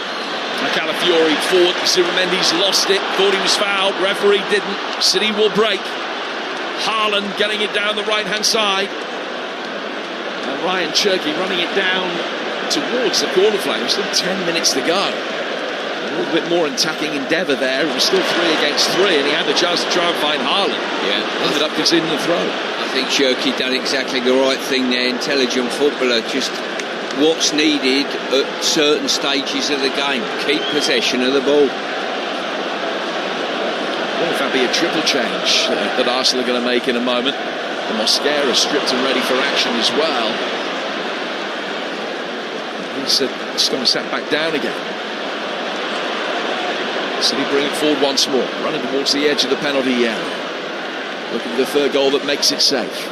Calafiori forward, Zubimendi's lost it, thought he was fouled, referee didn't. City will break. Haaland getting it down the right hand side, and Ryan Cherky running it down towards the corner flag. There's still 10 minutes to go. A little bit more attacking endeavour there. It was still 3 against 3, and he had the chance to try and find Haaland. Yeah, ended up conceding the throw. I think Cherky done exactly the right thing there. Intelligent footballer, just what's needed at certain stages of the game. Keep possession of the ball. Well, if that be a triple change that Arsenal are going to make in a moment. And Mosquera stripped and ready for action as well. He's just going to set back down again. City bring it forward once more, running towards the edge of the penalty area. Looking for the third goal that makes it safe.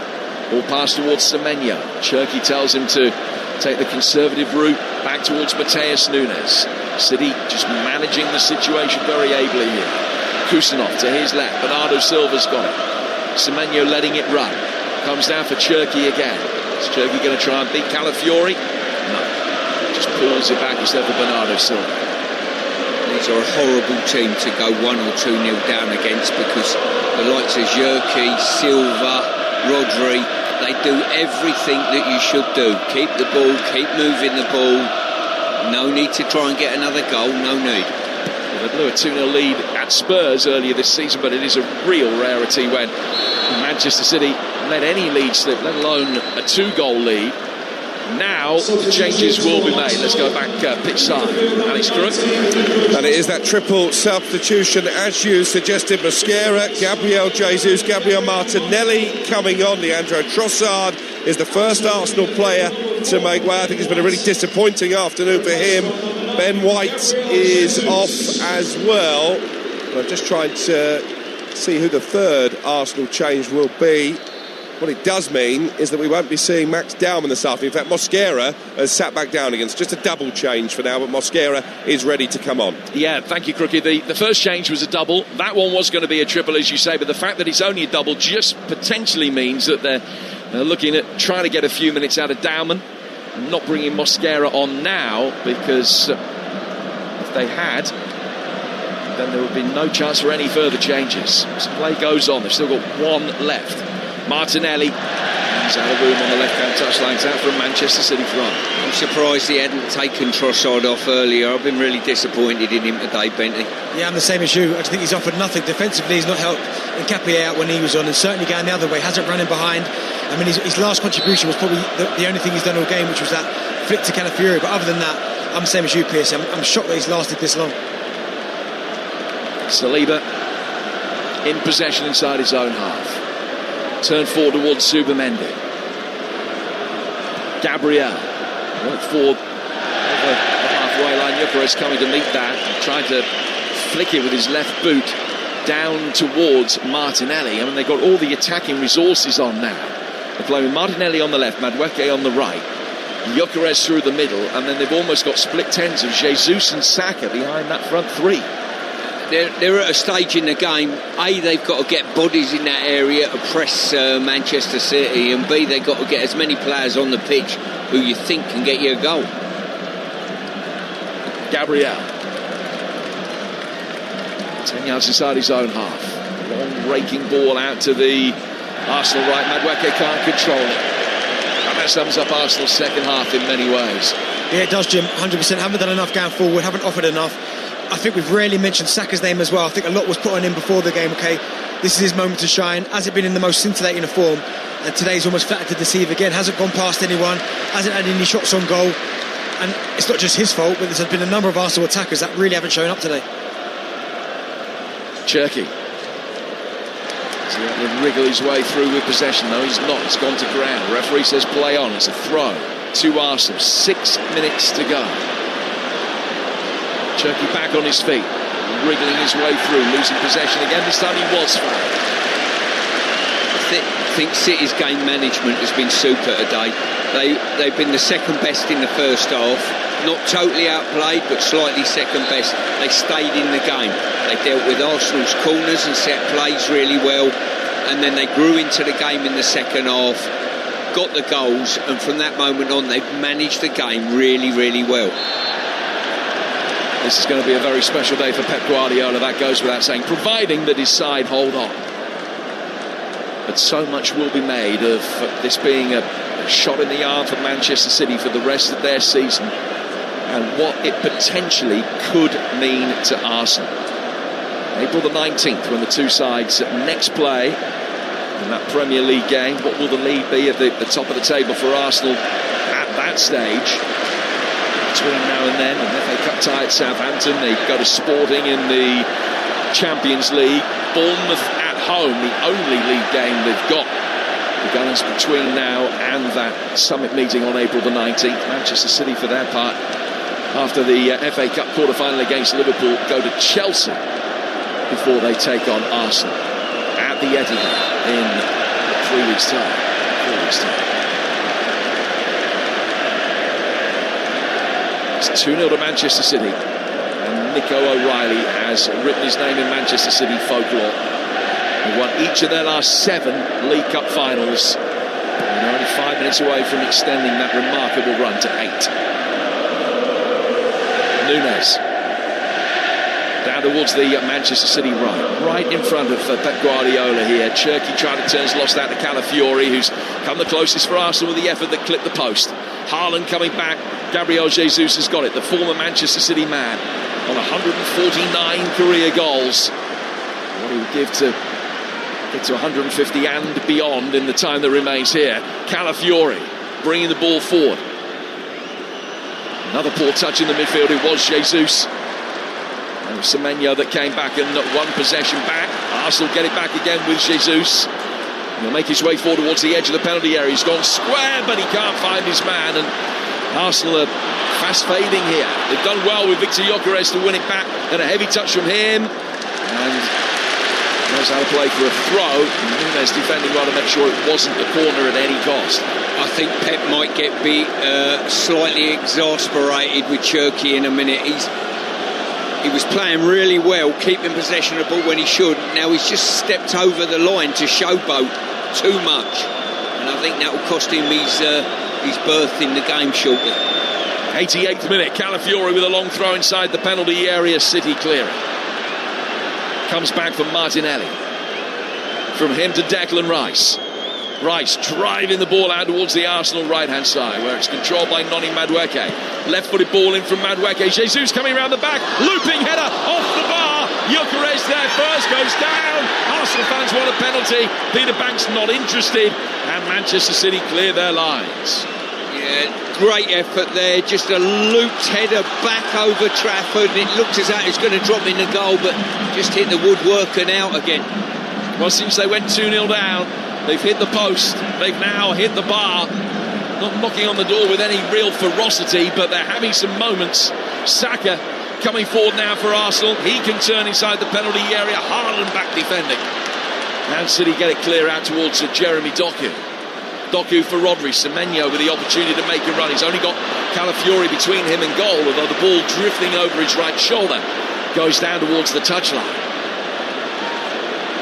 Ball pass towards Semenyo. Cherky tells him to take the conservative route back towards Mateus Nunes. City just managing the situation very ably here. Kusanov to his left. Bernardo Silva's got it. Semenyo letting it run. Comes down for Cherky again. Is Cherky going to try and beat Calafiori? No. Just pulls it back instead for Bernardo Silva. These are a horrible team to go 1 or 2-0 down against, because the likes of Cherky, Silva, Rodri, they do everything that you should do. Keep the ball, keep moving the ball. No need to try and get another goal, no need. They blew a 2-0 lead at Spurs earlier this season, but it is a real rarity when Manchester City let any lead slip, let alone a 2-goal lead. Now the changes will be made. Let's go back pitch side. Alex Crook. And it is that triple substitution, as you suggested. Mosquera, Gabriel Jesus, Gabriel Martinelli coming on. Leandro Trossard is the first Arsenal player to make way. I think it's been a really disappointing afternoon for him. Ben White is off as well. I'm just trying to see who the third Arsenal change will be. What it does mean is that we won't be seeing Max Dowman this afternoon. In fact, Mosquera has sat back down again. It's just a double change for now, but Mosquera is ready to come on. Yeah, thank you, Crookie. The first change was a double. That one was going to be a triple, as you say, but the fact that it's only a double just potentially means that they're looking at trying to get a few minutes out of Dowman and not bringing Mosquera on now, because if they had, then there would be no chance for any further changes. So play goes on. They've still got one left. Martinelli, he's out of room on the left-hand touchline. It's out for a Manchester City front. I'm surprised he hadn't taken Trossard off earlier. I've been really disappointed in him today, Bentley. Yeah, I'm the same as you. I think he's offered nothing. Defensively, he's not helped Nkapie out when he was on, and certainly going the other way, hasn't run in behind. I mean, his last contribution was probably the only thing he's done all game, which was that flick to Calafiori. But other than that, I'm the same as you, Pierce. I'm shocked that he's lasted this long. Saliba in possession inside his own half. Turn forward towards Zubimendi. Gabriel went forward over the halfway line. Gyökeres coming to meet that, trying to flick it with his left boot. down towards Martinelli. I mean, they've got all the attacking resources on now. They're playing with Martinelli on the left, Madueke on the right, Gyökeres through the middle, and then they've almost got split tens of Jesus and Saka behind that front three. They're at a stage in the game, A, they've got to get bodies in that area to press Manchester City, and B, they've got to get as many players on the pitch who you think can get you a goal. Gabriel, 10 yards inside his own half. Long raking ball out to the Arsenal right. Madueke can't control it. And that sums up Arsenal's second half in many ways. Yeah, it does, Jim. 100%. Haven't done enough going forward, haven't offered enough. I think we've rarely mentioned Saka's name as well. I think a lot was put on him before the game. Okay, this is his moment to shine. Hasn't been in the most scintillating of form, and today's almost flattered to deceive again. Hasn't gone past anyone, hasn't had any shots on goal, and it's not just his fault, but there's been a number of Arsenal attackers that really haven't shown up today. Cherki. He's able to wriggle his way through with possession, though he's not. He's gone to ground. Referee says play on. It's a throw to Arsenal. 6 minutes to go. Cherki back on his feet, wriggling his way through, losing possession again. This time he was fouled. I think City's game management has been super today. They've been the second best in the first half. Not totally outplayed, but slightly second best. They stayed in the game. They dealt with Arsenal's corners and set plays really well, and then they grew into the game in the second half, got the goals, and from that moment on they've managed the game really, really well. This is going to be a very special day for Pep Guardiola, that goes without saying, providing that his side hold on. But so much will be made of this being a shot in the arm for Manchester City for the rest of their season, and what it potentially could mean to Arsenal. April the 19th, when the two sides next play in that Premier League game. What will the lead be at the top of the table for Arsenal at that stage? Between now and then, an FA Cup tie at Southampton, they go to Sporting in the Champions League. Bournemouth at home, the only league game they've got. The Gunners between now and that summit meeting on April the 19th. Manchester City, for their part, after the FA Cup quarter-final against Liverpool, go to Chelsea before they take on Arsenal at the Etihad in 3 weeks' time. 4 weeks' time. It's 2-0 to Manchester City, and Nico O'Reilly has written his name in Manchester City folklore. They've won each of their last 7 League Cup finals, and they're only 5 minutes away from extending that remarkable run to 8. Nunes down towards the Manchester City right in front of Pep Guardiola here. Cherki trying to turn, lost out to Calafiori, who's come the closest for Arsenal with the effort that clipped the post. Haaland coming back. Gabriel Jesus has got it, the former Manchester City man, on 149 career goals. What he would give to get to 150 and beyond in the time that remains here. Calafiori bringing the ball forward. Another poor touch in the midfield. It was Jesus. And Semenyo that came back and won possession back. Arsenal get it back again with Jesus. He'll make his way forward towards the edge of the penalty area. He's gone square, but he can't find his man. And Arsenal are fast fading here. They've done well with Victor Gyökeres to win it back. And a heavy touch from him. And knows how to play for a throw. Nunes defending well to make sure it wasn't the corner at any cost. I think Pep might get slightly exasperated with Cherki in a minute. He was playing really well, keeping possession of the ball when he should. Now he's just stepped over the line to showboat too much, and I think that will cost him his berth in the game shortly. 88th minute, Calafiori with a long throw inside the penalty area. City clearing. Comes back from Martinelli. From him to Declan Rice. Rice driving the ball out towards the Arsenal right-hand side, where it's controlled by Noni Madueke. Left-footed ball in from Madueke. Jesus coming around the back. Looping header off the bar. Gyökeres there first, goes down. Arsenal fans want a penalty. Peter Banks not interested. And Manchester City clear their lines. Yeah, great effort there. Just a looped header back over Trafford. It looked as though it was going to drop in the goal, but just hit the woodwork and out again. Well, since they went 2-0 down, they've hit the post. They've now hit the bar. Not knocking on the door with any real ferocity, but they're having some moments. Saka coming forward now for Arsenal. He can turn inside the penalty area. Haaland back defending. And City get it clear out towards Jeremy Doku. Doku for Rodri. Semenyo with the opportunity to make a run. He's only got Calafiori between him and goal, although the ball drifting over his right shoulder goes down towards the touchline.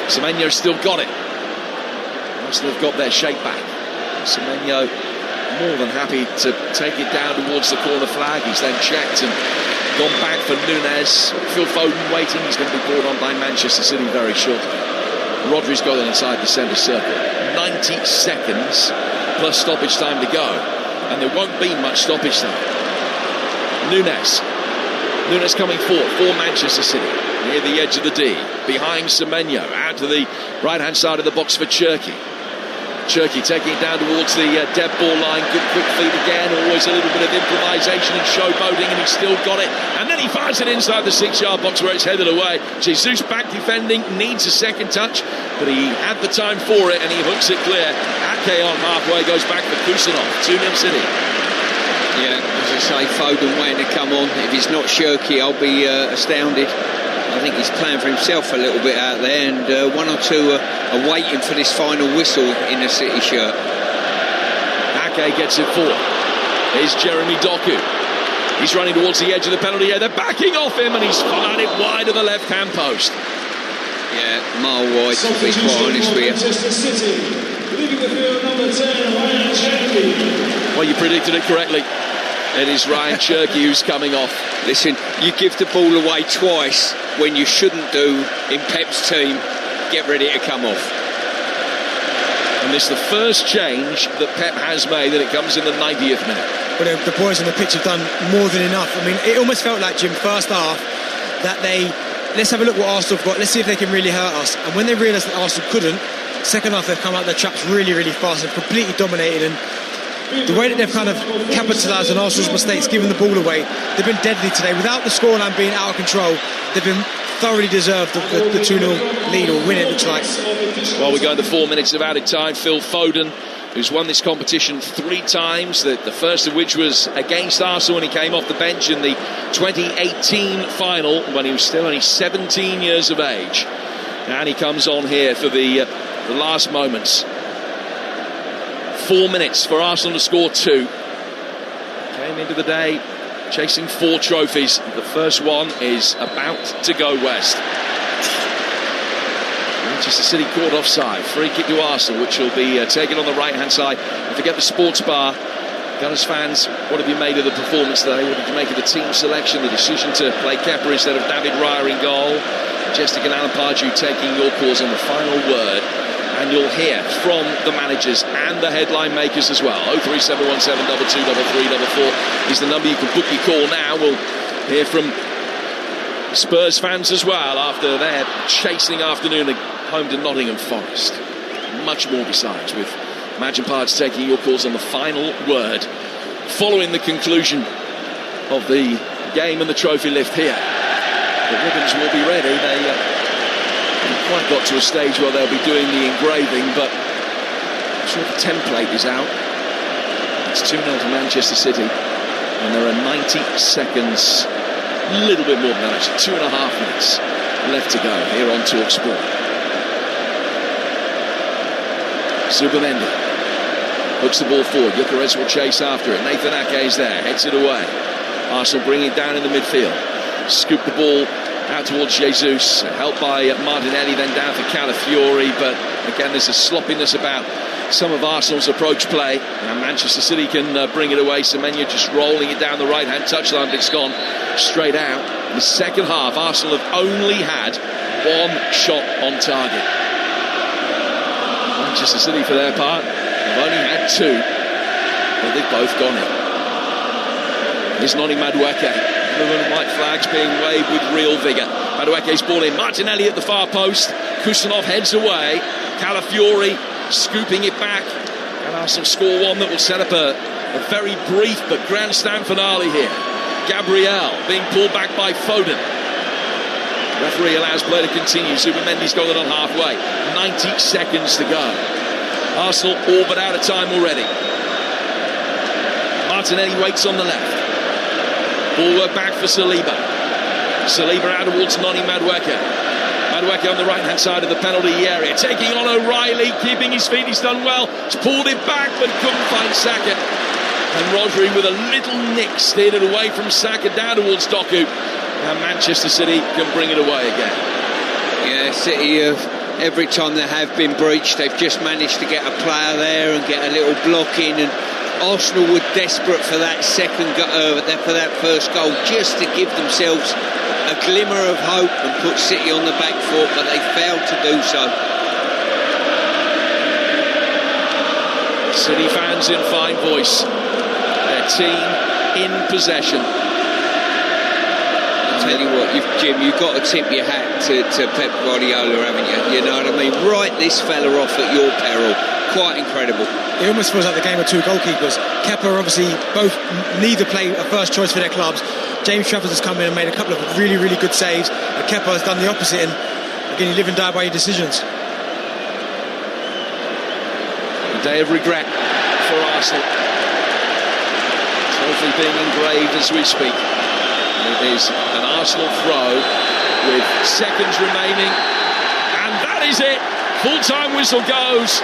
Semenyo's still got it. Arsenal have got their shape back. Semenyo more than happy to take it down towards the corner flag. He's then checked and gone back for Nunes. Phil Foden waiting. He's going to be brought on by Manchester City very shortly. Rodri's got it inside the centre circle. 90 seconds plus stoppage time to go. And there won't be much stoppage time. Nunes coming forward for Manchester City. Near the edge of the D. Behind Semenyo. Out to the right-hand side of the box for Cherki. Cherki taking it down towards the dead ball line. Good quick feed again. Always a little bit of improvisation and showboating, and he's still got it. And then he fires it inside the 6-yard box where it's headed away. Jesus back defending, needs a second touch, but he had the time for it and he hooks it clear. Ake on halfway, goes back for Kusanov. 2-0 City. Yeah, as I say, Foden waiting to come on. If he's not Cherki, I'll be astounded. I think he's playing for himself a little bit out there, and one or two are waiting for this final whistle in the City shirt. Ake gets it forward. Here's Jeremy Doku. He's running towards the edge of the penalty area. They're backing off him, and he's fired it wide of the left-hand post. Yeah, mile wide, to be quite honest with you. Well, you predicted it correctly. It is Ryan Cherki who's coming off. Listen, you give the ball away twice when you shouldn't do in Pep's team. Get ready to come off. And this is the first change that Pep has made, and it comes in the 90th minute. Well, the boys on the pitch have done more than enough. I mean, it almost felt like, Jim, first half, that let's have a look what Arsenal have got. Let's see if they can really hurt us. And when they realised that Arsenal couldn't, second half they've come out their traps really, really fast and completely dominated. And the way that they've kind of capitalised on Arsenal's mistakes, giving the ball away, they've been deadly today. Without the scoreline being out of control, they've been thoroughly deserved the 2-0 lead or win, it looks like. Well, we're going to 4 minutes of added time. Phil Foden, who's won this competition 3 times, the first of which was against Arsenal when he came off the bench in the 2018 final when he was still only 17 years of age. And he comes on here for the last moments. 4 minutes for Arsenal to score 2. Came into the day chasing 4 trophies. The first one is about to go west. Manchester City caught offside. Free kick to Arsenal, which will be taken on the right-hand side. Don't forget the sports bar. Gunners fans, what have you made of the performance today? What did you make of the team selection, the decision to play Kepa instead of David Raya in goal? Majestic and Alan Pardew taking your calls on the final word. And you'll hear from the managers and the headline makers as well. 03717 223344 is the number you can book your call now. We'll hear from Spurs fans as well after their chasing afternoon home to Nottingham Forest. Much more besides, with Madge and Pards taking your calls on the final word following the conclusion of the game and the trophy lift here. The ribbons will be ready. They haven't quite got to a stage where they'll be doing the engraving, but I'm sure the template is out. It's 2-0 to Manchester City, and there are 90 seconds, a little bit more than that, actually, 2.5 minutes left to go here on Talksport. Zubimendi hooks the ball forward. Gyökeres will chase after it. Nathan Ake is there, heads it away. Arsenal bring it down in the midfield. Scoop the ball out towards Jesus, helped by Martinelli, then down for Calafiori, but again there's a sloppiness about some of Arsenal's approach play, and Manchester City can bring it away. Semenyo just rolling it down the right hand touchline, but it's gone straight out. In the second half, Arsenal have only had 1 shot on target. Manchester City, for their part, have only had 2, but they've both gone in. Here's Noni Madueke. Blue and white flags being waved with real vigour. Madueke's ball in. Martinelli at the far post. Kusanov heads away. Calafiori scooping it back. And Arsenal score 1 that will set up a very brief but grandstand finale here. Gabriel being pulled back by Foden. Referee allows play to continue. Zubimendi's got it on halfway. 90 seconds to go. Arsenal all but out of time already. Martinelli waits on the left. Ball work back for Saliba. Saliba out towards Noni Madueke. Madueke on the right-hand side of the penalty area, taking on O'Reilly, keeping his feet. He's done well. He's pulled it back, but couldn't find Saka. And Rodri with a little nick steered it away from Saka down towards Doku. And Manchester City can bring it away again. Yeah, City have, every time they have been breached, they've just managed to get a player there and get a little block in. And Arsenal were desperate for that for that first goal, just to give themselves a glimmer of hope and put City on the back foot, but they failed to do so. City fans in fine voice. Their team in possession. I'll tell you what, Jim, you've got to tip your hat to Pep Guardiola, haven't you? You know what I mean? Write this fella off at your peril. Quite incredible. It almost feels like the game of two goalkeepers. Kepa, obviously, neither play a first choice for their clubs. James Trafford has come in and made a couple of really, really good saves. And Kepa has done the opposite, and again, you live and die by your decisions. A day of regret for Arsenal. Trophy being engraved as we speak. It is an Arsenal throw with seconds remaining, and that is it. Full-time whistle goes,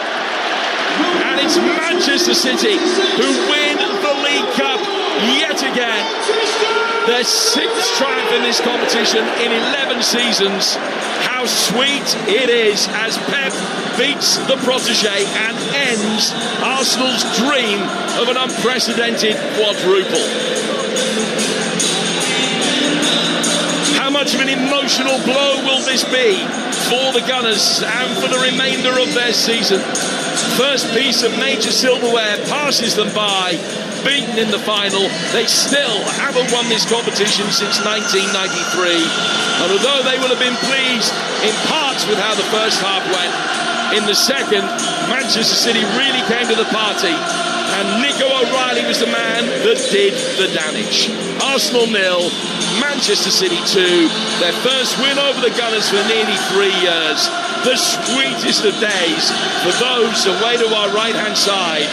and it's Manchester City who win the League Cup yet again. Their 6th triumph in this competition in 11 seasons. How sweet it is as Pep beats the protégé and ends Arsenal's dream of an unprecedented quadruple. How much of an emotional blow will this be for the Gunners and for the remainder of their season? First piece of major silverware passes them by, beaten in the final. They still haven't won this competition since 1993. And although they will have been pleased in parts with how the first half went, in the second, Manchester City really came to the party. And Nico O'Reilly was the man that did the damage. Arsenal 0, Manchester City 2. Their first win over the Gunners for nearly 3 years. The sweetest of days for those away to our right-hand side.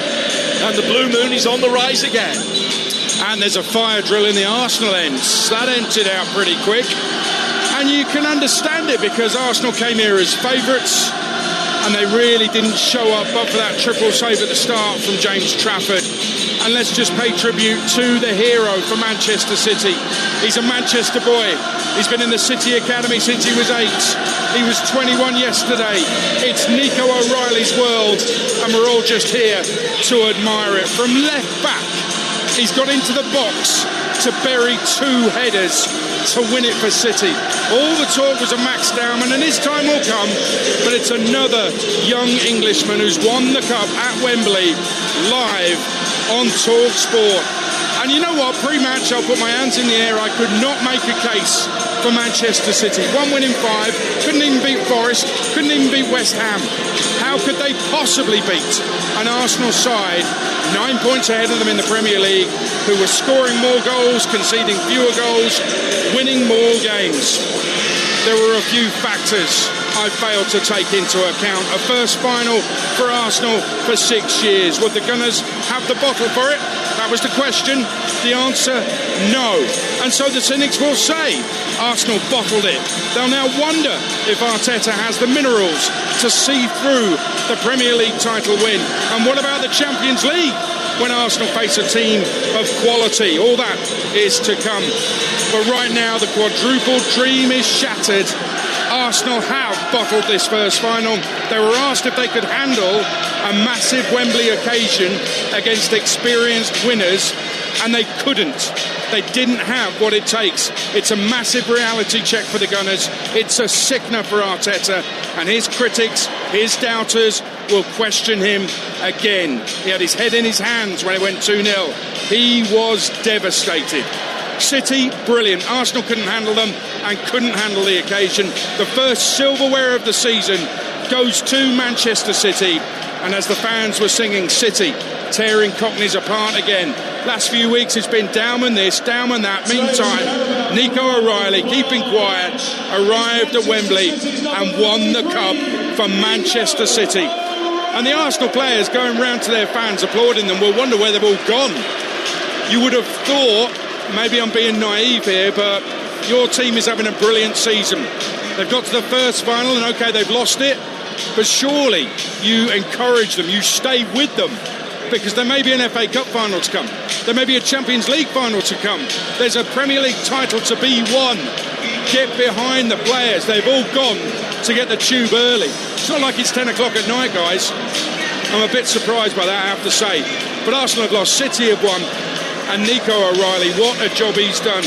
And the Blue Moon is on the rise again. And there's a fire drill in the Arsenal end. That emptied out pretty quick. And you can understand it because Arsenal came here as favourites. And they really didn't show up, but for that triple save at the start from James Trafford. And let's just pay tribute to the hero for Manchester City. He's a Manchester boy. He's been in the City Academy since he was 8. He was 21 yesterday. It's Nico O'Reilly's world, and we're all just here to admire it. From left back, he's got into the box to bury 2 headers to win it for City. All the talk was of Max Dowman, and his time will come, but it's another young Englishman who's won the cup at Wembley live on Talksport. And you know what, pre-match I'll put my hands in the air. I could not make a case for Manchester City. 1 win in 5, couldn't even beat Forest, couldn't even beat West Ham. How could they possibly beat an Arsenal side 9 points ahead of them in the Premier League, who were scoring more goals, conceding fewer goals, winning more games? There were a few factors I failed to take into account. A first final for Arsenal for 6 years. Would the Gunners have the bottle for it? That was the question. The answer, no. And so the cynics will say Arsenal bottled it. They'll now wonder if Arteta has the minerals to see through the Premier League title win. And what about the Champions League when Arsenal face a team of quality? All that is to come. But right now the quadruple dream is shattered. Arsenal have bottled this first final. They were asked if they could handle a massive Wembley occasion against experienced winners, and they couldn't. They didn't have what it takes. It's a massive reality check for the Gunners. It's a sickener for Arteta, and his critics, his doubters, will question him again. He had his head in his hands when it went 2-0. He was devastated. City, brilliant. Arsenal couldn't handle them and couldn't handle the occasion. The first silverware of the season goes to Manchester City. And as the fans were singing City, tearing Cockneys apart again. Last few weeks it's been Dowman this, Dowman that. Meantime, Nico O'Reilly, keeping quiet, arrived at Wembley and won the cup for Manchester City. And the Arsenal players going round to their fans applauding them will wonder where they've all gone. You would have thought, maybe I'm being naive here, but your team is having a brilliant season. They've got to the first final and okay, they've lost it, but surely you encourage them, you stay with them, because there may be an FA Cup final to come, there may be a Champions League final to come, there's a Premier League title to be won. Get behind the players. They've all gone to get the tube early. It's not like it's 10 o'clock at night, guys. I'm a bit surprised by that, I have to say. But Arsenal have lost, City have won, and Nico O'Reilly, what a job he's done.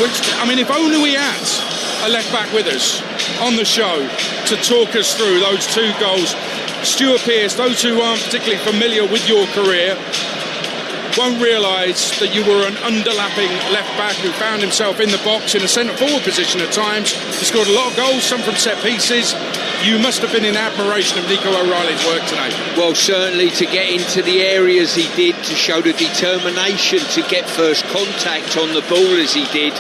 Which, I mean, if only we had a left back with us on the show to talk us through those two goals. Stuart Pearce, those who aren't particularly familiar with your career won't realise that you were an underlapping left back who found himself in the box in a centre forward position at times. He scored a lot of goals, some from set pieces. You must have been in admiration of Nico O'Reilly's work today. Well, certainly to get into the areas he did, to show the determination to get first contact on the ball as he did.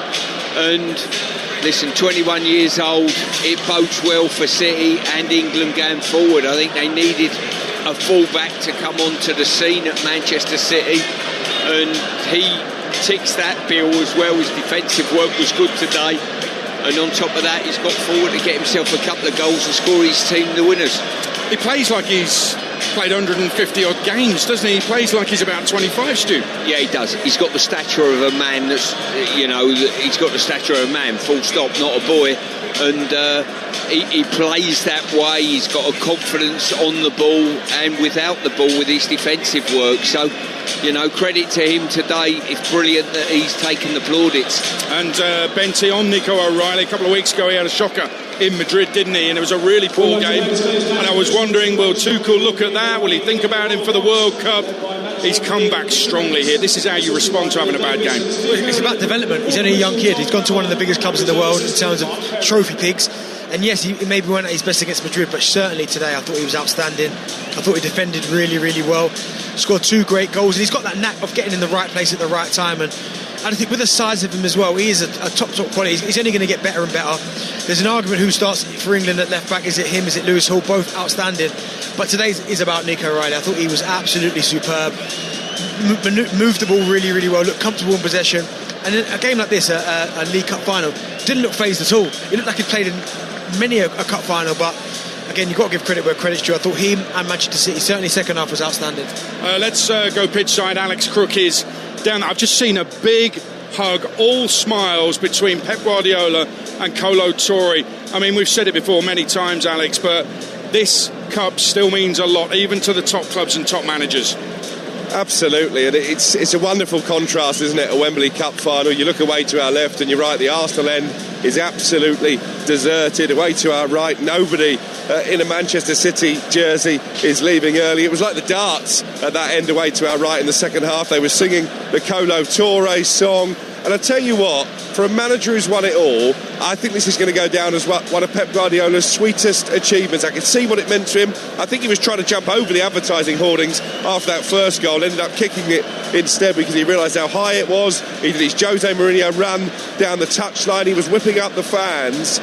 And listen, 21 years old, it bodes well for City and England going forward. I think they needed a full-back to come onto the scene at Manchester City, and he ticks that bill as well. His defensive work was good today, and on top of that he's got forward to get himself a couple of goals and score his team the winners. He plays like he's played 150 odd games, doesn't he? He plays like he's about 25, Stu. Yeah, he does. He's got the stature of a man that's, he's got the stature of a man, full stop, not a boy. And he plays that way. He's got a confidence on the ball and without the ball with his defensive work. So, credit to him today. It's brilliant that he's taken the plaudits. And Benty on Nico O'Reilly. A couple of weeks ago he had a shocker in Madrid, didn't he? And it was a really poor game. And I was wondering, will Tuchel look at that? Will he think about him for the World Cup? He's come back strongly here. This is how you respond to having a bad game. It's about development. He's only a young kid. He's gone to one of the biggest clubs in the world in terms of trophy pigs. And yes, he maybe went at his best against Madrid, but certainly today I thought he was outstanding. I thought he defended really, really well. Scored 2 great goals, and he's got that knack of getting in the right place at the right time. And I think with the size of him as well, he is a top quality. He's only going to get better and better. There's an argument who starts for England at left back. Is it him? Is it Lewis Hall? Both outstanding. But today is about Nico O'Reilly. I thought he was absolutely superb. Moved the ball really, really well. Looked comfortable in possession. And in a game like this, a League Cup final, didn't look phased at all. It looked like he'd played in many a cup final, but again, you've got to give credit where credit's due. I thought him and Manchester City, certainly second half, was outstanding. Let's go pitch side. Alex Crook is down there. I've just seen a big hug, all smiles between Pep Guardiola and Kolo Touré. I mean, we've said it before many times, Alex, but this cup still means a lot, even to the top clubs and top managers. Absolutely, and it's a wonderful contrast, isn't it? A Wembley Cup final. You look away to our left and you're right, the Arsenal end is absolutely deserted. Away to our right, nobody in a Manchester City jersey is leaving early. It was like the darts at that end away to our right in the second half. They were singing the Kolo Touré song. And I tell you what, for a manager who's won it all, I think this is going to go down as one of Pep Guardiola's sweetest achievements. I could see what it meant to him. I think he was trying to jump over the advertising hoardings after that first goal, ended up kicking it instead because he realised how high it was. He did his Jose Mourinho run down the touchline. He was whipping up the fans.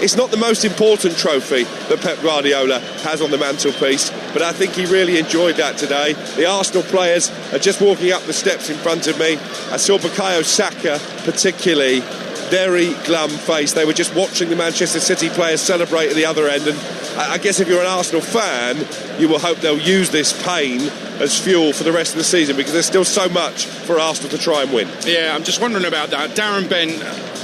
It's not the most important trophy that Pep Guardiola has on the mantelpiece, but I think he really enjoyed that today. The Arsenal players are just walking up the steps in front of me. I saw Bukayo Saka particularly, very glum face. They were just watching the Manchester City players celebrate at the other end, and I guess if you're an Arsenal fan, you will hope they'll use this pain as fuel for the rest of the season, because there's still so much for Arsenal to try and win. Yeah, I'm just wondering about that. Darren Ben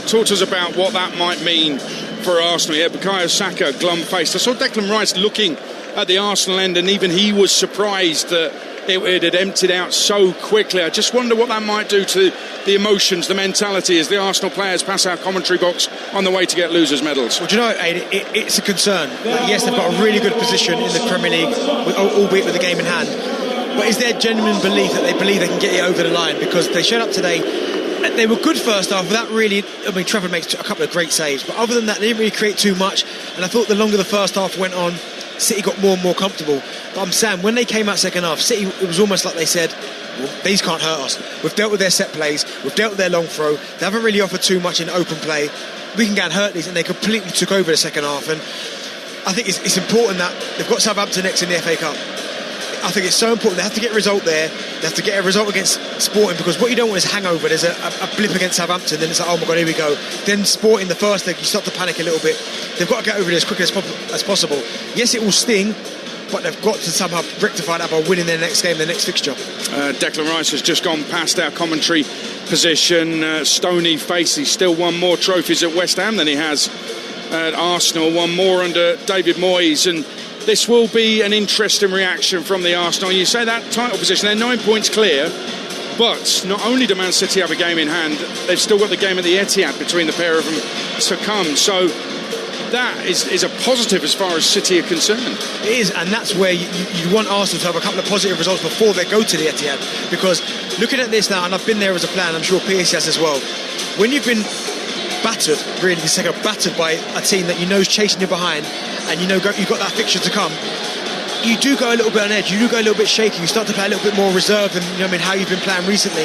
talked to us about what that might mean for Arsenal. Yeah, Bukayo Saka, glum-faced. I saw Declan Rice looking at the Arsenal end, and even he was surprised that it had emptied out so quickly. I just wonder what that might do to the emotions, the mentality, as the Arsenal players pass our commentary box on the way to get losers' medals. Well, do you know, it's a concern. Yes, they've got a really good position in the Premier League, albeit with the game in hand. But is there genuine belief that they believe they can get it over the line? Because they showed up today. They were good first half without really. I mean, Trevor makes a couple of great saves, but other than that, they didn't really create too much. And I thought the longer the first half went on, City got more and more comfortable. But I'm saying, when they came out second half, City, it was almost like they said, well, these can't hurt us. We've dealt with their set plays, we've dealt with their long throw. They haven't really offered too much in open play. We can go and hurt these, and they completely took over the second half. And I think it's important that they've got Southampton next in the FA Cup. I think it's so important. They have to get a result there. They have to get a result against Sporting, because what you don't want is a hangover. There's a blip against Southampton, then it's like, oh my God, here we go. Then Sporting, the first leg, you start to panic a little bit. They've got to get over it as quickly as possible. Yes, it will sting, but they've got to somehow rectify that by winning their next game, their next fixture. Declan Rice has just gone past our commentary position. Stony face. He's still won more trophies at West Ham than he has at Arsenal. One more under David Moyes, and this will be an interesting reaction from the Arsenal. You say that title position, they're 9 points clear, but not only do Man City have a game in hand, they've still got the game at the Etihad between the pair of them to come. So that is a positive as far as City are concerned. It is, and that's where you want Arsenal to have a couple of positive results before they go to the Etihad. Because looking at this now, and I've been there as a player, and I'm sure Pierce has as well, when you've been battered, really, battered by a team that you know is chasing you behind, and you know you've got that fixture to come, you do go a little bit on edge, you do go a little bit shaky, you start to play a little bit more reserved than how you've been playing recently.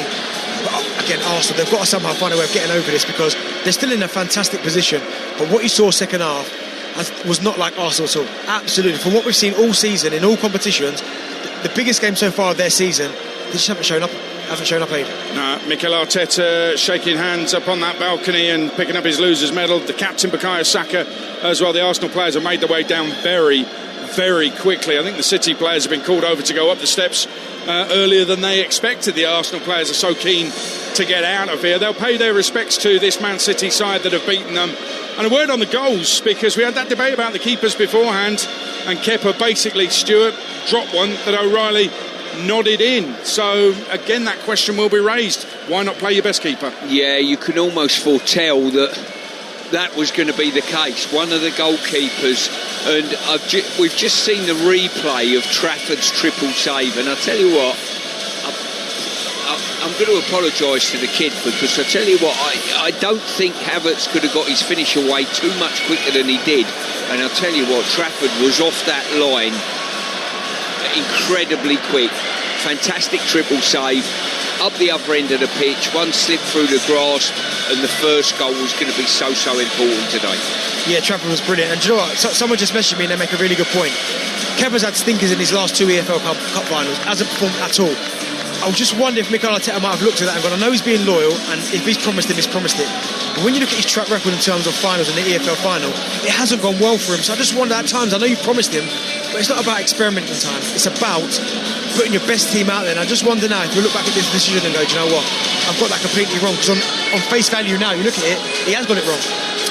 But again, Arsenal, they've got to somehow find a way of getting over this, because they're still in a fantastic position. But what you saw second half was not like Arsenal at all. Absolutely. From what we've seen all season in all competitions, the biggest game so far of their season, they just haven't shown up. Aid. Mikel Arteta shaking hands up on that balcony and picking up his loser's medal. The captain, Bukayo Saka, as well. The Arsenal players have made their way down very, very quickly. I think the City players have been called over to go up the steps earlier than they expected. The Arsenal players are so keen to get out of here. They'll pay their respects to this Man City side that have beaten them. And a word on the goals, because we had that debate about the keepers beforehand, and Kepa basically, Stuart, dropped one that O'Reilly nodded in. So again, that question will be raised. Why not play your best keeper? Yeah, you can almost foretell that was going to be the case. One of the goalkeepers, and we've just seen the replay of Trafford's triple save, and I tell you what, I'm going to apologise to the kid, because I tell you what, I don't think Havertz could have got his finish away too much quicker than he did. And I'll tell you what, Trafford was off that line incredibly quick. Fantastic triple save up the other end of the pitch, one slip through the grasp, and the first goal was going to be so important today. Yeah, Trafford was brilliant. And do you know what, someone just messaged me and they make a really good point. Kepa's had stinkers in his last two EFL Cup finals, hasn't performed at all. I just wonder if Mikel Arteta might have looked at that and gone, I know he's being loyal, and if he's promised him, he's promised it. But when you look at his track record in terms of finals and the EFL final, it hasn't gone well for him. So I just wonder at times, I know you promised him, but it's not about experimenting time. It's about putting your best team out there. And I just wonder now, if you look back at this decision and go, do you know what, I've got that completely wrong. Because on face value now, you look at it, he has got it wrong.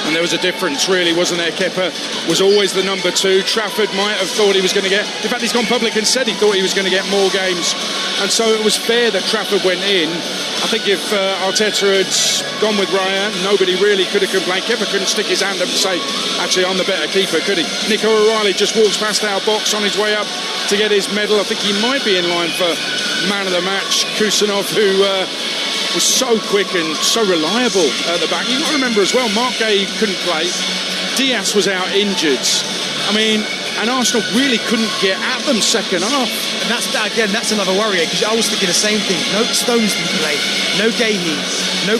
And there was a difference, really, wasn't there? Kepa was always the number two. Trafford might have thought he was going to get... In fact, he's gone public and said he thought he was going to get more games. And so it was fair that Trafford went in. I think if Arteta had gone with Ryan, nobody really could have complained. Kepa couldn't stick his hand up and say, actually, I'm the better keeper, could he? Nico O'Reilly just walks past our box on his way up to get his medal. I think he might be in line for man of the match. Kusanov, who... was so quick and so reliable at the back. You've got to remember as well, Mark Gay couldn't play. Diaz was out injured. I mean, and Arsenal really couldn't get at them second half. And that's another worry, because I was thinking the same thing. No Stones didn't play, no Gahey, no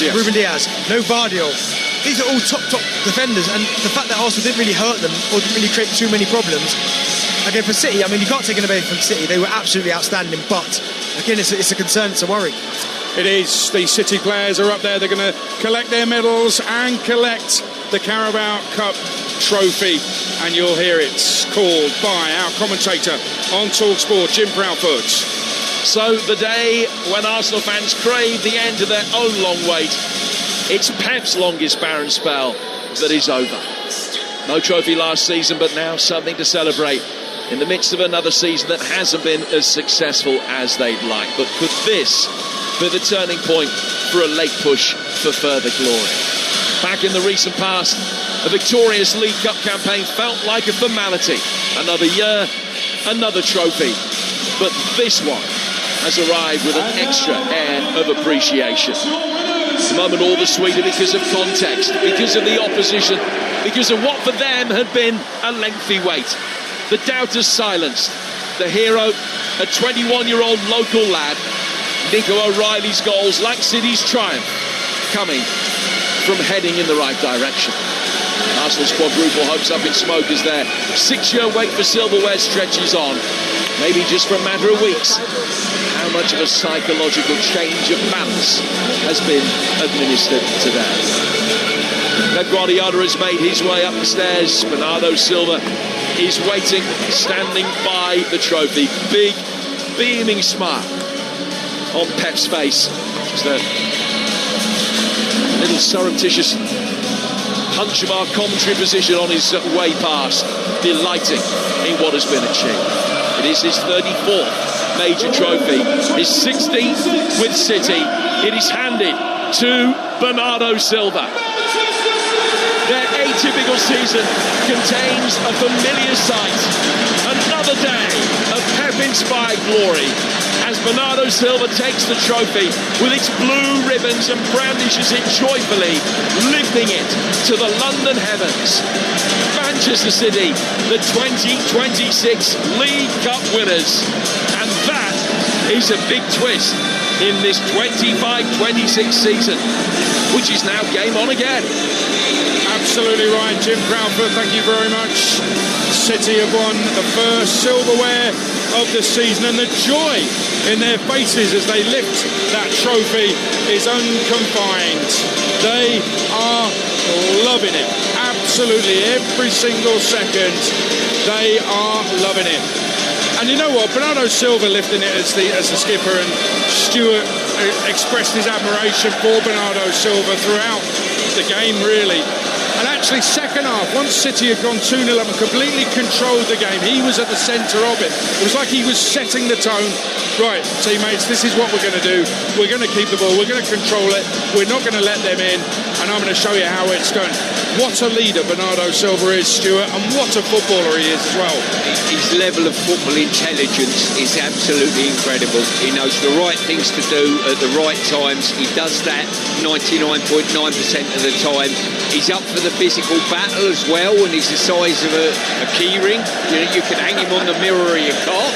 Ruben Diaz, no Vardiol. These are all top defenders, and the fact that Arsenal didn't really hurt them or didn't really create too many problems. Again, for City, I mean, you can't take anything away from City. They were absolutely outstanding, but again, it's a concern, it's a worry. It is. The City players are up there. They're going to collect their medals and collect the Carabao Cup trophy. And you'll hear it called by our commentator on Talksport, Jim Proudfoot. So the day when Arsenal fans crave the end of their own long wait, it's Pep's longest barren spell that is over. No trophy last season, but now something to celebrate in the midst of another season that hasn't been as successful as they'd like. But could this be the turning point for a late push for further glory? Back in the recent past, a victorious League Cup campaign felt like a formality. Another year, another trophy. But this one has arrived with an extra air of appreciation. The moment all the sweeter because of context, because of the opposition, because of what for them had been a lengthy wait. The doubters silenced. The hero, a 21-year-old local lad, Nico O'Reilly's goals, like City's triumph, coming from heading in the right direction. Arsenal's quadruple hopes up in smoke as their 6-year wait for silverware stretches on. maybe just for a matter of weeks. How much of a psychological change of balance has been administered today? Pep Guardiola has made his way up the stairs. Bernardo Silva is waiting, standing by the trophy. Big, beaming smile on Pep's face. Just a little surreptitious hunch of our commentary position on his way past, delighting in what has been achieved. It is his 34th major trophy, his 16th with City. It is handed to Bernardo Silva. Their atypical season contains a familiar sight. Another day of Pep-inspired glory as Bernardo Silva takes the trophy with its blue ribbons and brandishes it joyfully, lifting it to the London heavens. Manchester City, the 2026 League Cup winners. And that is a big twist in this 25-26 season, which is now game on again. Absolutely right, Jim Proudfoot, thank you very much. City have won the first silverware of the season, and the joy in their faces as they lift that trophy is unconfined. They are loving it, absolutely every single second. They are loving it. And you know what, Bernardo Silva lifting it as the skipper, and Stuart expressed his admiration for Bernardo Silva throughout the game, really. And actually, second half, once City had gone 2-0 up and completely controlled the game, he was at the centre of it. It was like he was setting the tone. Right, teammates, this is what we're going to do. We're going to keep the ball. We're going to control it. We're not going to let them in. And I'm going to show you how it's done. What a leader Bernardo Silva is, Stuart, and what a footballer he is as well. His level of football intelligence is absolutely incredible. He knows the right things to do at the right times. He does that 99.9% of the time. He's up for the physical battle as well, and he's the size of a key ring. You could hang him on the mirror of your car.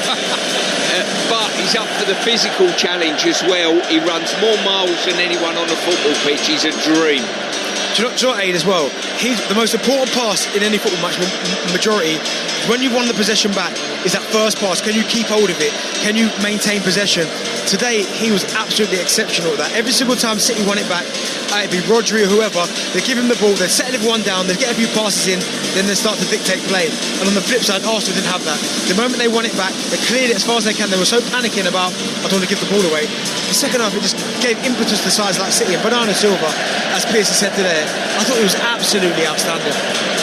But he's up for the physical challenge as well. He runs more miles than anyone on a football pitch. He's a dream. Do you know what, Aid, as well? The most important pass in any football match, majority, when you've won the possession back, is that first pass. Can you keep hold of it? Can you maintain possession? Today, he was absolutely exceptional at that. Every single time City won it back, it'd be Rodri or whoever, they give him the ball, they set everyone down, they get a few passes in, then they start to dictate play. And on the flip side, Arsenal didn't have that. The moment they won it back, they cleared it as far as they can. They were so panicking about, I don't want to give the ball away. The second half, it just gave impetus to sides like City. And Bernardo Silva, as Piercy said today, I thought it was absolutely outstanding.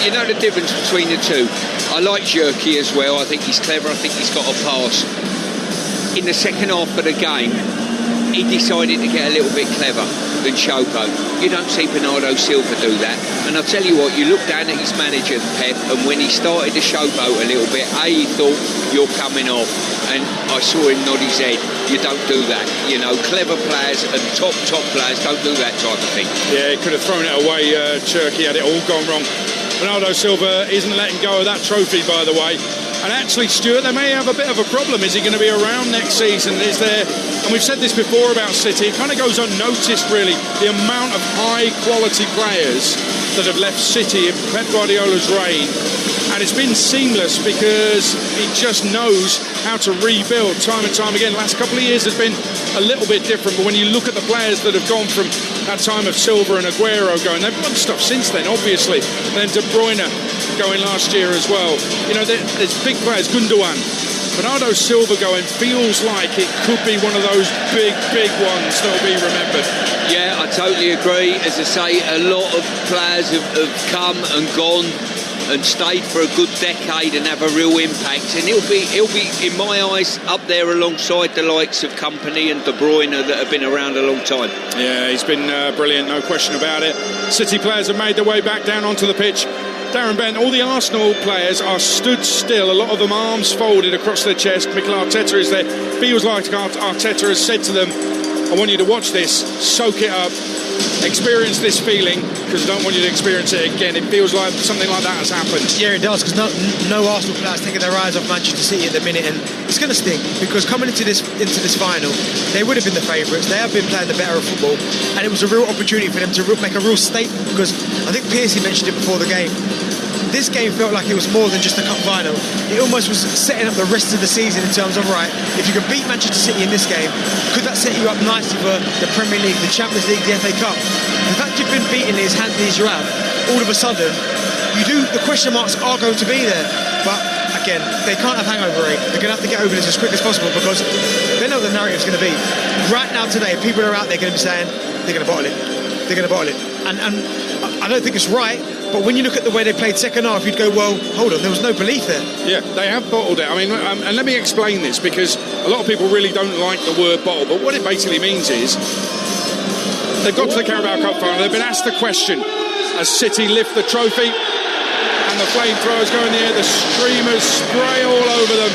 You know the difference between the two? I like Jerky as well. I think he's clever. I think he's got a pass. In the second half of the game, he decided to get a little bit clever than showboat. You don't see Bernardo Silva do that. And I'll tell you what, you look down at his manager, Pep, and when he started to showboat a little bit, he thought, you're coming off. And I saw him nod his head. You don't do that. You know, clever players and top players don't do that type of thing. Yeah, he could have thrown it away, Turkey, had it all gone wrong. Bernardo Silva isn't letting go of that trophy, by the way. And actually, Stuart, they may have a bit of a problem. Is he going to be around next season? Is there, and we've said this before about City, it kind of goes unnoticed, really, the amount of high-quality players that have left City in Pep Guardiola's reign. And it's been seamless because he just knows how to rebuild time and time again. Last couple of years has been a little bit different, but when you look at the players that have gone from that time of Silva and Aguero going, they've won stuff since then, obviously. Then De Bruyne going last year as well. You know, there's big players, Gundogan. Bernardo Silva going feels like it could be one of those big ones that will be remembered. Yeah, I totally agree. As I say, a lot of players have come and gone and stayed for a good decade and have a real impact, and he'll be in my eyes up there alongside the likes of Kompany and De Bruyne that have been around a long time. Yeah, he's been brilliant, no question about it. City players have made their way back down onto the pitch. Darren Bent, all the Arsenal players are stood still, a lot of them arms folded across their chest. Mikel Arteta is there. Feels like Arteta has said to them, I want you to watch this, soak it up, experience this feeling, because I don't want you to experience it again. It feels like something like that has happened. Yeah, it does, because no Arsenal players taking their eyes off Manchester City at the minute, and it's going to sting, because coming into this final, they would have been the favourites. They have been playing the better of football, and it was a real opportunity for them to make a real statement, because I think Piercy mentioned it before the game. this game felt like it was more than just a cup final. It almost was setting up the rest of the season in terms of, right, if you can beat Manchester City in this game, could that set you up nicely for the Premier League, the Champions League, the FA Cup? The fact you've been beaten as handily as you have, all of a sudden, the question marks are going to be there. But again, they can't have hangover rate. They're going to have to get over this as quick as possible because they know the narrative's going to be. Right now today, people are out there going to be saying, they're going to bottle it. They're going to bottle it. And I don't think it's right, but when you look at the way they played second half, you'd go, well, hold on, there was no belief there. Yeah, they have bottled it. I mean, and let me explain this, because a lot of people really don't like the word bottle, but what it basically means is they've got to the Carabao Cup final, they've been asked the question, as City lift the trophy and the flamethrowers go in the air, the streamers spray all over them,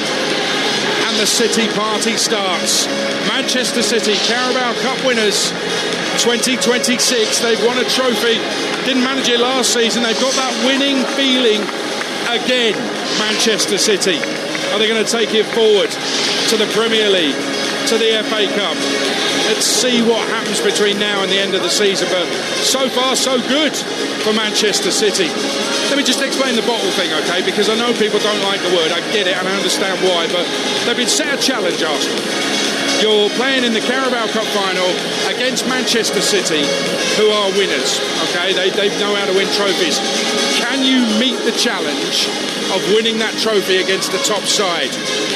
and the City party starts. Manchester City, Carabao Cup winners 2026, they've won a trophy. Didn't manage it last season. They've got that winning feeling again. Manchester City, are they going to take it forward to the Premier League, to the FA Cup? Let's see what happens between now and the end of the season. But so far, so good for Manchester City. Let me just explain the bottle thing, okay? Because I know people don't like the word. I get it and I understand why. But they've been set a challenge, Arsenal. You're playing in the Carabao Cup final against Manchester City, who are winners, okay? They know how to win trophies. Can you meet the challenge of winning that trophy against the top side?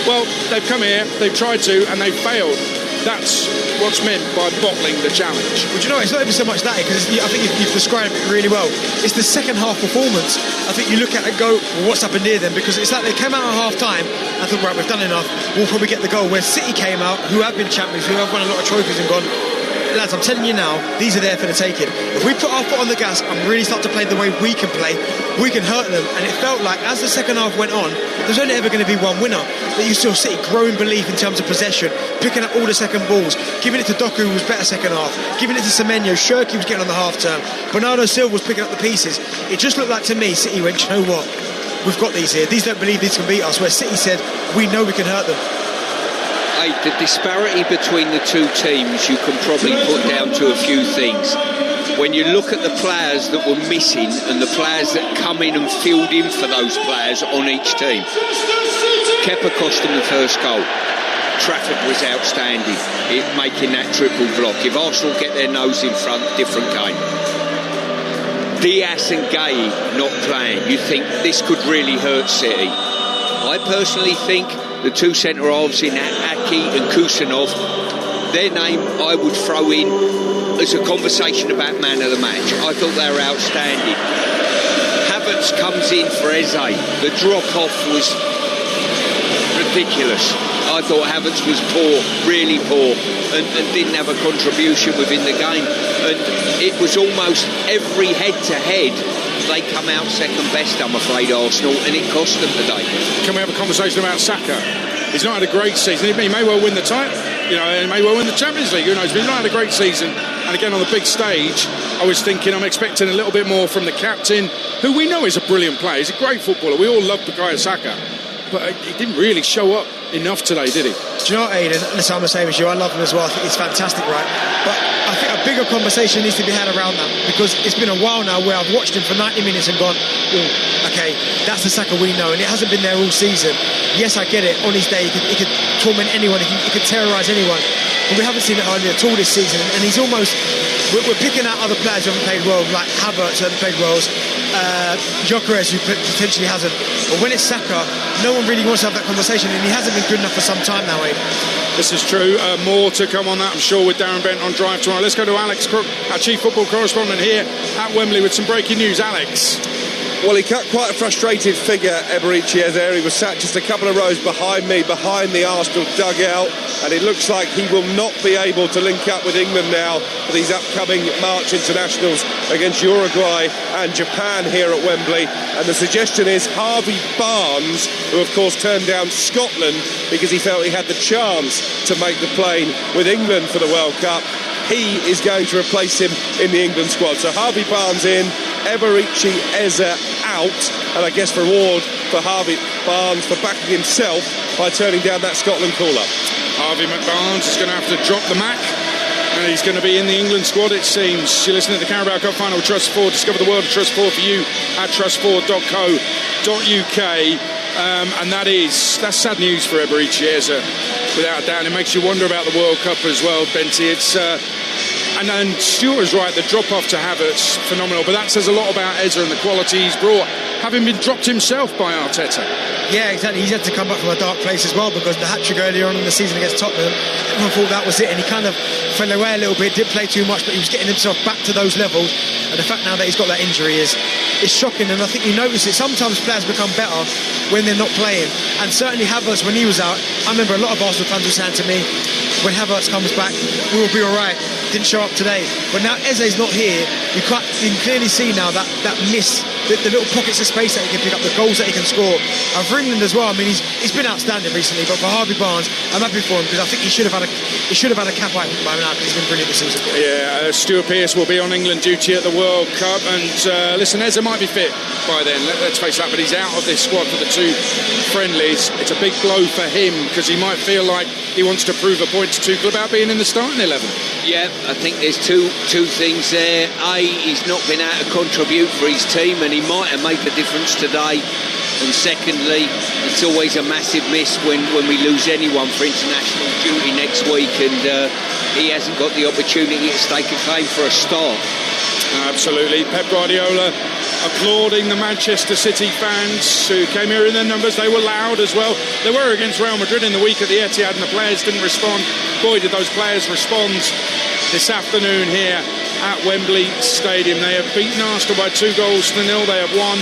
Well, they've come here, they've tried to, and they've failed. That's what's meant by bottling the challenge. Well, do you know, it's not even so much that, because I think you've described it really well. It's the second half performance. I think you look at it and go, well, what's happened near them? Because it's like they came out at half time and thought, right, we've done enough, we'll probably get the goal. Where City came out, who have been champions, who have won a lot of trophies, and gone, lads, I'm telling you now, these are there for the taking. If we put our foot on the gas and really start to play the way we can play, we can hurt them. And it felt like as the second half went on, there's only ever going to be one winner. That you still see growing belief in terms of possession, picking up all the second balls, giving it to Doku, who was better second half, giving it to Semenyo. Shirky was getting on the half turn, Bernardo Silva was picking up the pieces. It just looked like to me, City went, you know what, we've got these here, these don't believe these can beat us, where City said, we know we can hurt them. The disparity between the two teams you can probably put down to a few things. When you look at the players that were missing and the players that come in and filled in for those players on each team, Kepa cost them the first goal. Trafford was outstanding in making that triple block. If Arsenal get their nose in front, different game. Diaz and Gay not playing, you think this could really hurt City. I personally think the two centre-halves in Aki and Kusanov, their name I would throw in as a conversation about man of the match. I thought they were outstanding. Havertz comes in for Eze. The drop-off was ridiculous. I thought Havertz was poor, really poor, and didn't have a contribution within the game. And it was almost every head-to-head they come out second best, I'm afraid, Arsenal, and it cost them today. Can we have a conversation about Saka? He's not had a great season. He may well win the title, he may well win the Champions League, who knows, but he's not had a great season. And again, on the big stage, I was thinking I'm expecting a little bit more from the captain, who we know is a brilliant player. He's a great footballer. We all love Bukayo Saka, but he didn't really show up enough today, did he? Do you know what, Aidan? Listen, I'm the same as you. I love him as well. I think he's fantastic, right? But I think a bigger conversation needs to be had around that, because it's been a while now where I've watched him for 90 minutes and gone, oh, okay, that's the Saka we know, and it hasn't been there all season. Yes, I get it. On his day, he could torment anyone, he could terrorise anyone, but we haven't seen it hardly at all this season. And he's almost, we're picking out other players who haven't played well, like Havertz who hasn't played well, Gyökeres who potentially hasn't. But when it's Saka, no one really wants to have that conversation, and he hasn't been good enough for some time now, Aid. This is true. More to come on that, I'm sure, with Darren Bent on Drive tomorrow. Let's go to Alex Crook, our chief football correspondent here at Wembley, with some breaking news. Alex. Well, he cut quite a frustrated figure, Eberechi Eze. He was sat just a couple of rows behind me, behind the Arsenal dugout, and it looks like he will not be able to link up with England now for these upcoming March internationals against Uruguay and Japan here at Wembley. And the suggestion is Harvey Barnes, who of course turned down Scotland because he felt he had the chance to make the plane with England for the World Cup, he is going to replace him in the England squad. So Harvey Barnes in, Eberechi Eze out, and I guess reward for Harvey Barnes for backing himself by turning down that Scotland call-up. Harvey McBarnes is going to have to drop the Mac And he's going to be in the England squad, it seems. You're listening to the Carabao Cup Final, Trust Sport. Discover the world of Trust Sport for you at trustsport.co.uk. And that's sad news for Ebery Chiesa, without a doubt. It makes you wonder about the World Cup as well, Benty. It's and Stuart is right, the drop-off to Havertz, phenomenal. But that says a lot about Eze and the quality he's brought, having been dropped himself by Arteta. Yeah, exactly. He's had to come back from a dark place as well, because the hat-trick earlier on in the season against Tottenham, everyone thought that was it, and he kind of fell away a little bit, didn't play too much, but he was getting himself back to those levels. And the fact now that he's got that injury is shocking. And I think you notice it. Sometimes players become better when they're not playing. And certainly Havertz, when he was out, I remember a lot of Arsenal fans were saying to me, when Havertz comes back, we will be all right. Didn't show up today. But now Eze's not here, you can clearly see now that miss, the little pockets of space that he can pick up, the goals that he can score. And for England as well, I mean, he's been outstanding recently, but for Harvey Barnes, I'm happy for him, because I think he should have had a cap out by now, because he's been brilliant this season. Yeah, Stuart Pearce will be on England duty at the World Cup, and listen, Eze might be fit by then, let's face that, but he's out of this squad for the two friendlies. It's a big blow for him, because he might feel like he wants to prove a point to Tuchel about being in the starting 11. Yeah, I think there's two things there. A, he's not been able to contribute for his team, and he might have made a difference today. And secondly, it's always a massive miss when we lose anyone for international duty next week, and he hasn't got the opportunity to stake a claim for a start. Absolutely. Pep Guardiola applauding the Manchester City fans who came here in their numbers. They were loud as well. They were against Real Madrid in the week at the Etihad, and the players didn't respond. Boy, did those players respond this afternoon here at Wembley Stadium. They have beaten Arsenal by 2-0. They have won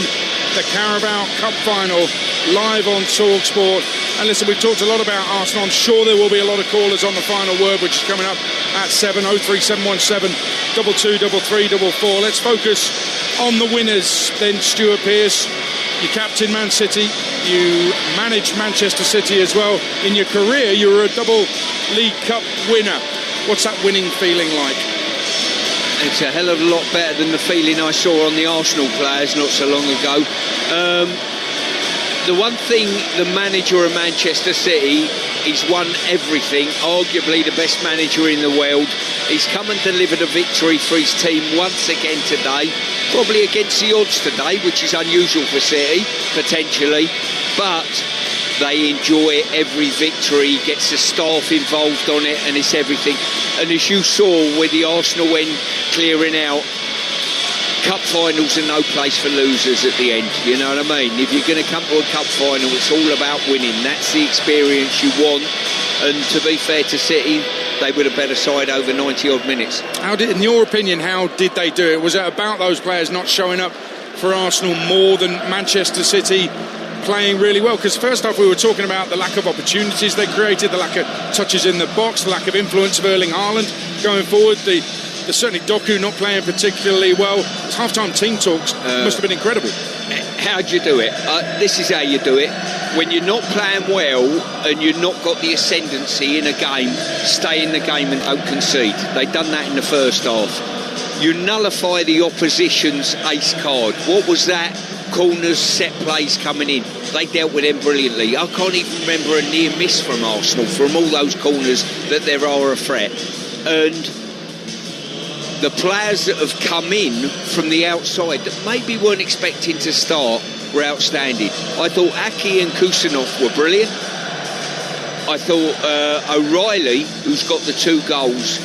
the Carabao Cup Final live on Talksport. And listen, we've talked a lot about Arsenal. I'm sure there will be a lot of callers on the final word, which is coming up at 7:03717 223344. Let's focus on the winners then. Stuart Pearce, you captain Man City, you managed Manchester City as well. In your career, you were a double League Cup winner. What's that winning feeling like? It's a hell of a lot better than the feeling I saw on the Arsenal players not so long ago. The one thing, the manager of Manchester City, he's won everything, arguably the best manager in the world. He's come and delivered a victory for his team once again today, probably against the odds today, which is unusual for City, potentially, but they enjoy every victory, gets the staff involved on it, and it's everything. And as you saw with the Arsenal end clearing out, cup finals are no place for losers at the end, you know what I mean? If you're going to come to a cup final, it's all about winning. That's the experience you want. And to be fair to City, they were the better side over 90 odd minutes. In your opinion, how did they do it? Was it about those players not showing up for Arsenal more than Manchester City playing really well? Because first off, we were talking about the lack of opportunities they created, the lack of touches in the box, the lack of influence of Erling Haaland going forward, certainly Doku not playing particularly well. It's half-time team talks. Must have been incredible. How do you do it? This is how you do it. When you're not playing well and you've not got the ascendancy in a game, stay in the game and don't concede. They've done that in the first half. You nullify the opposition's ace card. What was that? Corners, set plays coming in. They dealt with them brilliantly. I can't even remember a near miss from Arsenal from all those corners that there are a threat. And the players that have come in from the outside that maybe weren't expecting to start were outstanding. I thought Aki and Kusanov were brilliant. I thought O'Reilly, who's got the 2 goals,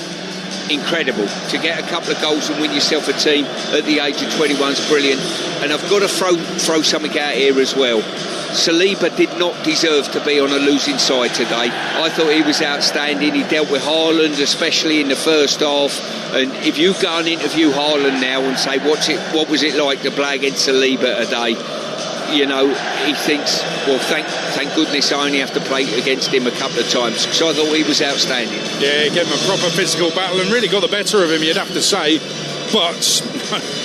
incredible. To get a couple of goals and win yourself a team at the age of 21 is brilliant. And I've got to throw something out here as well. Saliba did not deserve to be on a losing side today. I thought he was outstanding. He dealt with Haaland, especially in the first half. And if you go and interview Haaland now and say, what was it like to play against Saliba today? You know, he thinks, well, thank goodness I only have to play against him a couple of times. So I thought he was outstanding. Yeah, he gave him a proper physical battle and really got the better of him, you'd have to say. But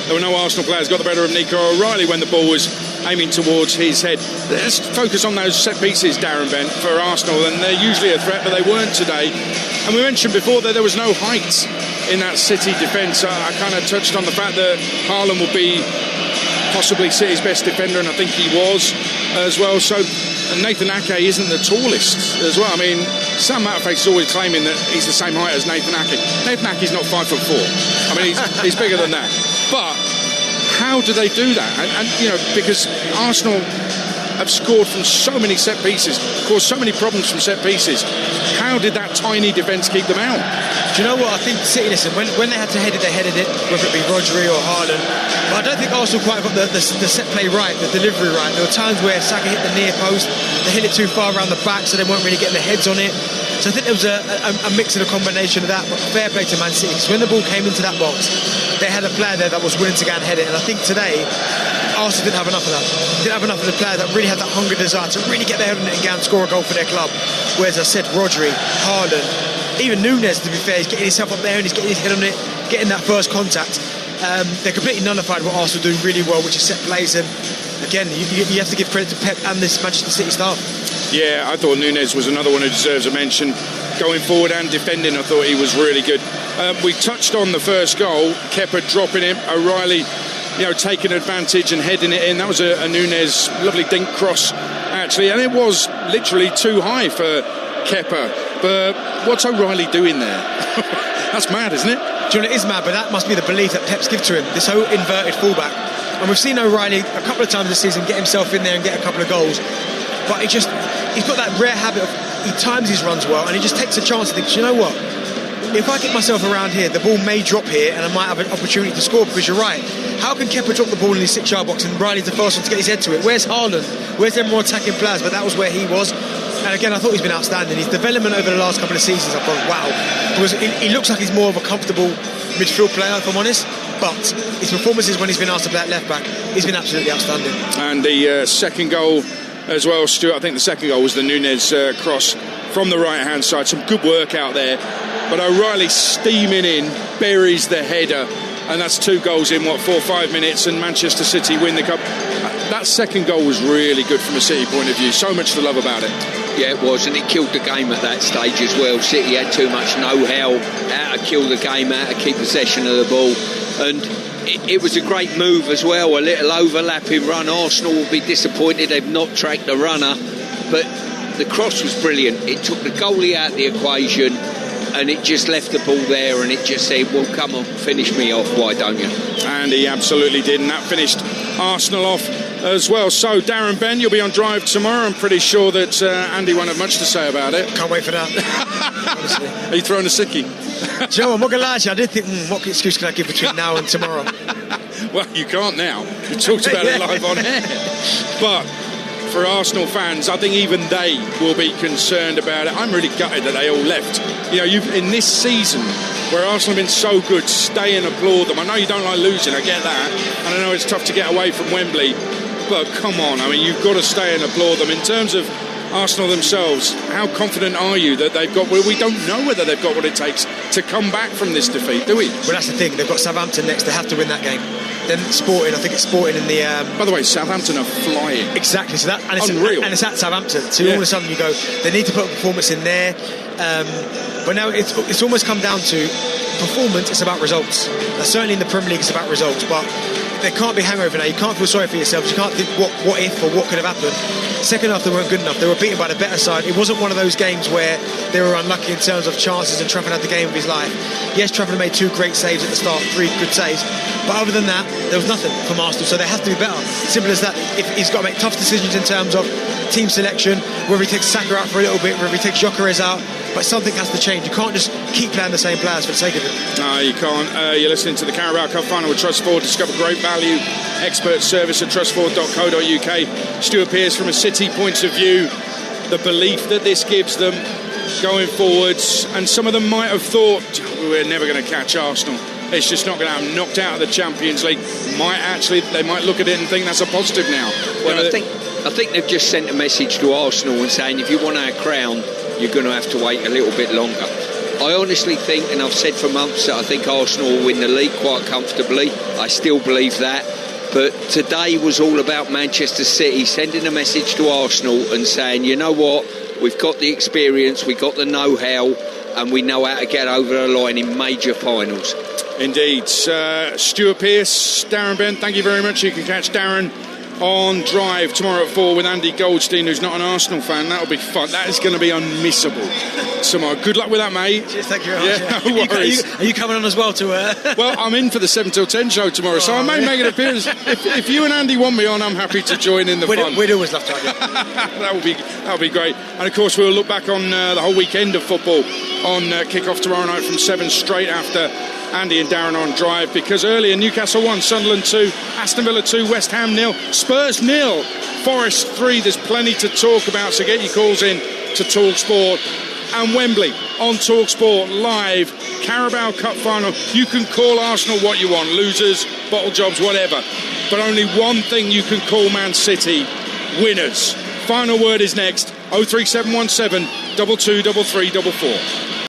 there were no Arsenal players got the better of Nico O'Reilly when the ball was aiming towards his head. Let's focus on those set pieces, Darren Bent, for Arsenal, and they're usually a threat, but they weren't today. And we mentioned before that there was no height in that City defence. I kind of touched on the fact that Haaland will be possibly City's best defender, and I think he was as well. So Nathan Ake isn't the tallest as well. I mean, Sam Matterface is always claiming that he's the same height as Nathan Aké. Nathan Aké's not 5'4". I mean, he's bigger than that. But how do they do that? And because Arsenal have scored from so many set pieces, caused so many problems from set pieces. How did that tiny defence keep them out? Do you know what? I think City, listen, when they had to head it, they headed it, whether it be Rodri or Haaland. But I don't think Arsenal quite got the set play right, the delivery right. There were times where Saka hit the near post, they hit it too far around the back, so they weren't really getting their heads on it. So I think there was a mix and a combination of that, but fair play to Man City. Because when the ball came into that box, they had a player there that was willing to go and head it. And I think today, Arsenal didn't have enough of that. Didn't have enough of the player that really had that hunger, desire to really get their head on it and go and score a goal for their club. Whereas I said, Rodri, Haaland, even Núñez, to be fair, he's getting himself up there and he's getting his head on it, getting that first contact. They're completely nullified what Arsenal do really well, which is set plays. And again, you have to give credit to Pep and this Manchester City staff. Yeah, I thought Núñez was another one who deserves a mention. Going forward and defending, I thought he was really good. We touched on the first goal, Kepa dropping him, O'Reilly taking advantage and heading it in. That was a Núñez lovely dink cross, actually, and it was literally too high for Kepa. But what's O'Reilly doing there? That's mad, isn't it? Do you know, it is mad, but that must be the belief that Pep's give to him, this whole inverted fullback. And we've seen O'Reilly a couple of times this season get himself in there and get a couple of goals. But he's got that rare habit of, he times his runs well and he just takes a chance and thinks, you know what? If I get myself around here, the ball may drop here and I might have an opportunity to score, because you're right. How can Kepa drop the ball in his 6-yard box and Riley's the first one to get his head to it? Where's Haaland? Where's them more attacking players? But that was where he was. And again, I thought he's been outstanding. His development over the last couple of seasons, I've gone, wow. Because he looks like he's more of a comfortable midfield player, if I'm honest. But his performances when he's been asked to play at left back, he's been absolutely outstanding. And the second goal as well, Stuart, I think the second goal was the Núñez cross from the right hand side. Some good work out there, but O'Reilly steaming in, buries the header, and that's 2 goals in 4 or 5 minutes, and Manchester City win the cup. That second goal was really good from a City point of view. So much to love about it. Yeah, it was, and it killed the game at that stage as well. City had too much know-how, how to kill the game, how to keep possession of the ball, and it was a great move as well, a little overlapping run. Arsenal will be disappointed they've not tracked the runner, but the cross was brilliant. It took the goalie out of the equation and it just left the ball there, and it just said, well, come on, finish me off, why don't you? And he absolutely did, and that finished Arsenal off as well. So Darren Bent, you'll be on Drive tomorrow. I'm pretty sure that Andy won't have much to say about it. Can't wait for that. Honestly. Are you throwing a sickie? Do you know what, I'm not going to lie to you, I did think, what excuse can I give between now and tomorrow? Well, you can't now. You talked about it live on air. But for Arsenal fans, I think even they will be concerned about it. I'm really gutted that they all left. You've in this season where Arsenal have been so good, stay and applaud them. I know you don't like losing, I get that, and I know it's tough to get away from Wembley, but come on, I mean, you've got to stay and applaud them. In terms of Arsenal themselves, how confident are you that they've got, well, we don't know whether they've got what it takes to come back from this defeat, do we? Well, that's the thing, they've got Southampton next, they have to win that game. Then Sporting, I think it's Sporting in the... By the way, Southampton are flying. Exactly, so that, and it's unreal. And it's at Southampton, so all of a sudden you go, they need to put a performance in there, but now it's almost come down to performance, it's about results. Now, certainly in the Premier League it's about results, but there can't be hangover now. You can't feel sorry for yourselves. You can't think what if or what could have happened. Second half they weren't good enough. They were beaten by the better side. It wasn't one of those games where they were unlucky in terms of chances and Trafford had the game of his life. Yes, Trafford made 2 great saves at the start, 3 good saves, but other than that there was nothing from Arsenal, so they have to be better. Simple as that. If he's got to make tough decisions in terms of team selection, whether he takes Saka out for a little bit, whether he takes Gyökeres out, but something has to change. You can't just keep playing the same players for the sake of it. No, you can't. You're listening to the Carabao Cup final with Trustford. Discover great value, expert service at trustford.co.uk. Stuart Pearce, from a City point of view, the belief that this gives them going forwards, and some of them might have thought, we're never going to catch Arsenal. It's just not going to have knocked out of the Champions League. They might look at it and think that's a positive now. Well, I think they've just sent a message to Arsenal and saying, if you want our crown, you're going to have to wait a little bit longer. I honestly think, and I've said for months, that I think Arsenal will win the league quite comfortably. I still believe that. But today was all about Manchester City sending a message to Arsenal and saying, you know what, we've got the experience, we've got the know-how, and we know how to get over the line in major finals. Indeed. Stuart Pearce, Darren Bent, thank you very much. You can catch Darren on Drive tomorrow at 4 with Andy Goldstein, who's not an Arsenal fan. That'll be fun. That is going to be unmissable tomorrow. Good luck with that, mate. Cheers, thank you very much. Yeah, no worries. Are you coming on as well to... Well, I'm in for the 7 till 10 show tomorrow, so I may make an appearance. If you and Andy want me on, I'm happy to join in the fun. We'd always love to have you. That'll be great. And of course, we'll look back on the whole weekend of football on kick-off tomorrow night from 7 straight after Andy and Darren on Drive, because earlier Newcastle 1, Sunderland 2, Aston Villa 2, West Ham 0, Spurs 0, Forest 3. There's plenty to talk about, so get your calls in to Talksport. And Wembley on Talksport live, Carabao Cup final. You can call Arsenal what you want, losers, bottle jobs, whatever, but only one thing you can call Man City: winners. Final word is next. 03717 223344.